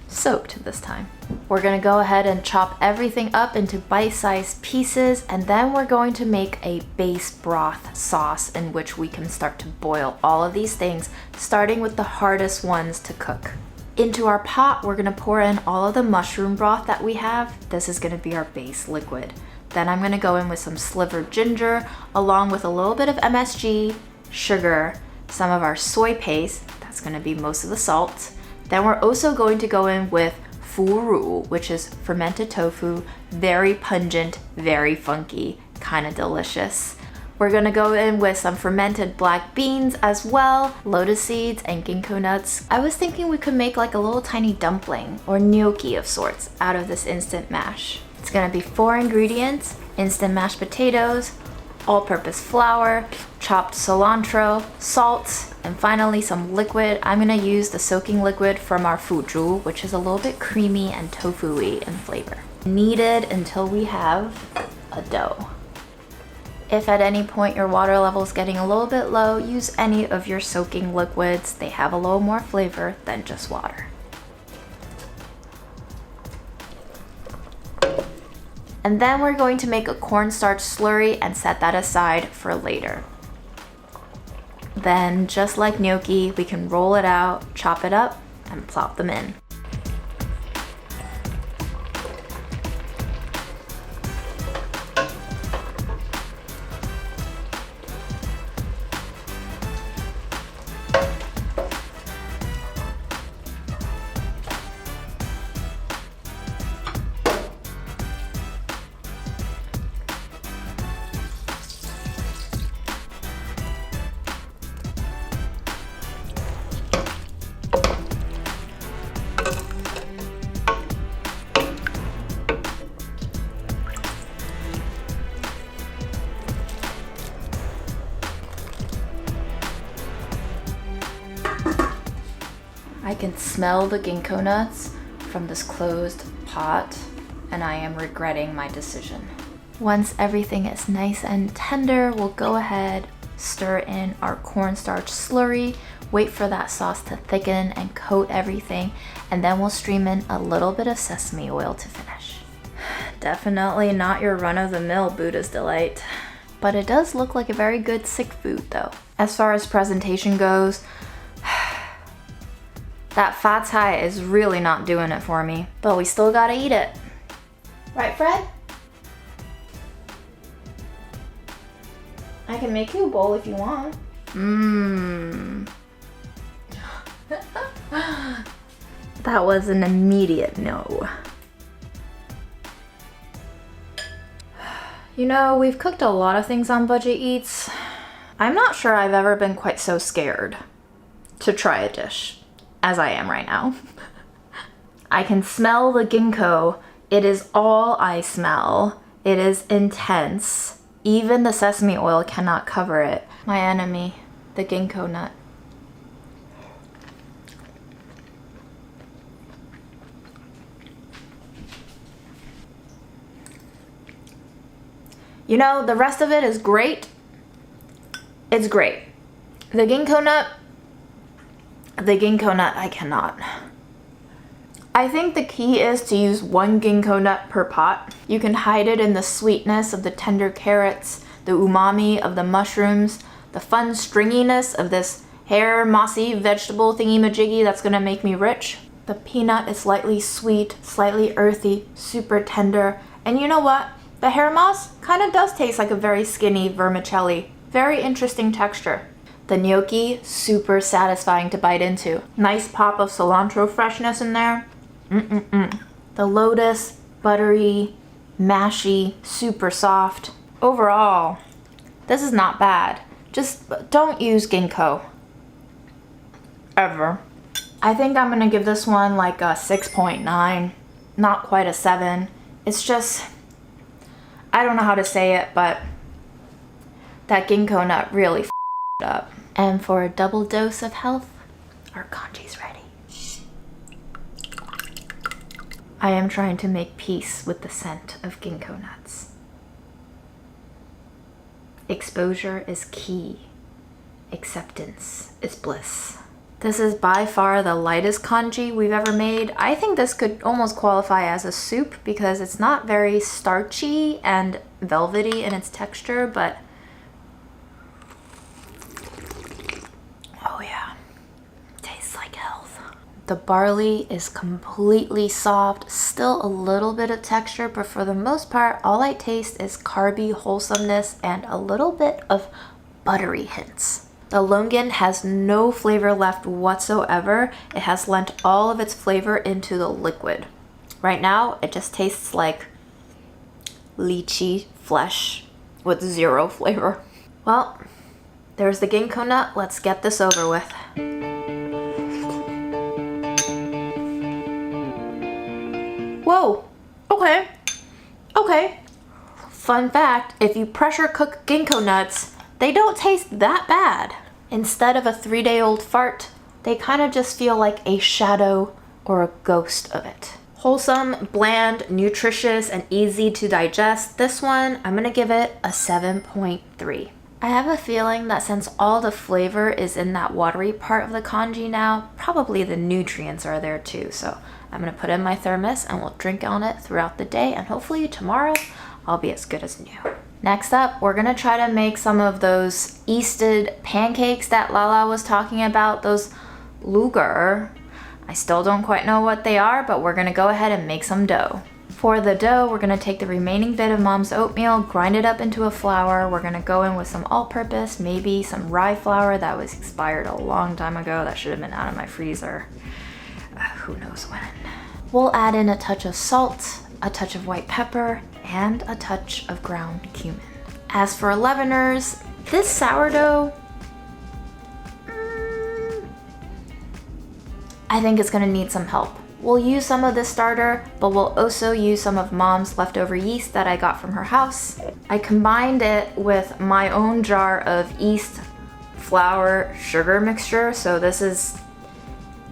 Speaker 1: Soaked this time. We're gonna go ahead and chop everything up into bite-sized pieces, and then we're going to make a base broth sauce in which we can start to boil all of these things, starting with the hardest ones to cook. Into our pot, we're gonna pour in all of the mushroom broth that we have. This is gonna be our base liquid. Then I'm gonna go in with some slivered ginger, along with a little bit of MSG, sugar, some of our soy paste, that's gonna be most of the salt. Then we're also going to go in with furu, which is fermented tofu, very pungent, very funky, kind of delicious. We're gonna go in with some fermented black beans as well, lotus seeds, and ginkgo nuts. I was thinking we could make like a little tiny dumpling or gnocchi of sorts out of this instant mash. It's gonna be 4 ingredients: instant mashed potatoes, all-purpose flour, chopped cilantro, salt, and finally some liquid. I'm gonna use the soaking liquid from our fuzhu, which is a little bit creamy and tofu-y in flavor. Kneaded until we have a dough. If at any point your water level is getting a little bit low, use any of your soaking liquids. They have a little more flavor than just water. And then we're going to make a cornstarch slurry and set that aside for later. Then, just like gnocchi, we can roll it out, chop it up, and plop them in. I can smell the ginkgo nuts from this closed pot, and I am regretting my decision. Once everything is nice and tender, we'll go ahead, stir in our cornstarch slurry, wait for that sauce to thicken and coat everything, and then we'll stream in a little bit of sesame oil to finish. Definitely not your run-of-the-mill Buddha's Delight, but it does look like a very good sick food though. As far as presentation goes, that pad thai is really not doing it for me, but we still gotta eat it. Right, Fred? I can make you a bowl if you want. That was an immediate no. You know, we've cooked a lot of things on Budget Eats. I'm not sure I've ever been quite so scared to try a dish as I am right now. I can smell the ginkgo. It is all I smell. It is intense. Even the sesame oil cannot cover it. My enemy, the ginkgo nut. You know, the rest of it is great. It's great. The ginkgo nut, I cannot. I think the key is to use 1 ginkgo nut per pot. You can hide it in the sweetness of the tender carrots, the umami of the mushrooms, the fun stringiness of this hair mossy vegetable thingy-majiggy that's gonna make me rich. The peanut is slightly sweet, slightly earthy, super tender. And you know what? The hair moss kind of does taste like a very skinny vermicelli. Very interesting texture. The gnocchi, super satisfying to bite into. Nice pop of cilantro freshness in there. The lotus, buttery, mashy, super soft. Overall, this is not bad. Just don't use ginkgo. Ever. I think I'm gonna give this one like a 6.9. Not quite a 7. It's just, I don't know how to say it, but that ginkgo nut really f***ed up. And for a double dose of health, our congé's ready. I am trying to make peace with the scent of ginkgo nuts. Exposure is key. Acceptance is bliss. This is by far the lightest congé we've ever made. I think this could almost qualify as a soup because it's not very starchy and velvety in its texture, but oh yeah, tastes like health. The barley is completely soft, still a little bit of texture, but for the most part, all I taste is carby wholesomeness and a little bit of buttery hints. The longan has no flavor left whatsoever. It has lent all of its flavor into the liquid. Right now, it just tastes like lychee flesh with 0 flavor. Well, there's the ginkgo nut. Let's get this over with. Whoa, okay. Fun fact, if you pressure cook ginkgo nuts, they don't taste that bad. Instead of a 3-day-old fart, they kind of just feel like a shadow or a ghost of it. Wholesome, bland, nutritious, and easy to digest. This one, I'm gonna give it a 7.3. I have a feeling that since all the flavor is in that watery part of the congee now, probably the nutrients are there too. So I'm gonna put in my thermos and we'll drink on it throughout the day, and hopefully tomorrow I'll be as good as new. Next up, we're gonna try to make some of those yeasted pancakes that Lala was talking about, those luger. I still don't quite know what they are, but we're gonna go ahead and make some dough. For the dough, we're gonna take the remaining bit of mom's oatmeal, grind it up into a flour. We're gonna go in with some all-purpose, maybe some rye flour that was expired a long time ago. That should have been out of my freezer. Who knows when. We'll add in a touch of salt, a touch of white pepper, and a touch of ground cumin. As for leaveners, this sourdough, I think it's gonna need some help. We'll use some of this starter, but we'll also use some of mom's leftover yeast that I got from her house. I combined it with my own jar of yeast, flour, sugar mixture, so this is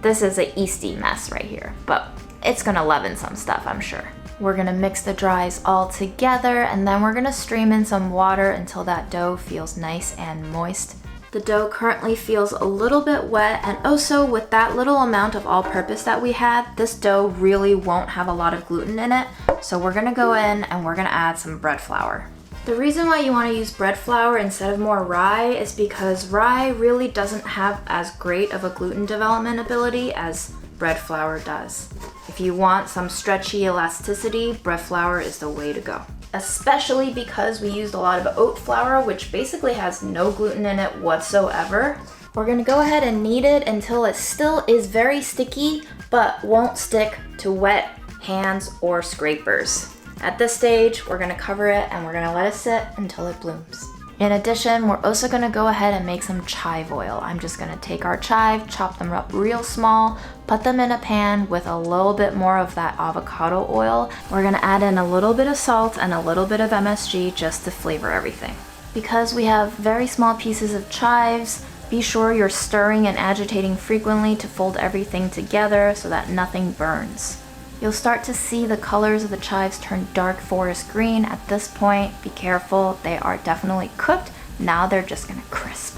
Speaker 1: This is a yeasty mess right here, but it's gonna leaven some stuff, I'm sure. We're gonna mix the dries all together, and then we're gonna stream in some water until that dough feels nice and moist. The dough currently feels a little bit wet, and also with that little amount of all-purpose that we had, this dough really won't have a lot of gluten in it. So we're gonna go in and we're gonna add some bread flour. The reason why you wanna use bread flour instead of more rye is because rye really doesn't have as great of a gluten development ability as bread flour does. If you want some stretchy elasticity, bread flour is the way to go. Especially because we used a lot of oat flour, which basically has no gluten in it whatsoever. We're gonna go ahead and knead it until it still is very sticky, but won't stick to wet hands or scrapers. At this stage, we're gonna cover it and we're gonna let it sit until it blooms. In addition, we're also gonna go ahead and make some chive oil. I'm just gonna take our chive, chop them up real small, put them in a pan with a little bit more of that avocado oil. We're gonna add in a little bit of salt and a little bit of MSG just to flavor everything. Because we have very small pieces of chives, be sure you're stirring and agitating frequently to fold everything together so that nothing burns. You'll start to see the colors of the chives turn dark forest green. At this point, be careful, they are definitely cooked. Now they're just gonna crisp.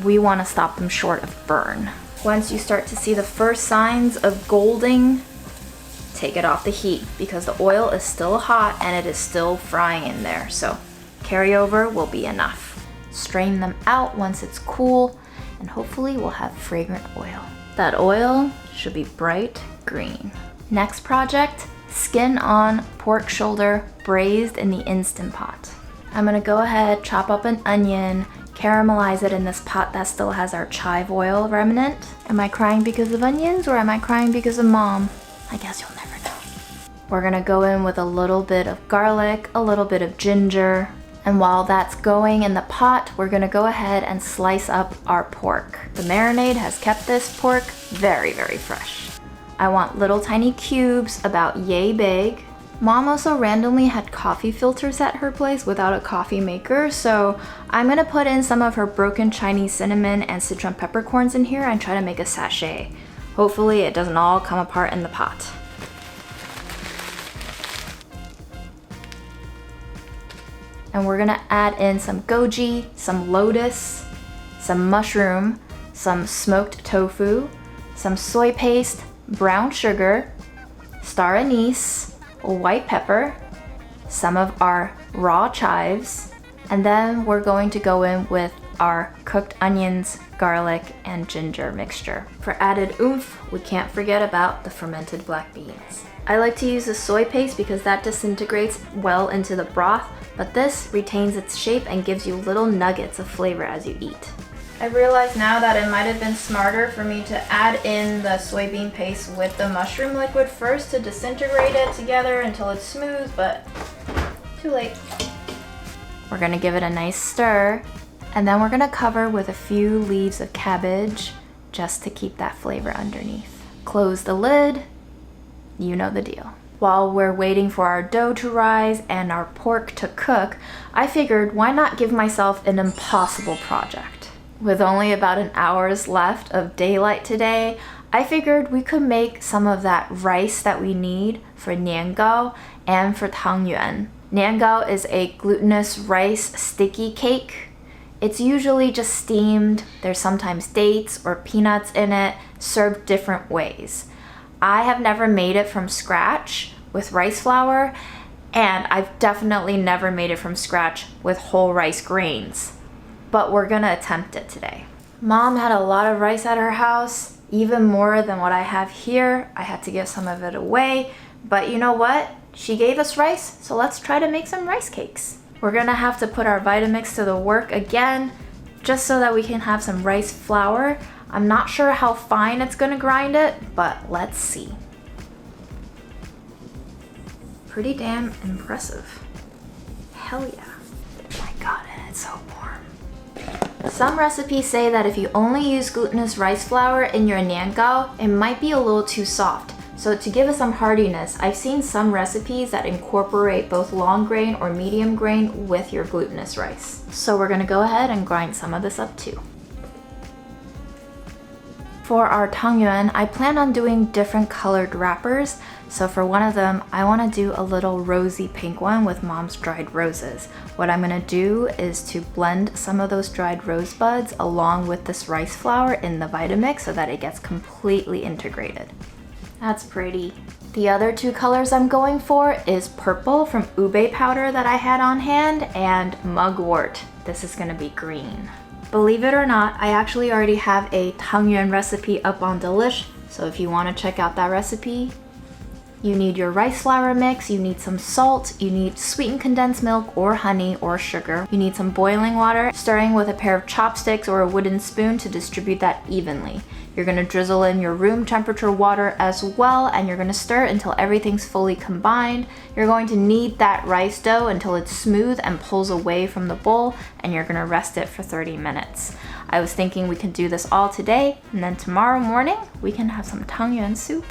Speaker 1: We wanna stop them short of burn. Once you start to see the first signs of golding, take it off the heat because the oil is still hot and it is still frying in there. So carryover will be enough. Strain them out once it's cool and hopefully we'll have fragrant oil. That oil should be bright green. Next project, skin on pork shoulder braised in the Instant Pot. I'm gonna go ahead, chop up an onion, caramelize it in this pot that still has our chive oil remnant. Am I crying because of onions or am I crying because of mom? I guess you'll never know. We're gonna go in with a little bit of garlic, a little bit of ginger, and while that's going in the pot, we're gonna go ahead and slice up our pork. The marinade has kept this pork very, very fresh. I want little tiny cubes about yay big. Mom also randomly had coffee filters at her place without a coffee maker, so I'm gonna put in some of her broken Chinese cinnamon and Sichuan peppercorns in here and try to make a sachet. Hopefully it doesn't all come apart in the pot. And we're gonna add in some goji, some lotus, some mushroom, some smoked tofu, some soy paste, brown sugar, star anise, white pepper, some of our raw chives, and then we're going to go in with our cooked onions, garlic, and ginger mixture. For added oomph, we can't forget about the fermented black beans. I like to use the soy paste because that disintegrates well into the broth, but this retains its shape and gives you little nuggets of flavor as you eat. I realize now that it might have been smarter for me to add in the soybean paste with the mushroom liquid first to disintegrate it together until it's smooth, but too late. We're gonna give it a nice stir, and then we're gonna cover with a few leaves of cabbage just to keep that flavor underneath. Close the lid, you know the deal. While we're waiting for our dough to rise and our pork to cook, I figured why not give myself an impossible project? With only about an hour's left of daylight today, I figured we could make some of that rice that we need for niangao and for tangyuan. Niangao is a glutinous rice sticky cake. It's usually just steamed. There's sometimes dates or peanuts in it, served different ways. I have never made it from scratch with rice flour, and I've definitely never made it from scratch with whole rice grains. But we're gonna attempt it today. Mom had a lot of rice at her house, even more than what I have here. I had to give some of it away, but you know what? She gave us rice, so let's try to make some rice cakes. We're gonna have to put our Vitamix to the work again, just so that we can have some rice flour. I'm not sure how fine it's gonna grind it, but let's see. Pretty damn impressive. Hell yeah. Oh my god, and it's so warm. Some recipes say that if you only use glutinous rice flour in your niangao, it might be a little too soft. So to give it some hardiness, I've seen some recipes that incorporate both long grain or medium grain with your glutinous rice. So we're gonna go ahead and grind some of this up too. For our tangyuan, I plan on doing different colored wrappers. So for one of them, I want to do a little rosy pink one with mom's dried roses. What I'm going to do is to blend some of those dried rose buds along with this rice flour in the Vitamix so that it gets completely integrated. That's pretty. The other two colors I'm going for is purple from ube powder that I had on hand and mugwort. This is going to be green. Believe it or not, I actually already have a tangyuan recipe up on Delish, so if you want to check out that recipe, you need your rice flour mix, you need some salt, you need sweetened condensed milk or honey or sugar, you need some boiling water, stirring with a pair of chopsticks or a wooden spoon to distribute that evenly. You're going to drizzle in your room temperature water as well, and you're going to stir until everything's fully combined. You're going to knead that rice dough until it's smooth and pulls away from the bowl, and you're going to rest it for 30 minutes. I was thinking we could do this all today, and then tomorrow morning we can have some tangyuan soup.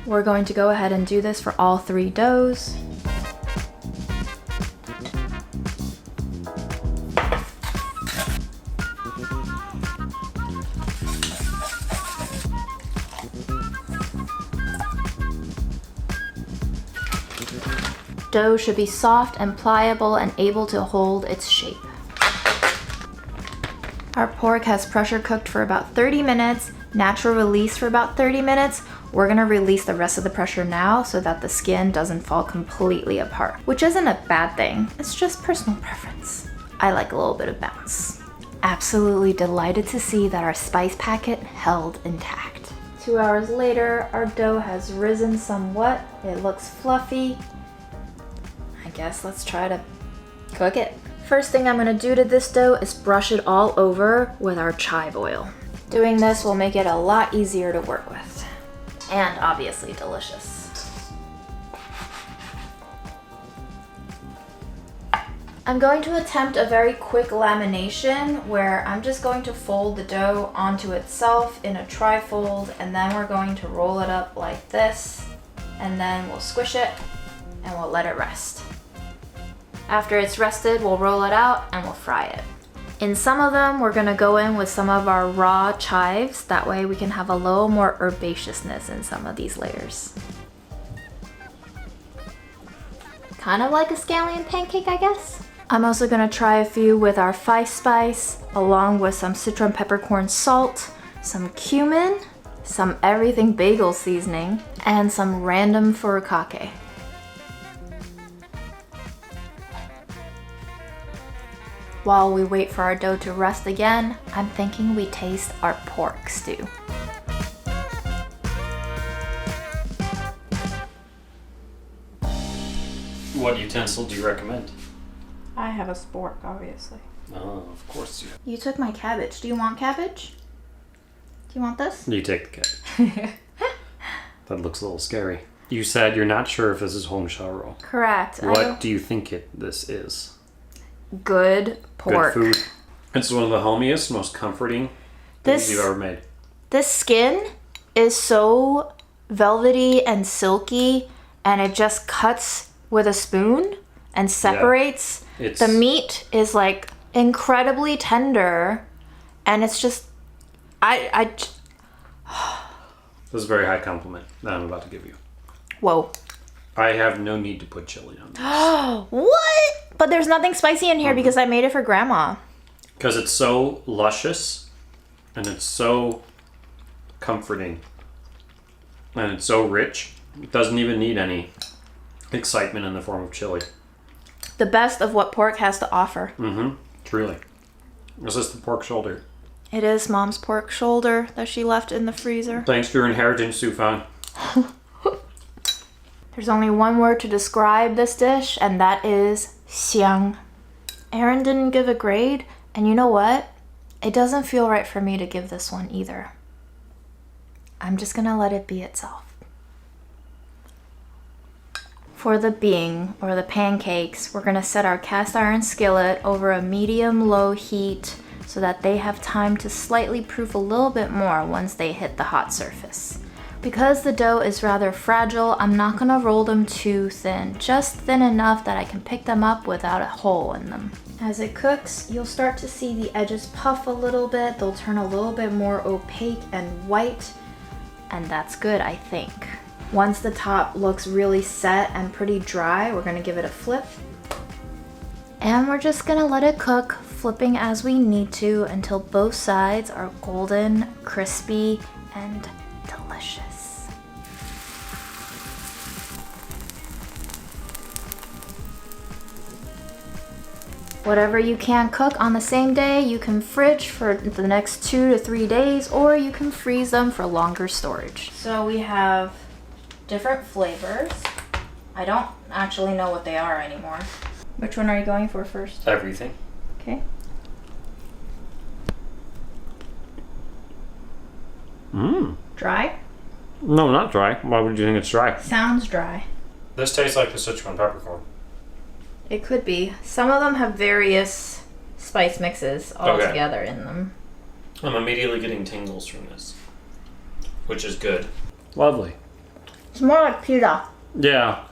Speaker 1: We're going to go ahead and do this for all 3 doughs. Dough should be soft and pliable and able to hold its shape. Our pork has pressure cooked for about 30 minutes, natural release for about 30 minutes. We're gonna release the rest of the pressure now so that the skin doesn't fall completely apart, which isn't a bad thing. It's just personal preference. I like a little bit of bounce. Absolutely delighted to see that our spice packet held intact. 2 hours later, our dough has risen somewhat. It looks fluffy. I guess let's try to cook it. First thing I'm gonna do to this dough is brush it all over with our chive oil. Doing this will make it a lot easier to work with. And obviously delicious. I'm going to attempt a very quick lamination where I'm just going to fold the dough onto itself in a tri-fold, and then we're going to roll it up like this, and then we'll squish it and we'll let it rest. After it's rested, we'll roll it out and we'll fry it. In some of them, we're gonna go in with some of our raw chives. That way we can have a little more herbaceousness in some of these layers. Kind of like a scallion pancake, I guess. I'm also gonna try a few with our spice, along with some citron peppercorn salt, some cumin, some everything bagel seasoning, and some random furikake. While we wait for our dough to rest again, I'm thinking we taste our pork stew.
Speaker 3: What utensil do you recommend?
Speaker 1: I have a spork, obviously.
Speaker 3: Oh, of course you have.
Speaker 1: You took my cabbage. Do you want cabbage? Do you want this?
Speaker 3: You take the cabbage. That looks a little scary. You said you're not sure if this is honsharo.
Speaker 1: Correct.
Speaker 3: What do you think this is?
Speaker 1: Good pork.
Speaker 3: Good food. It's one of the homiest, most comforting things you've ever made.
Speaker 1: This skin is so velvety and silky, and it just cuts with a spoon and separates.
Speaker 3: Yeah,
Speaker 1: the meat is like incredibly tender, and it's just
Speaker 3: This is a very high compliment that I'm about to give you.
Speaker 1: Whoa.
Speaker 3: I have no need to put chili on this.
Speaker 1: What? But there's nothing spicy in here because I made it for grandma.
Speaker 3: Because it's so luscious and it's so comforting and it's so rich. It doesn't even need any excitement in the form of chili.
Speaker 1: The best of what pork has to offer.
Speaker 3: Mm-hmm. Truly. This is the pork shoulder.
Speaker 1: It is Mom's pork shoulder that she left in the freezer.
Speaker 3: Thanks for your inheritance, Sufan.
Speaker 1: There's only one word to describe this dish, and that is xiang. Erin didn't give a grade, and you know what? It doesn't feel right for me to give this one either. I'm just gonna let it be itself. For the bing, or the pancakes, we're gonna set our cast iron skillet over a medium-low heat so that they have time to slightly proof a little bit more once they hit the hot surface. Because the dough is rather fragile, I'm not gonna roll them too thin, just thin enough that I can pick them up without a hole in them. As it cooks, you'll start to see the edges puff a little bit. They'll turn a little bit more opaque and white, and that's good, I think. Once the top looks really set and pretty dry, we're gonna give it a flip. And we're just gonna let it cook, flipping as we need to until both sides are golden, crispy, and delicious. Whatever you can cook on the same day, you can fridge for the next 2 to 3 days, or you can freeze them for longer storage. So we have different flavors. I don't actually know what they are anymore. Which one are you going for first?
Speaker 3: Everything.
Speaker 1: Okay.
Speaker 3: Mmm.
Speaker 1: Dry?
Speaker 3: No, not dry. Why would you think it's dry?
Speaker 1: Sounds dry.
Speaker 3: This tastes like the Sichuan peppercorn.
Speaker 1: It could be. Some of them have various spice mixes all
Speaker 3: Okay.
Speaker 1: together in them.
Speaker 3: I'm immediately getting tingles from this, which is good. Lovely.
Speaker 1: It's more like pita.
Speaker 3: Yeah.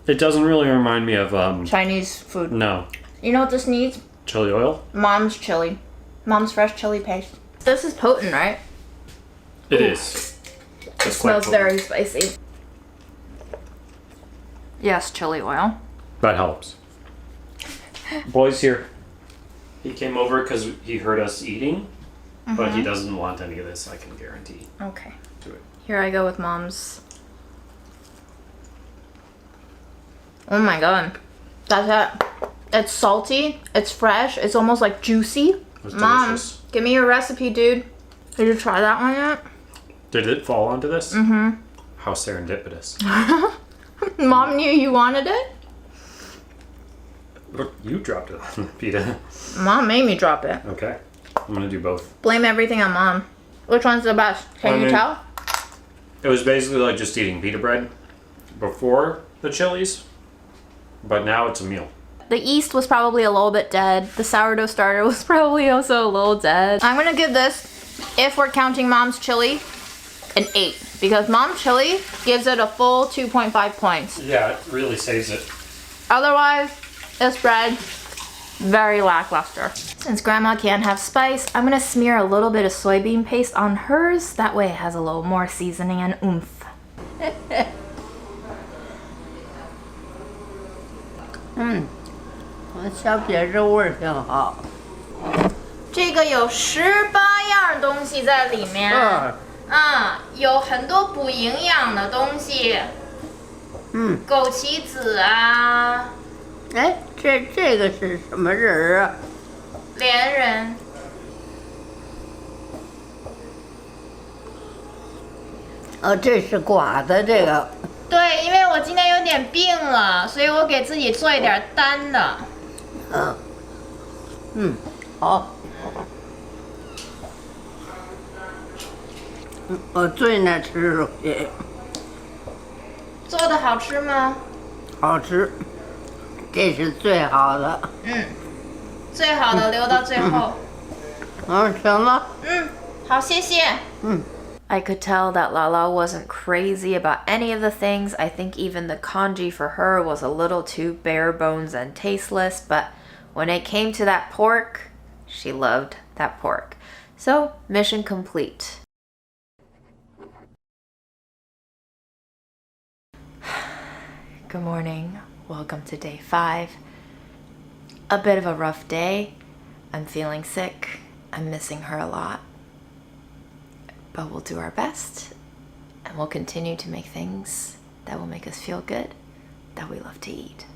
Speaker 3: It doesn't really remind me of,
Speaker 1: Chinese food.
Speaker 3: no.
Speaker 1: You know what this needs?
Speaker 3: Chili oil?
Speaker 1: Mom's chili. Mom's fresh chili paste. This is potent, right?
Speaker 3: It is.
Speaker 1: It smells very spicy. Yes, chili oil.
Speaker 3: That helps. Boy's here. He came over because he heard us eating, but he doesn't want any of this, I can guarantee.
Speaker 1: Okay.
Speaker 3: To it.
Speaker 1: Here I go with Mom's. Oh my god. That's it. It's salty, it's fresh, it's almost like juicy.
Speaker 3: It's
Speaker 1: Mom,
Speaker 3: delicious.
Speaker 1: give me your recipe, dude. Did you try that one yet?
Speaker 3: Did it fall onto this? Mm-hmm. How serendipitous.
Speaker 1: Mom knew you wanted it?
Speaker 3: Look, you dropped it on the pita.
Speaker 1: Mom made me drop it.
Speaker 3: Okay. I'm gonna do both.
Speaker 1: Blame everything on Mom. Which one's the best? Can you tell?
Speaker 3: It was basically like just eating pita bread before the chilies, but now it's a meal.
Speaker 1: The yeast was probably a little bit dead. The sourdough starter was probably also a little dead. I'm gonna give this, if we're counting Mom's chili, an 8. Because Mom's chili gives it a full 2.5 points.
Speaker 3: Yeah, it really saves it.
Speaker 1: Otherwise, this bread, very lackluster. Since Grandma can't have spice, I'm gonna smear a little bit of soybean paste on hers. That way it has a little more seasoning and oomph.
Speaker 2: 小撇子味儿挺好。
Speaker 1: 这个有18样东西在里面。有很多补营养的东西。枸杞子啊。
Speaker 2: 哎，这个是什么仁儿啊？
Speaker 1: 莲仁。
Speaker 2: 哦，这是刮的这个。
Speaker 1: 对，因为我今天有点病了，所以我给自己做一点淡的。
Speaker 2: 好。我最爱吃东西。
Speaker 1: 做的好吃吗？
Speaker 2: 好吃，这是最好的。
Speaker 1: 最好的留到最后。
Speaker 2: 行了。
Speaker 1: 好，谢谢。I could tell that Lala wasn't crazy about any of the things. I think even the congee for her was a little too bare bones and tasteless, but when it came to that pork, she loved that pork. So, mission complete. Good morning. Welcome to day 5. A bit of a rough day. I'm feeling sick. I'm missing her a lot. But we'll do our best, and we'll continue to make things that will make us feel good, that we love to eat.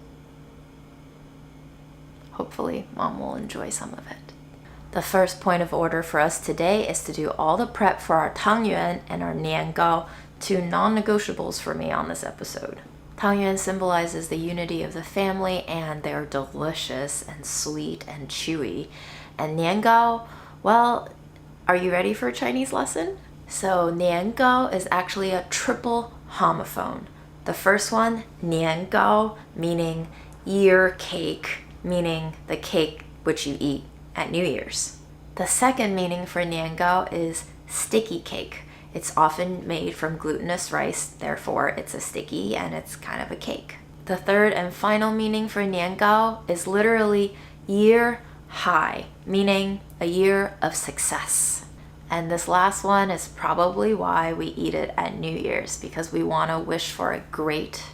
Speaker 1: Hopefully, Mom will enjoy some of it. The first point of order for us today is to do all the prep for our tangyuan and our niangao, 2 non-negotiables for me on this episode. Tangyuan symbolizes the unity of the family, and they're delicious and sweet and chewy. And niangao, well, are you ready for a Chinese lesson? So niangao is actually a triple homophone. The first one, niangao, meaning year cake, meaning the cake which you eat at New Year's. The second meaning for niangao is sticky cake. It's often made from glutinous rice, therefore it's a sticky and it's kind of a cake. The third and final meaning for niangao is literally year high, meaning a year of success. And this last one is probably why we eat it at New Year's, because we want to wish for a great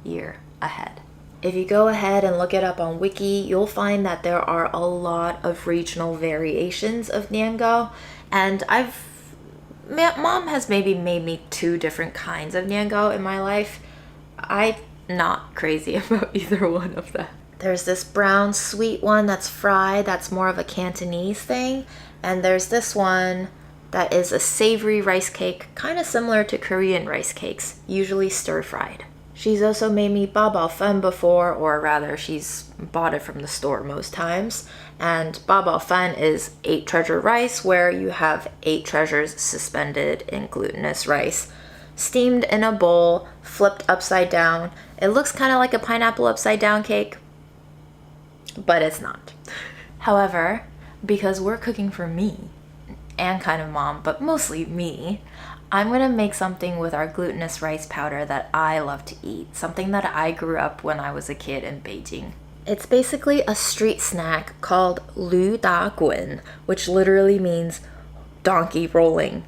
Speaker 1: year ahead. If you go ahead and look it up on Wiki, you'll find that there are a lot of regional variations of Niangao, and Mom has maybe made me 2 different kinds of Niangao in my life. I'm not crazy about either one of them. There's this brown sweet one that's fried, that's more of a Cantonese thing, and there's this one that is a savory rice cake, kind of similar to Korean rice cakes, usually stir-fried. She's also made me ba bao fan before, or rather she's bought it from the store most times. And ba bao fan is 8 treasure rice, where you have 8 treasures suspended in glutinous rice, steamed in a bowl, flipped upside down. It looks kind of like a pineapple upside down cake, but it's not. However, because we're cooking for me, and kind of Mom, but mostly me, I'm gonna make something with our glutinous rice powder that I love to eat, something that I grew up when I was a kid in Beijing. It's basically a street snack called Lu Da Gun, which literally means donkey rolling.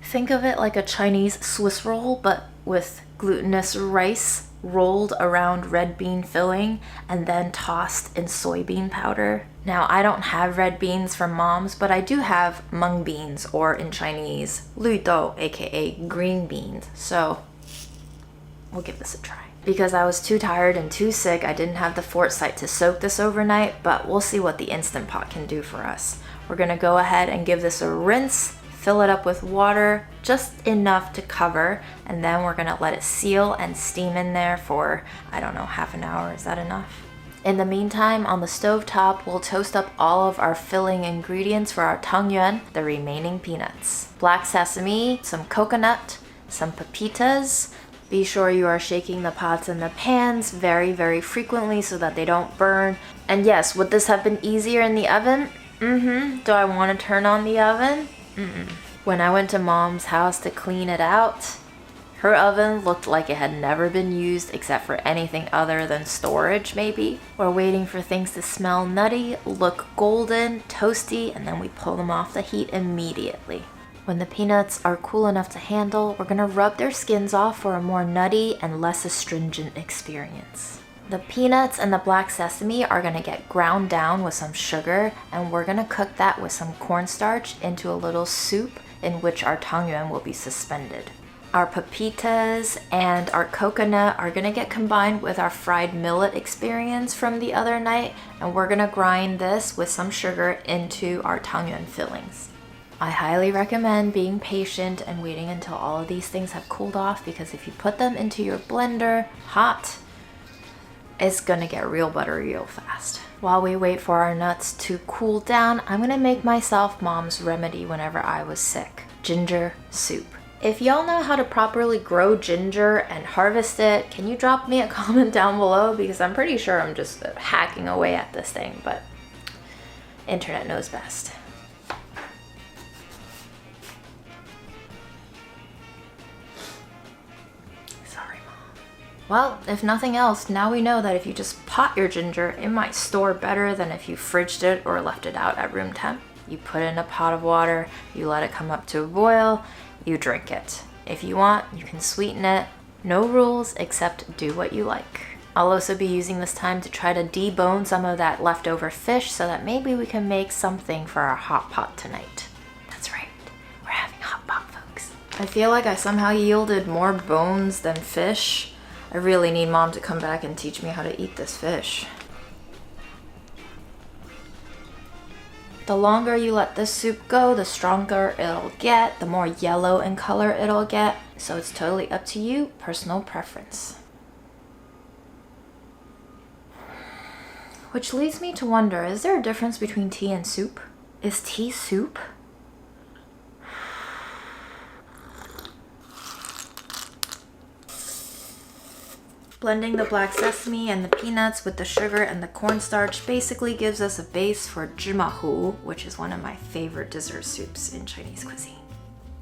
Speaker 1: Think of it like a Chinese Swiss roll, but with glutinous rice rolled around red bean filling and then tossed in soybean powder. Now, I don't have red beans from Mom's, but I do have mung beans, or in Chinese, lu dou, aka green beans. So we'll give this a try. Because I was too tired and too sick, I didn't have the foresight to soak this overnight, but we'll see what the Instant Pot can do for us. We're gonna go ahead and give this a rinse, fill it up with water, just enough to cover, and then we're gonna let it seal and steam in there for, I don't know, half an hour. Is that enough? In the meantime, on the stovetop, we'll toast up all of our filling ingredients for our tangyuan, the remaining peanuts. Black sesame, some coconut, some pepitas. Be sure you are shaking the pots and the pans very, very frequently so that they don't burn. And yes, would this have been easier in the oven? Do I want to turn on the oven? When I went to Mom's house to clean it out, her oven looked like it had never been used except for anything other than storage, maybe. We're waiting for things to smell nutty, look golden, toasty, and then we pull them off the heat immediately. When the peanuts are cool enough to handle, we're gonna rub their skins off for a more nutty and less astringent experience. The peanuts and the black sesame are gonna get ground down with some sugar, and we're gonna cook that with some cornstarch into a little soup in which our tangyuan will be suspended. Our pepitas and our coconut are gonna get combined with our fried millet experience from the other night, and we're gonna grind this with some sugar into our tangyuan fillings. I highly recommend being patient and waiting until all of these things have cooled off, because if you put them into your blender hot, it's gonna get real buttery real fast. While we wait for our nuts to cool down, I'm gonna make myself Mom's remedy whenever I was sick: ginger soup. If y'all know how to properly grow ginger and harvest it, can you drop me a comment down below? Because I'm pretty sure I'm just hacking away at this thing, but internet knows best. Sorry, Mom. Well, if nothing else, now we know that if you just pot your ginger, it might store better than if you fridged it or left it out at room temp. You put it in a pot of water, you let it come up to a boil, you drink it. If you want, you can sweeten it. No rules, except do what you like. I'll also be using this time to try to debone some of that leftover fish so that maybe we can make something for our hot pot tonight. That's right, we're having hot pot, folks. I feel like I somehow yielded more bones than fish. I really need Mom to come back and teach me how to eat this fish. The longer you let this soup go, the stronger it'll get, the more yellow in color it'll get. So it's totally up to you, personal preference. Which leads me to wonder, is there a difference between tea and soup? Is tea soup? Blending the black sesame and the peanuts with the sugar and the cornstarch basically gives us a base for zhimahu, which is one of my favorite dessert soups in Chinese cuisine.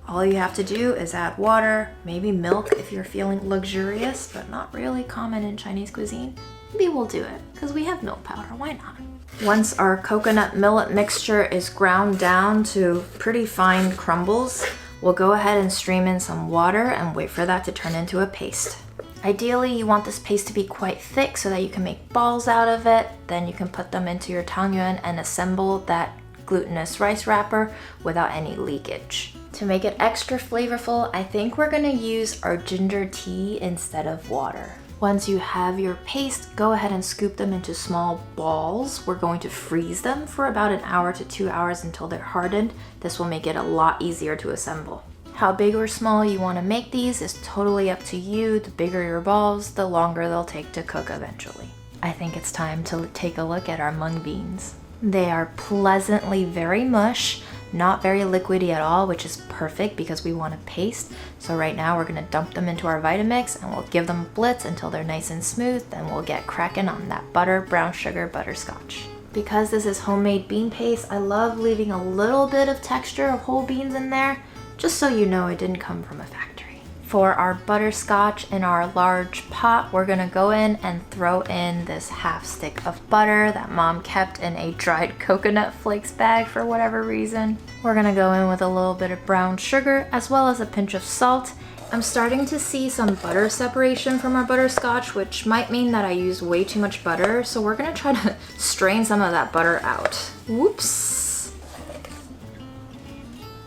Speaker 1: All you have to do is add water, maybe milk if you're feeling luxurious, but not really common in Chinese cuisine, maybe we'll do it because we have milk powder, why not? Once our coconut millet mixture is ground down to pretty fine crumbles, we'll go ahead and stream in some water and wait for that to turn into a paste. Ideally, you want this paste to be quite thick so that you can make balls out of it. Then you can put them into your tangyuan and assemble that glutinous rice wrapper without any leakage. To make it extra flavorful, I think we're gonna use our ginger tea instead of water. Once you have your paste, go ahead and scoop them into small balls. We're going to freeze them for about an hour to 2 hours until they're hardened. This will make it a lot easier to assemble. How big or small you want to make these is totally up to you. The bigger your balls, the longer they'll take to cook eventually. I think it's time to take a look at our mung beans. They are pleasantly very mush, not very liquidy at all, which is perfect because we want a paste. So right now we're gonna dump them into our Vitamix and we'll give them a blitz until they're nice and smooth. Then we'll get cracking on that butter, brown sugar, butterscotch. Because this is homemade bean paste, I love leaving a little bit of texture of whole beans in there, just so you know it didn't come from a factory. For our butterscotch in our large pot, we're gonna go in and throw in this half stick of butter that mom kept in a dried coconut flakes bag for whatever reason. We're gonna go in with a little bit of brown sugar as well as a pinch of salt. I'm starting to see some butter separation from our butterscotch, which might mean that I used way too much butter, so we're gonna try to strain some of that butter out. Whoops.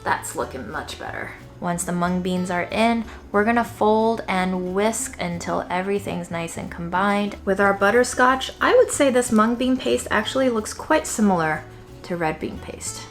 Speaker 1: That's looking much better. Once the mung beans are in, we're gonna fold and whisk until everything's nice and combined. With our butterscotch, I would say this mung bean paste actually looks quite similar to red bean paste.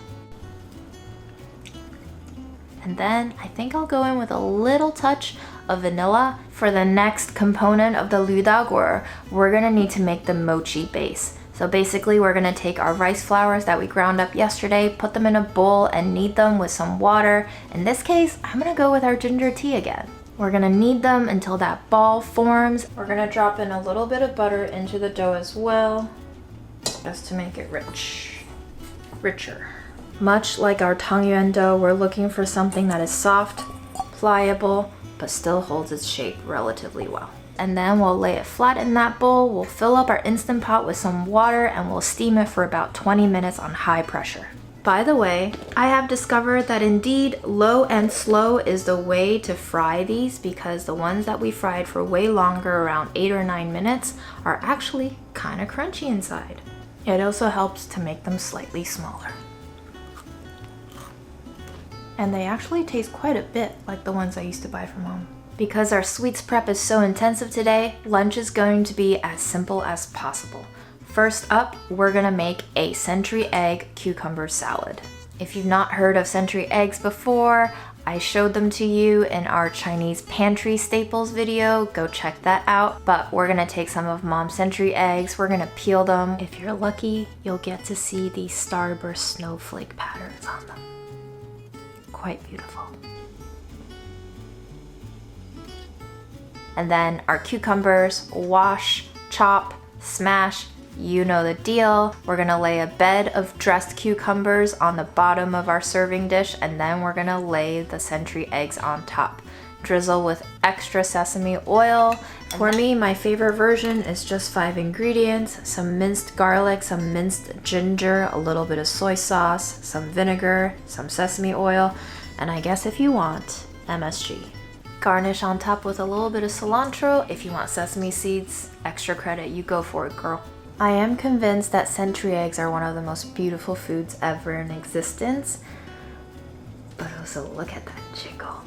Speaker 1: And then I think I'll go in with a little touch of vanilla. For the next component of the ludagur, we're gonna need to make the mochi base. So basically we're gonna take our rice flours that we ground up yesterday, put them in a bowl and knead them with some water. In this case, I'm gonna go with our ginger tea again. We're gonna knead them until that ball forms. We're gonna drop in a little bit of butter into the dough as well, just to make it richer. Much like our tangyuan dough, we're looking for something that is soft, pliable, but still holds its shape relatively well. And then we'll lay it flat in that bowl. We'll fill up our Instant Pot with some water and we'll steam it for about 20 minutes on high pressure. By the way, I have discovered that indeed low and slow is the way to fry these, because the ones that we fried for way longer, around 8 or 9 minutes, are actually kind of crunchy inside. It also helps to make them slightly smaller. And they actually taste quite a bit like the ones I used to buy from mom. Because our sweets prep is so intensive today, lunch is going to be as simple as possible. First up, we're gonna make a century egg cucumber salad. If you've not heard of century eggs before, I showed them to you in our Chinese pantry staples video. Go check that out. But we're gonna take some of mom's century eggs, we're gonna peel them. If you're lucky, you'll get to see these starburst snowflake patterns on them. Quite beautiful. And then our cucumbers, wash, chop, smash, you know the deal. We're gonna lay a bed of dressed cucumbers on the bottom of our serving dish, and then we're gonna lay the century eggs on top. Drizzle with extra sesame oil. For me, my favorite version is just 5 ingredients: some minced garlic, some minced ginger, a little bit of soy sauce, some vinegar, some sesame oil, and I guess if you want, MSG. Garnish on top with a little bit of cilantro. If you want sesame seeds, extra credit, you go for it, girl. I am convinced that century eggs are one of the most beautiful foods ever in existence. But also, look at that jiggle.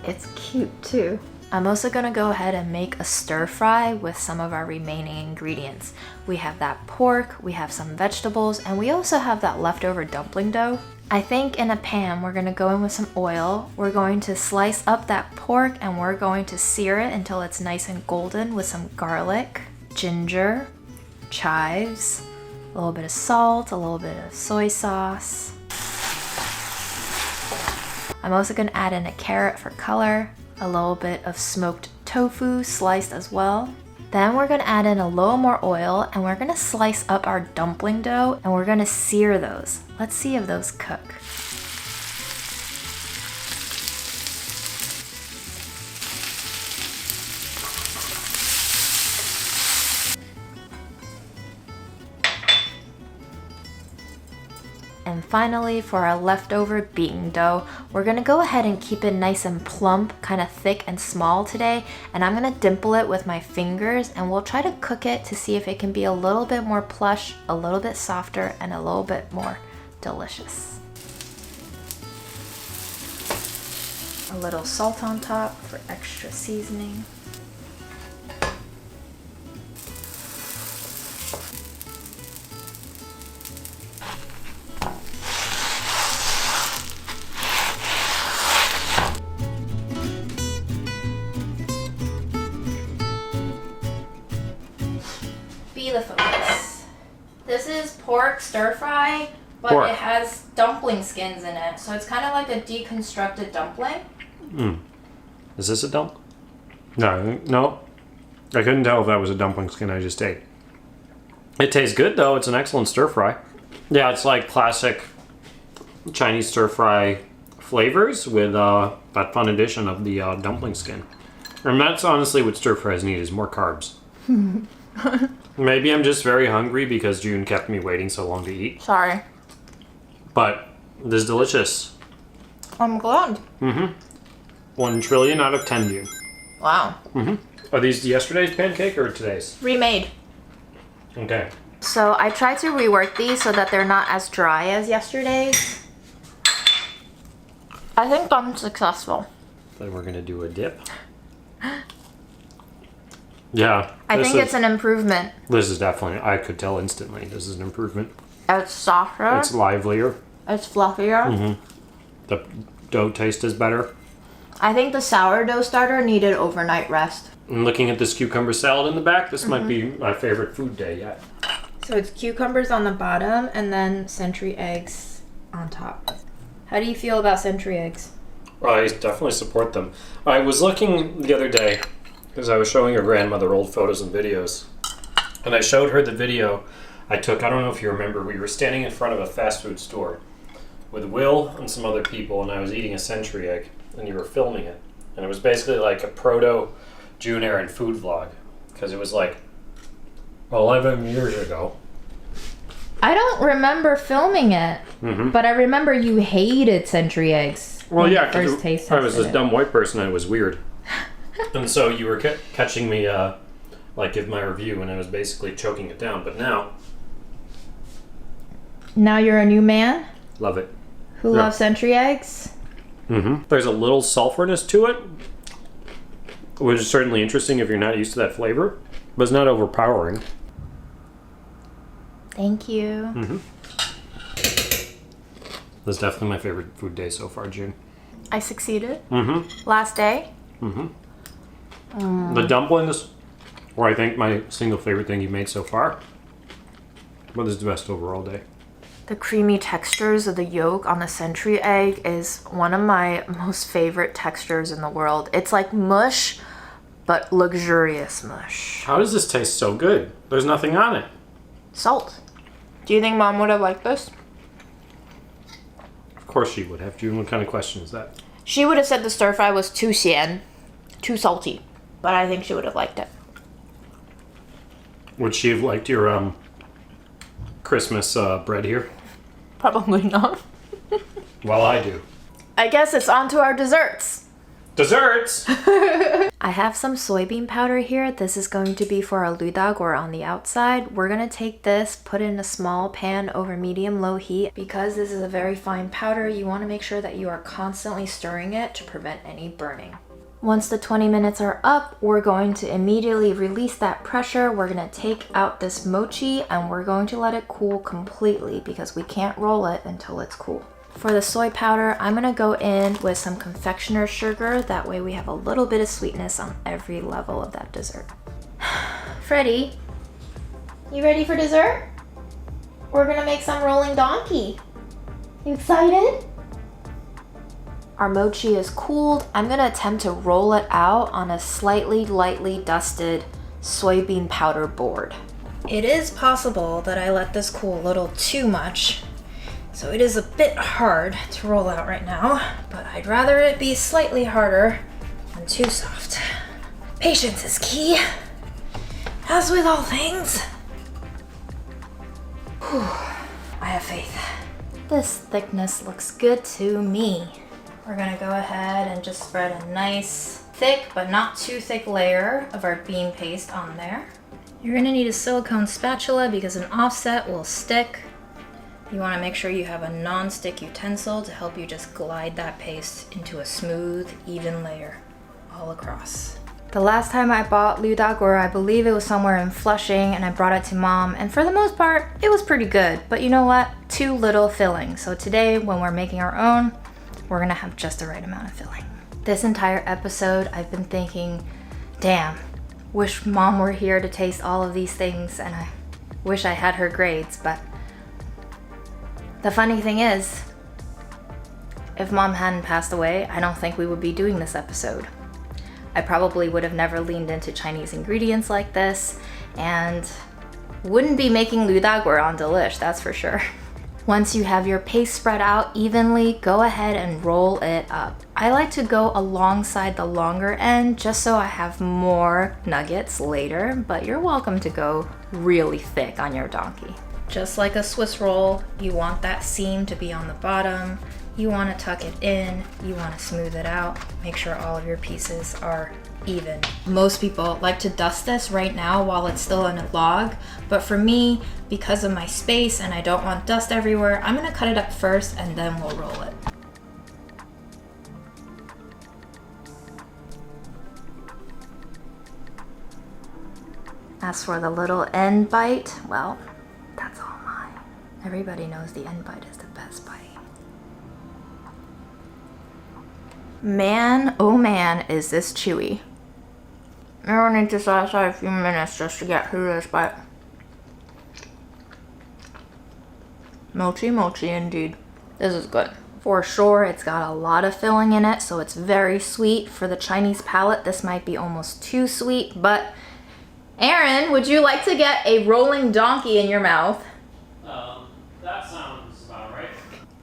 Speaker 1: It's cute too. I'm also gonna go ahead and make a stir fry with some of our remaining ingredients. We have that pork, we have some vegetables, and we also have that leftover dumpling dough. I think in a pan, we're gonna go in with some oil. We're going to slice up that pork and we're going to sear it until it's nice and golden with some garlic, ginger, chives, a little bit of salt, a little bit of soy sauce. I'm also gonna add in a carrot for color, a little bit of smoked tofu sliced as well. Then we're gonna add in a little more oil and we're gonna slice up our dumpling dough and we're gonna sear those. Let's see if those cook. finally, for our leftover beaten dough, we're gonna go ahead and keep it nice and plump, kind of thick and small today, and I'm gonna dimple it with my fingers, and we'll try to cook it to see if it can be a little bit more plush, a little bit softer, and a little bit more delicious. A little salt on top for extra seasoning. Be the focus. This is pork stir fry, but
Speaker 3: Pork.
Speaker 1: it has dumpling skins in it, so it's kind of like a deconstructed dumpling.
Speaker 3: Is this a dump? No. I couldn't tell if that was a dumpling skin I just ate. It tastes good though. It's an excellent stir fry. Yeah, it's like classic Chinese stir fry flavors with that fun addition of the dumpling skin. And that's honestly what stir fries need, is more carbs. Maybe I'm just very hungry because June kept me waiting so long to eat.
Speaker 1: Sorry.
Speaker 3: But this is delicious.
Speaker 1: I'm glad.
Speaker 3: 1 trillion out of 10, June.
Speaker 1: Wow.
Speaker 3: Are these yesterday's pancake or today's?
Speaker 1: Remade.
Speaker 3: Okay.
Speaker 1: So I tried to rework these so that they're not as dry as yesterday's. I think I'm successful.
Speaker 3: Then we're gonna do a dip. Yeah.
Speaker 1: I think it's an improvement.
Speaker 3: This is definitely, I could tell instantly, this is an improvement.
Speaker 1: It's softer.
Speaker 3: It's livelier.
Speaker 1: It's fluffier.
Speaker 3: The dough taste is better.
Speaker 1: I think the sourdough starter needed overnight rest.
Speaker 3: And looking at this cucumber salad in the back, this might be my favorite food day yet.
Speaker 1: So it's cucumbers on the bottom and then century eggs on top. How do you feel about century eggs?
Speaker 3: I definitely support them. I was looking the other day because I was showing your grandmother old photos and videos. And I showed her the video I took. I don't know if you remember. We were standing in front of a fast food store with Will and some other people, and I was eating a century egg, and you were filming it. And it was basically like a proto June Aaron food vlog, because it was like 11 years ago.
Speaker 1: I don't remember filming it, but I remember you hated century eggs.
Speaker 3: Well, yeah,
Speaker 1: first
Speaker 3: because I was this dumb white person and it was weird. And so you were catching me like give my review, and I was basically choking it down. But now
Speaker 1: you're a new man
Speaker 3: love it.
Speaker 1: who loves century eggs.
Speaker 3: There's a little sulfurness to it, which is certainly interesting if you're not used to that flavor, but it's not overpowering.
Speaker 1: Thank you.
Speaker 3: That's definitely my favorite food day so far, June.
Speaker 1: I succeeded. Last day.
Speaker 3: The dumplings were, I think, my single favorite thing you've made so far, but this is the best overall day.
Speaker 1: The creamy textures of the yolk on the century egg is one of my most favorite textures in the world. It's like mush, but luxurious mush.
Speaker 3: How does this taste so good? There's nothing on it.
Speaker 1: Salt. Do you think Mom would have liked this?
Speaker 3: Of course she would have. June, what kind of question is that?
Speaker 1: She would have said the stir fry was too xian, too salty, but I think she would have liked it.
Speaker 3: Would she have liked your Christmas bread here?
Speaker 1: Probably not.
Speaker 3: Well, I do.
Speaker 1: I guess it's on to our desserts.
Speaker 3: Desserts!
Speaker 1: I have some soybean powder here. This is going to be for our ludag, or on the outside. We're gonna take this, put it in a small pan over medium-low heat. Because this is a very fine powder, you wanna make sure that you are constantly stirring it to prevent any burning. Once the 20 minutes are up, we're going to immediately release that pressure. We're gonna take out this mochi and we're going to let it cool completely because we can't roll it until it's cool. For the soy powder, I'm gonna go in with some confectioner's sugar. That way we have a little bit of sweetness on every level of that dessert. Freddie, you ready for dessert? We're gonna make some rolling donkey. You excited? Our mochi is cooled. I'm gonna attempt to roll it out on a slightly lightly dusted soybean powder board. It is possible that I let this cool a little too much, so it is a bit hard to roll out right now, but I'd rather it be slightly harder than too soft. Patience is key, as with all things. Whew. I have faith. This thickness looks good to me. We're gonna go ahead and just spread a nice thick but not too thick layer of our bean paste on there. You're gonna need a silicone spatula because an offset will stick. You wanna make sure you have a non-stick utensil to help you just glide that paste into a smooth, even layer all across. The last time I bought Liu Daguer, I believe it was somewhere in Flushing, and I brought it to mom, and for the most part, it was pretty good. But you know what? Too little filling. So today, when we're making our own, we're gonna have just the right amount of filling. This entire episode, I've been thinking, damn, wish mom were here to taste all of these things, and I wish I had her grades, but the funny thing is, if mom hadn't passed away, I don't think we would be doing this episode. I probably would have never leaned into Chinese ingredients like this, and wouldn't be making Liu Daguer on Delish, that's for sure. Once you have your paste spread out evenly, go ahead and roll it up. I like to go alongside the longer end just so I have more nuggets later, but you're welcome to go really thick on your donkey. Just like a Swiss roll, you want that seam to be on the bottom. You want to tuck it in, you want to smooth it out, make sure all of your pieces are even. Most people like to dust this right now while it's still in a log, but for me, because of my space and I don't want dust everywhere, I'm going to cut it up first and then we'll roll it. As for the little end bite, well, that's all mine. Everybody knows the end bite is the best bite. Man, oh man, is this chewy. I don't need to set aside a few minutes just to get through this, but mochi mochi indeed. This is good. For sure, it's got a lot of filling in it, so it's very sweet. For the Chinese palate, this might be almost too sweet, but Aaron, would you like to get a rolling donkey in your mouth?
Speaker 3: That sounds about right.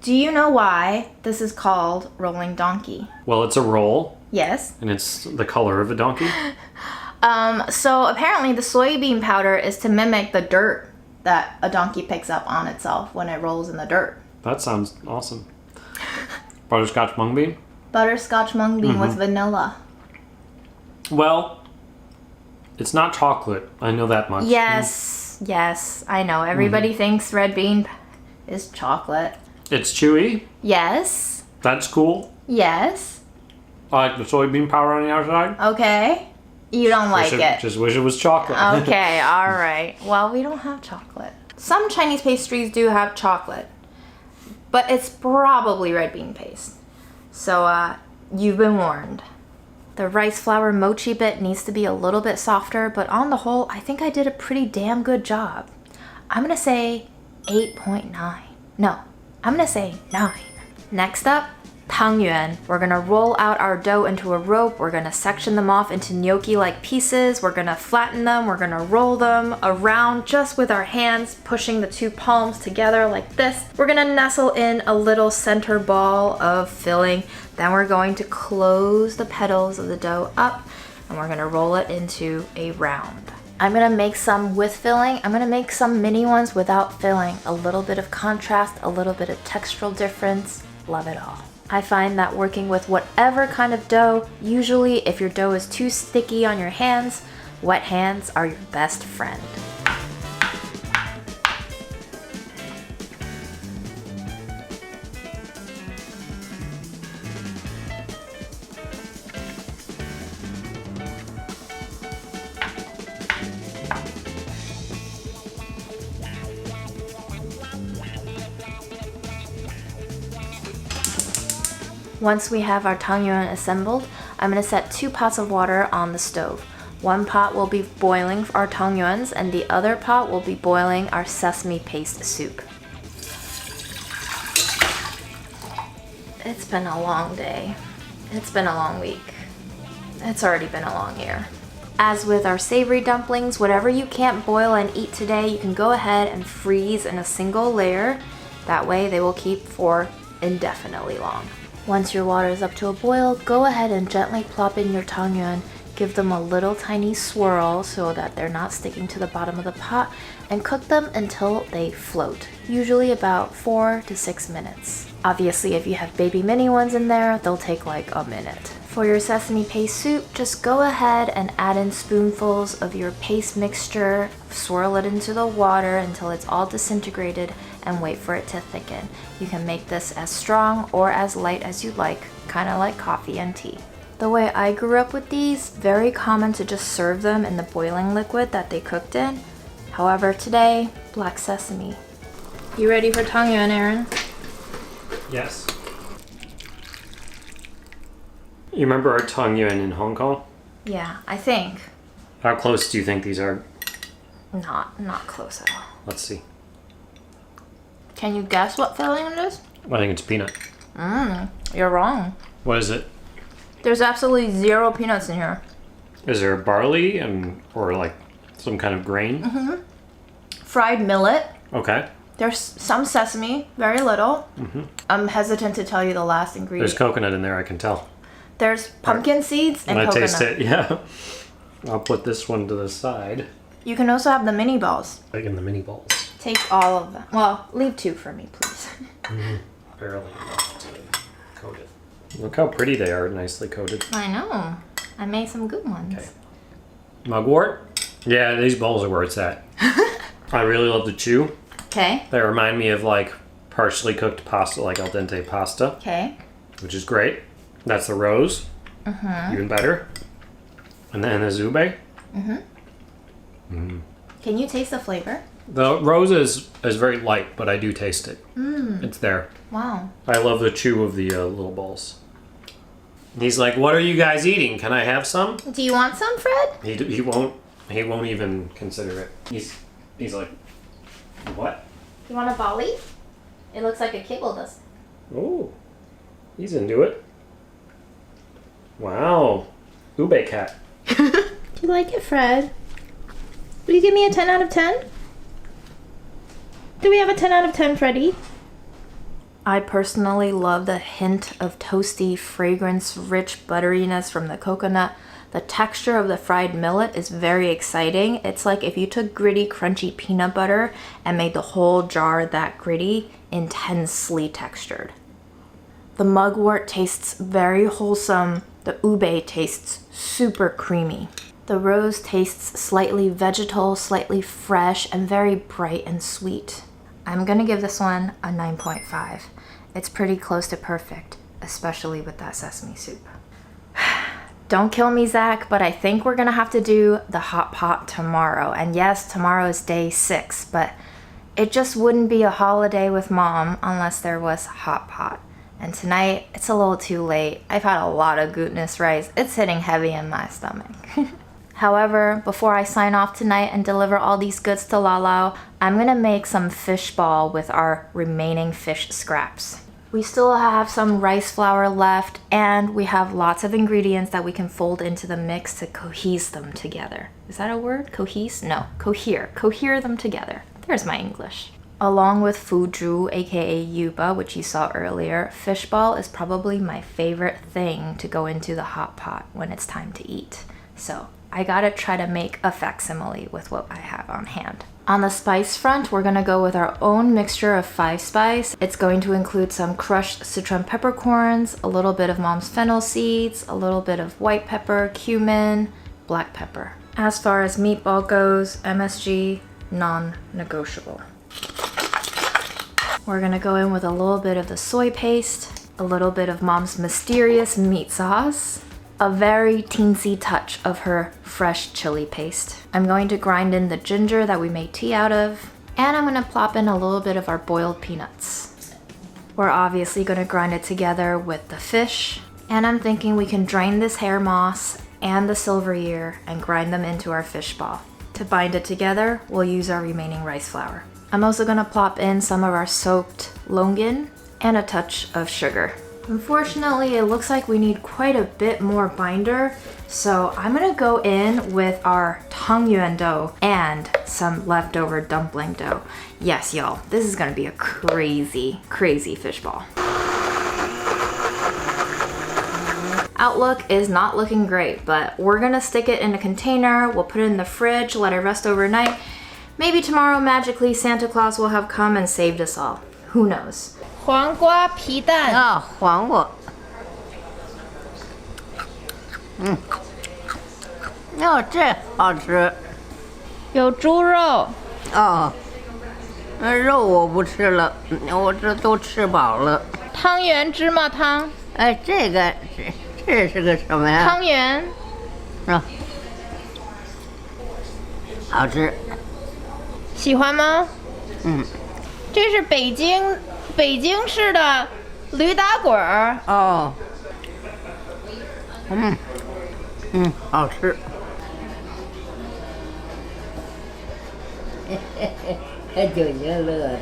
Speaker 1: Do you know why this is called rolling donkey?
Speaker 3: Well, it's a roll.
Speaker 1: Yes.
Speaker 3: And it's the color of a donkey.
Speaker 1: So apparently the soybean powder is to mimic the dirt that a donkey picks up on itself when it rolls in the dirt.
Speaker 3: That sounds awesome. Butterscotch mung bean?
Speaker 1: Butterscotch mung bean with vanilla.
Speaker 3: Well, it's not chocolate. I know that much.
Speaker 1: Yes, I know. Everybody thinks red bean is chocolate.
Speaker 3: It's chewy.
Speaker 1: Yes.
Speaker 3: That's cool.
Speaker 1: Yes.
Speaker 3: I like the soybean powder on the outside.
Speaker 1: Okay. You don't like it.
Speaker 3: Just wish it was chocolate.
Speaker 1: Okay, alright. Well, we don't have chocolate. Some Chinese pastries do have chocolate, but it's probably red bean paste. So, you've been warned. The rice flour mochi bit needs to be a little bit softer, but on the whole, I think I did a pretty damn good job. I'm gonna say 8.9. No, I'm gonna say 9. Next up, tangyuan. We're gonna roll out our dough into a rope. We're gonna section them off into gnocchi-like pieces. We're gonna flatten them. We're gonna roll them around just with our hands, pushing the two palms together like this. We're gonna nestle in a little center ball of filling. Then we're going to close the petals of the dough up and we're gonna roll it into a round. I'm gonna make some with filling. I'm gonna make some mini ones without filling. A little bit of contrast, a little bit of textural difference. Love it all. I find that working with whatever kind of dough, usually if your dough is too sticky on your hands, wet hands are your best friend. Once we have our tangyuan assembled, I'm going to set 2 pots of water on the stove. One pot will be boiling our tangyuans and the other pot will be boiling our sesame paste soup. It's been a long day. It's been a long week. It's already been a long year. As with our savory dumplings, whatever you can't boil and eat today, you can go ahead and freeze in a single layer. That way they will keep for indefinitely long. Once your water is up to a boil, go ahead and gently plop in your tangyuan. Give them a little tiny swirl so that they're not sticking to the bottom of the pot, and cook them until they float, usually about 4 to 6 minutes. Obviously, if you have baby mini ones in there, they'll take like a minute. For your sesame paste soup, just go ahead and add in spoonfuls of your paste mixture, swirl it into the water until it's all disintegrated, and wait for it to thicken. You can make this as strong or as light as you like, kind of like coffee and tea. The way I grew up with these, very common to just serve them in the boiling liquid that they cooked in. However, today, black sesame. You ready for tangyuan, Aaron?
Speaker 3: Yes. You remember our tangyuan in Hong Kong?
Speaker 1: Yeah, I think.
Speaker 3: How close do you think these are?
Speaker 1: Not close at all.
Speaker 3: Let's see.
Speaker 1: Can you guess what filling it is?
Speaker 3: I think it's peanut.
Speaker 1: You're wrong.
Speaker 3: What is it?
Speaker 1: There's absolutely 0 peanuts in here.
Speaker 3: Is there barley or like some kind of grain?
Speaker 1: Fried millet.
Speaker 3: Okay.
Speaker 1: There's some sesame, very little. I'm hesitant to tell you the last ingredient.
Speaker 3: There's coconut in there, I can tell.
Speaker 1: There's pumpkin seeds and
Speaker 3: When I
Speaker 1: coconut.
Speaker 3: taste it, yeah. I'll put this one to the side.
Speaker 1: You can also have the mini balls.
Speaker 3: Like in the mini balls.
Speaker 1: Take all of them. Well, leave 2 for me, please.
Speaker 3: Barely enough to coat it. Look how pretty they are, nicely coated.
Speaker 1: I know. I made some good ones.
Speaker 3: Okay. Mugwort? Yeah, these bowls are where it's at. I really love the chew.
Speaker 1: Okay.
Speaker 3: They remind me of like partially cooked pasta, like al dente pasta,
Speaker 1: Okay.
Speaker 3: which is great. That's the rose. Even better. And then the zube.
Speaker 1: Can you taste the flavor?
Speaker 3: The rose is very light, but I do taste it. It's there.
Speaker 1: Wow.
Speaker 3: I love the chew of the little balls. He's like, "What are you guys eating? Can I have some?"
Speaker 1: Do you want some, Fred?
Speaker 3: He won't even consider it. He's like, "What?"
Speaker 1: You want a volley? It looks like a kibble does.
Speaker 3: Oh, he's into it. Wow, ube cat.
Speaker 1: Do you like it, Fred? Will you give me a 10 out of 10? Do we have a 10 out of 10, Freddy? I personally love the hint of toasty fragrance, rich butteriness from the coconut. The texture of the fried millet is very exciting. It's like if you took gritty, crunchy peanut butter and made the whole jar that gritty, intensely textured. The mugwort tastes very wholesome. The ube tastes super creamy. The rose tastes slightly vegetal, slightly fresh, and very bright and sweet. I'm gonna give this one a 9.5. It's pretty close to perfect, especially with that sesame soup. Don't kill me, Zach, but I think we're gonna have to do the hot pot tomorrow. And yes, tomorrow is day 6, but it just wouldn't be a holiday with Mom unless there was hot pot. And tonight, it's a little too late. I've had a lot of glutinous rice. It's hitting heavy in my stomach. However, before I sign off tonight and deliver all these goods to Lalao, I'm gonna make some fish ball with our remaining fish scraps. We still have some rice flour left, and we have lots of ingredients that we can fold into the mix to cohese them together. Is that a word? Cohese? No, cohere. Cohere them together. There's my English. Along with fuju, aka yuba, which you saw earlier, fish ball is probably my favorite thing to go into the hot pot when it's time to eat. So I gotta try to make a facsimile with what I have on hand. On the spice front, we're gonna go with our own mixture of 5 spice. It's going to include some crushed Sichuan peppercorns, a little bit of Mom's fennel seeds, a little bit of white pepper, cumin, black pepper. As far as meatball goes, MSG, non-negotiable. We're gonna go in with a little bit of the soy paste, a little bit of Mom's mysterious meat sauce, a very teensy touch of her fresh chili paste. I'm going to grind in the ginger that we made tea out of, and I'm gonna plop in a little bit of our boiled peanuts. We're obviously gonna grind it together with the fish, and I'm thinking we can drain this hair moss and the silver ear and grind them into our fish ball. To bind it together, we'll use our remaining rice flour. I'm also gonna plop in some of our soaked longan and a touch of sugar. Unfortunately, it looks like we need quite a bit more binder, so I'm gonna go in with our tangyuan dough and some leftover dumpling dough. Yes, y'all, this is gonna be a crazy, crazy fish ball. Outlook is not looking great, but we're gonna stick it in a container, we'll put it in the fridge, let it rest overnight. Maybe tomorrow magically Santa Claus will have come and saved us all. Who knows?
Speaker 4: 黄瓜皮蛋。
Speaker 2: 啊，黄瓜。哦，这好吃。
Speaker 4: 有猪肉。
Speaker 2: 哦，肉我不吃了，我这都吃饱了。
Speaker 4: 汤圆芝麻汤。
Speaker 2: 哎，这是个什么呀？
Speaker 4: 汤圆。
Speaker 2: 啊，好吃。
Speaker 4: 喜欢吗？
Speaker 2: 嗯。
Speaker 4: 这是北京市的驴打滚儿。
Speaker 2: 哦。好吃。就行乐的。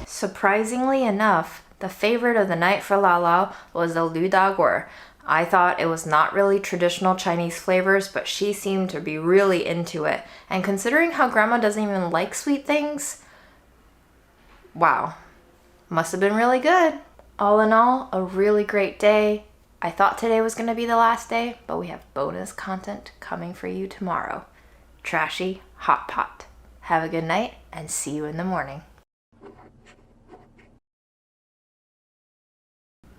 Speaker 1: Surprisingly enough, the favorite of the night for Lalao was the Lu Da Guer. I thought it was not really traditional Chinese flavors, but she seemed to be really into it. And considering how Grandma doesn't even like sweet things, wow, must have been really good. All in all, a really great day. I thought today was going to be the last day, but we have bonus content coming for you tomorrow. Trashy Hot Pot. Have a good night and see you in the morning.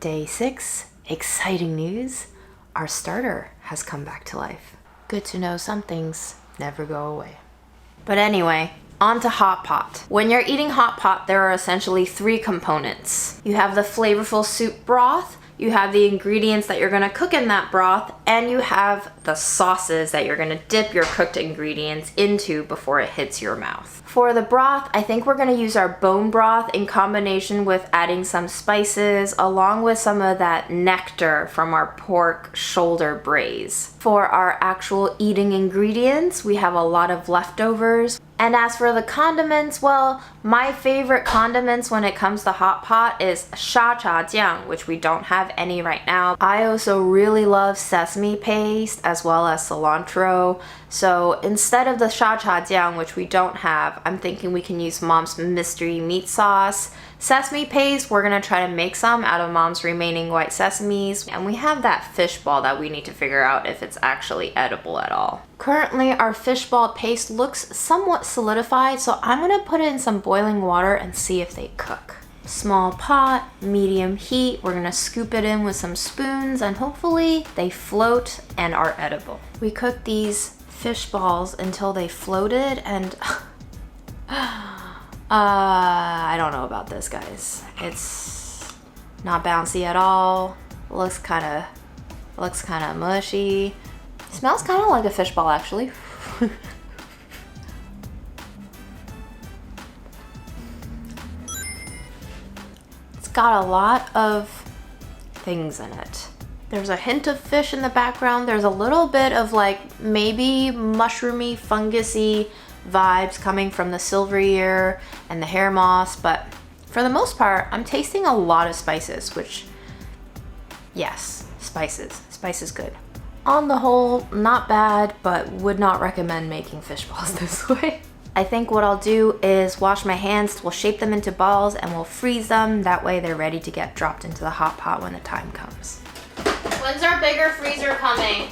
Speaker 1: Day 6, exciting news. Our starter has come back to life. Good to know some things never go away. But anyway, on to hot pot. When you're eating hot pot, there are essentially 3 components. You have the flavorful soup broth, you have the ingredients that you're gonna cook in that broth, and you have the sauces that you're gonna dip your cooked ingredients into before it hits your mouth. For the broth, I think we're gonna use our bone broth in combination with adding some spices along with some of that nectar from our pork shoulder braise. For our actual eating ingredients, we have a lot of leftovers. And as for the condiments, well, my favorite condiments when it comes to hot pot is sha cha jiang, which we don't have any right now. I also really love sesame paste as well as cilantro. So instead of the sha cha jiang, which we don't have, I'm thinking we can use Mom's mystery meat sauce. Sesame paste, we're gonna try to make some out of Mom's remaining white sesames. And we have that fish ball that we need to figure out if it's actually edible at all. Currently, our fish ball paste looks somewhat solidified, so I'm gonna put it in some boiling water and see if they cook. Small pot, medium heat, we're gonna scoop it in with some spoons and hopefully they float and are edible. We cooked these fish balls until they floated and I don't know about this, guys. It's not bouncy at all. Looks kind of mushy. Smells kind of like a fish ball, actually. It's got a lot of things in it. There's a hint of fish in the background. There's a little bit of like maybe mushroomy, fungusy vibes coming from the silvery ear and the hair moss, but for the most part, I'm tasting a lot of spices, which, yes, spices. Spice is good. On the whole, not bad, but would not recommend making fish balls this way. I think what I'll do is wash my hands, we'll shape them into balls and we'll freeze them. That way they're ready to get dropped into the hot pot when the time comes. When's our bigger freezer coming?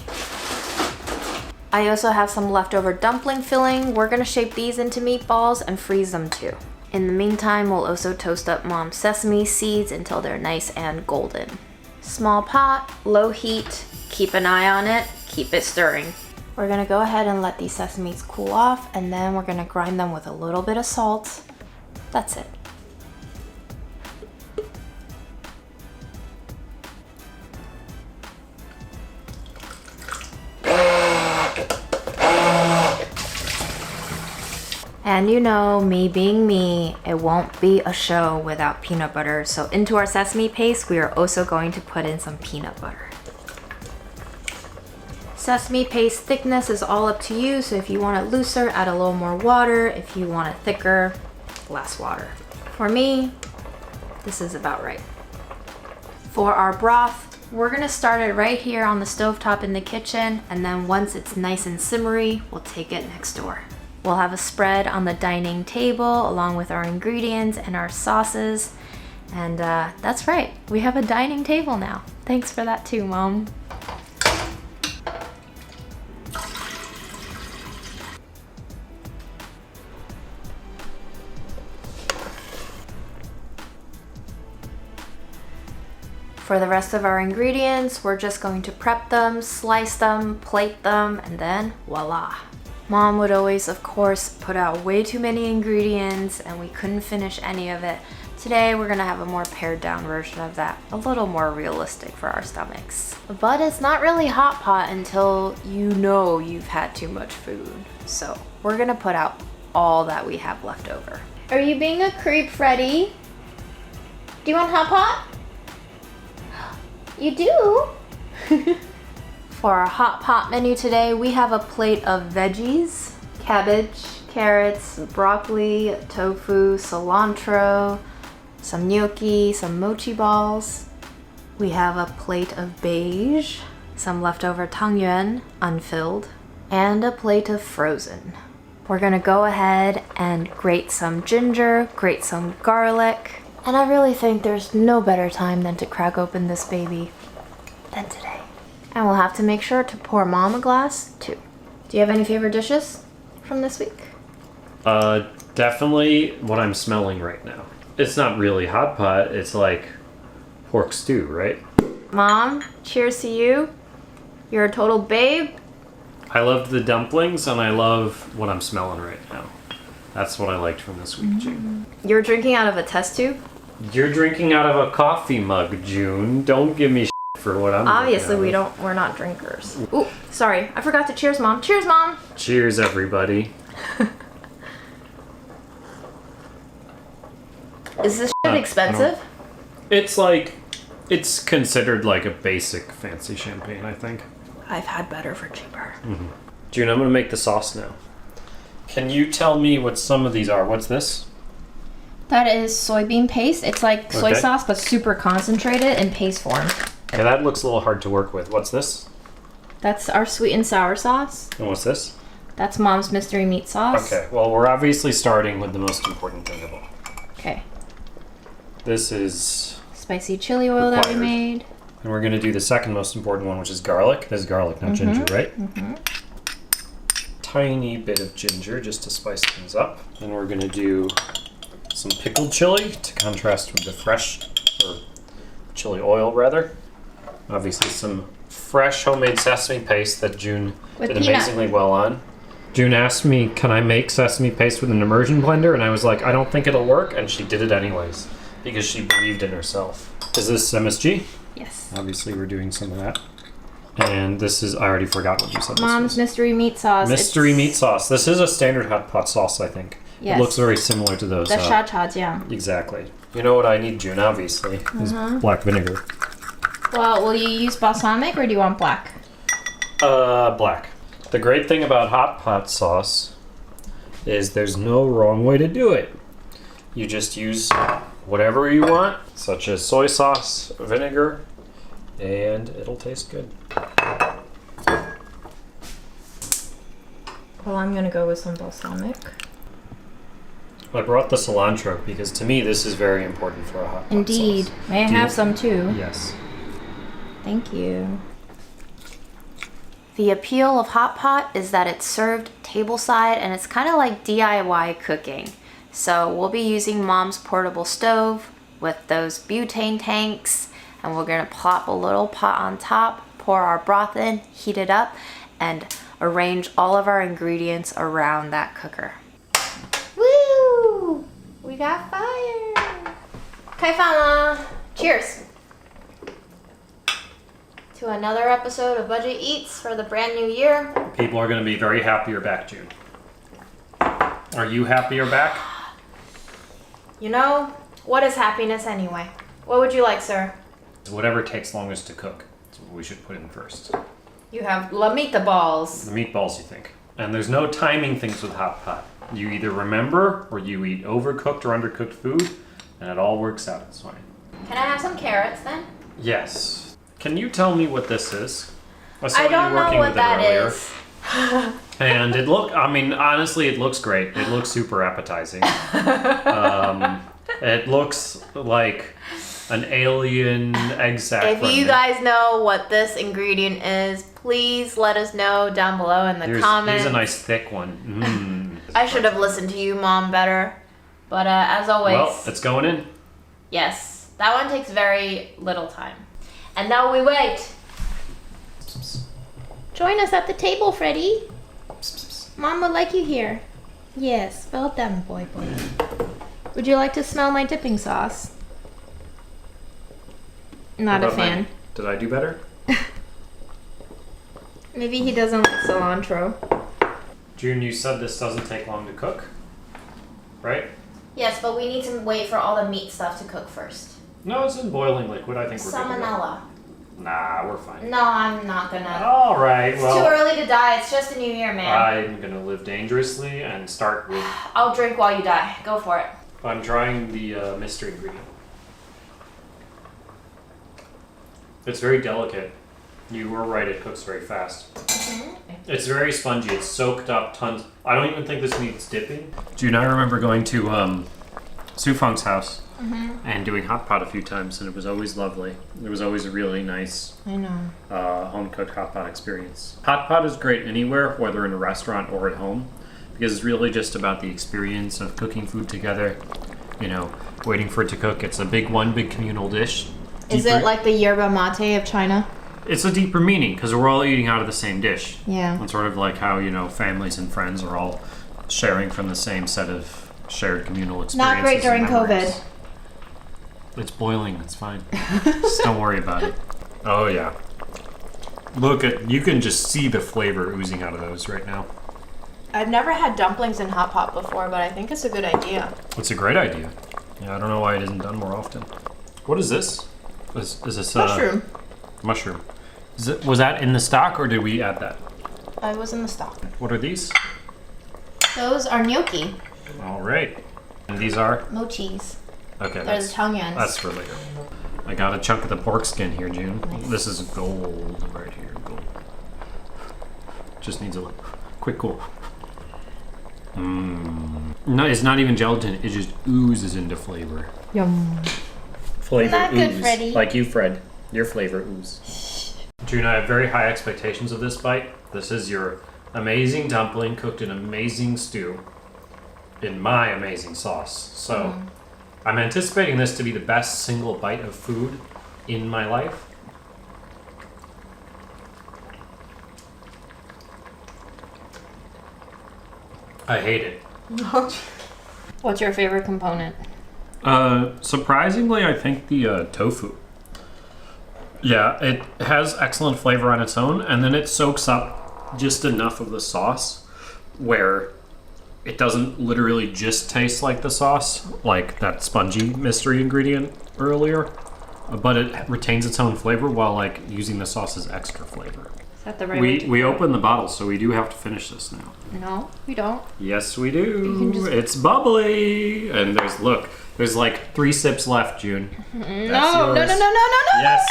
Speaker 1: I also have some leftover dumpling filling. We're gonna shape these into meatballs and freeze them too. In the meantime, we'll also toast up Mom's sesame seeds until they're nice and golden. Small pot, low heat, keep an eye on it, keep it stirring. We're gonna go ahead and let these sesames cool off and then we're gonna grind them with a little bit of salt. That's it. And you know, me being me, it won't be a show without peanut butter. So into our sesame paste, we are also going to put in some peanut butter. Sesame paste thickness is all up to you. So if you want it looser, add a little more water. If you want it thicker, less water. For me, this is about right. For our broth, we're gonna start it right here on the stovetop in the kitchen. And then once it's nice and simmery, we'll take it next door. We'll have a spread on the dining table along with our ingredients and our sauces. And that's right, we have a dining table now. Thanks for that too, Mom. For the rest of our ingredients, we're just going to prep them, slice them, plate them, and then voila. Mom would always, of course, put out way too many ingredients and we couldn't finish any of it. Today, we're gonna have a more pared down version of that, a little more realistic for our stomachs. But it's not really hot pot until you know you've had too much food. So we're gonna put out all that we have left over.
Speaker 4: Are you being a creep, Freddy? Do you want hot pot? You do?
Speaker 1: For our hot pot menu today, we have a plate of veggies, cabbage, carrots, broccoli, tofu, cilantro, some gnocchi, some mochi balls. We have a plate of beige, some leftover tangyuan, unfilled, and a plate of frozen. We're gonna go ahead and grate some ginger, grate some garlic, and I really think there's no better time than to crack open this baby than today. And we'll have to make sure to pour Mom a glass too. Do you have any favorite dishes from this week?
Speaker 3: Definitely what I'm smelling right now. It's not really hot pot, it's like pork stew, right?
Speaker 1: Mom, cheers to you. You're a total babe.
Speaker 3: I loved the dumplings and I love what I'm smelling right now. That's what I liked from this week, June.
Speaker 1: You're drinking out of a test tube?
Speaker 3: You're drinking out of a coffee mug, June. Don't give me for what I'm
Speaker 1: Obviously
Speaker 3: drinking out of.
Speaker 1: we're not drinkers. Ooh, sorry, I forgot to cheers, Mom. Cheers, Mom.
Speaker 3: Cheers, everybody.
Speaker 1: Is this shit expensive?
Speaker 3: It's considered like a basic fancy champagne, I think.
Speaker 1: I've had better for cheaper.
Speaker 3: June, I'm gonna make the sauce now. Can you tell me what some of these are? What's this?
Speaker 1: That is soybean paste. It's like soy
Speaker 3: Okay.
Speaker 1: sauce, but super concentrated in paste form.
Speaker 3: Okay, that looks a little hard to work with. What's this?
Speaker 1: That's our sweet and sour sauce.
Speaker 3: And what's this?
Speaker 1: That's Mom's mystery meat sauce.
Speaker 3: Okay, well, we're obviously starting with the most important thing of all.
Speaker 1: Okay.
Speaker 3: This is,
Speaker 1: Spicy chili oil that we
Speaker 3: Required.
Speaker 1: made.
Speaker 3: and we're gonna do the second most important one, which is garlic. This is garlic, not ginger, right? Tiny bit of ginger just to spice things up. Then we're gonna do some pickled chili to contrast with the fresh, or chili oil rather. Obviously some fresh homemade sesame paste that June
Speaker 1: With
Speaker 3: did
Speaker 1: peanut.
Speaker 3: amazingly well on. June asked me, can I make sesame paste with an immersion blender? And I was like, I don't think it'll work. And she did it anyways because she believed in herself. Is this MSG?
Speaker 1: Yes.
Speaker 3: Obviously we're doing some of that. And this is, I already forgot what you said.
Speaker 1: Mom's mystery meat sauce.
Speaker 3: Mystery
Speaker 1: It's
Speaker 3: meat sauce. This is a standard hot pot sauce, I think.
Speaker 1: Yes.
Speaker 3: It looks very similar to those.
Speaker 1: The sha cha jiang.
Speaker 3: Exactly. You know what I need, June, obviously, is black vinegar.
Speaker 1: Well, will you use balsamic or do you want black?
Speaker 3: Black. The great thing about hot pot sauce is there's no wrong way to do it. You just use whatever you want, such as soy sauce, vinegar, and it'll taste good.
Speaker 1: Well, I'm gonna go with some balsamic.
Speaker 3: I brought the cilantro because to me this is very important for a hot pot
Speaker 1: Indeed.
Speaker 3: sauce.
Speaker 1: May I
Speaker 3: Do you-
Speaker 1: have some too?
Speaker 3: Yes.
Speaker 1: Thank you. The appeal of hot pot is that it's served tableside and it's kind of like DIY cooking. So we'll be using Mom's portable stove with those butane tanks, and we're gonna plop a little pot on top, pour our broth in, heat it up, and arrange all of our ingredients around that cooker. Woo! We got fire! 开饭了! Cheers! To another episode of Budget Eats for the brand new year.
Speaker 3: People are going to be very happy you're back, June. Are you happy you're back?
Speaker 1: You know, what is happiness anyway? What would you like, sir?
Speaker 3: Whatever takes longest to cook. That's what we should put in first.
Speaker 1: You have la meatballs.
Speaker 3: The meatballs, you think. And there's no timing things with hot pot. You either remember or you eat overcooked or undercooked food, and it all works out. It's fine.
Speaker 1: Can I have some carrots then?
Speaker 3: Yes. Can you tell me what this is? saw
Speaker 1: I don't
Speaker 3: you
Speaker 1: know
Speaker 3: working
Speaker 1: what
Speaker 3: with it
Speaker 1: that
Speaker 3: earlier.
Speaker 1: is.
Speaker 3: And honestly, it looks great. It looks super appetizing. It looks like an alien egg sack.
Speaker 1: If
Speaker 3: from
Speaker 1: you
Speaker 3: it.
Speaker 1: guys know what this ingredient is, please let us know down below in the comments.
Speaker 3: Here's a nice thick one.
Speaker 1: I should have listened to you, Mom, better. But as always...
Speaker 3: Well, it's going in.
Speaker 1: Yes, that one takes very little time. And now we wait.
Speaker 4: Join us at the table, Freddy. Mom would like you here. Yes, well done, boy. Would you like to smell my dipping sauce? Not a fan.
Speaker 3: Did I do better?
Speaker 4: Maybe he doesn't like cilantro.
Speaker 3: June, you said this doesn't take long to cook, right?
Speaker 1: Yes, but we need to wait for all the meat stuff to cook first.
Speaker 3: No, it's in boiling liquid. I think we're good to go.
Speaker 1: Salmonella.
Speaker 3: Nah, we're fine.
Speaker 1: No, I'm not gonna.
Speaker 3: All right,
Speaker 1: It's
Speaker 3: well,
Speaker 1: too early to die. It's just a new year, man.
Speaker 3: I'm gonna live dangerously and start with.
Speaker 1: I'll drink while you die. Go for it.
Speaker 3: I'm trying the mystery ingredient. It's very delicate. You were right, it cooks very fast. It's very spongy, it's soaked up tons. I don't even think this needs dipping. June, I remember going to Su Feng's house and doing hot pot a few times, and it was always lovely. It was always a really nice
Speaker 1: I know.
Speaker 3: home-cooked hot pot experience. Hot pot is great anywhere, whether in a restaurant or at home, because it's really just about the experience of cooking food together, you know, waiting for it to cook. It's a big communal dish.
Speaker 1: Is it like the yerba mate of China?
Speaker 3: It's a deeper meaning because we're all eating out of the same dish.
Speaker 1: Yeah.
Speaker 3: It's sort of like how, you know, families and friends are all sharing from the same set of shared communal experiences.
Speaker 1: Not great during
Speaker 3: and memories.
Speaker 1: COVID.
Speaker 3: It's boiling. It's fine. Just don't worry about it. Oh, yeah. Look at, you can just see the flavor oozing out of those right now.
Speaker 1: I've never had dumplings in hot pot before, but I think it's a good idea.
Speaker 3: It's a great idea. Yeah, I don't know why it isn't done more often. What is this? Is this
Speaker 1: Mushroom.
Speaker 3: Mushroom. Was that in the stock or did we add that?
Speaker 1: It was in the stock.
Speaker 3: What are these?
Speaker 1: Those are gnocchi.
Speaker 3: All right. And these are?
Speaker 1: Mochis.
Speaker 3: Okay.
Speaker 1: They're the Tongyans.
Speaker 3: That's for later. I got a chunk of the pork skin here, June. Nice. This is gold right here. Gold. Just needs a quick cool. No, it's not even gelatin. It just oozes into flavor.
Speaker 1: Yum.
Speaker 3: Flavor
Speaker 4: Not
Speaker 3: ooze.
Speaker 4: good, Freddy.
Speaker 3: Like you, Fred. Your flavor ooze. June, I have very high expectations of this bite. This is your amazing dumpling cooked in amazing stew in my amazing sauce. So I'm anticipating this to be the best single bite of food in my life. I hate it.
Speaker 1: What's your favorite component?
Speaker 3: Surprisingly, I think the tofu. Yeah, it has excellent flavor on its own, and then it soaks up just enough of the sauce where it doesn't literally just taste like the sauce, like that spongy mystery ingredient earlier, but it retains its own flavor while like using the sauce's extra flavor.
Speaker 1: Is that the right way to
Speaker 3: We opened the bottle, so we do have to finish this now.
Speaker 1: No, we don't.
Speaker 3: Yes, we do. It's bubbly, and there's like 3 sips left, June.
Speaker 1: No.
Speaker 3: Yes.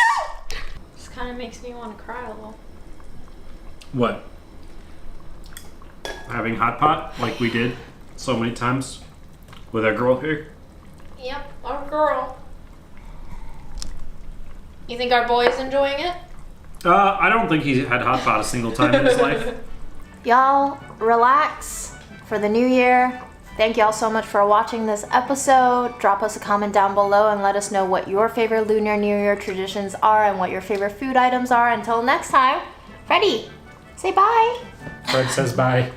Speaker 1: This kind of makes me want to cry a little.
Speaker 3: What? Having hot pot like we did so many times with our girl here?
Speaker 1: Yep, our girl. You think our boy's enjoying it?
Speaker 3: I don't think he had hot pot a single time in his life.
Speaker 1: Y'all, relax for the new year. Thank y'all so much for watching this episode. Drop us a comment down below and let us know what your favorite Lunar New Year traditions are and what your favorite food items are. Until next time, Freddie, say bye.
Speaker 3: Fred says bye.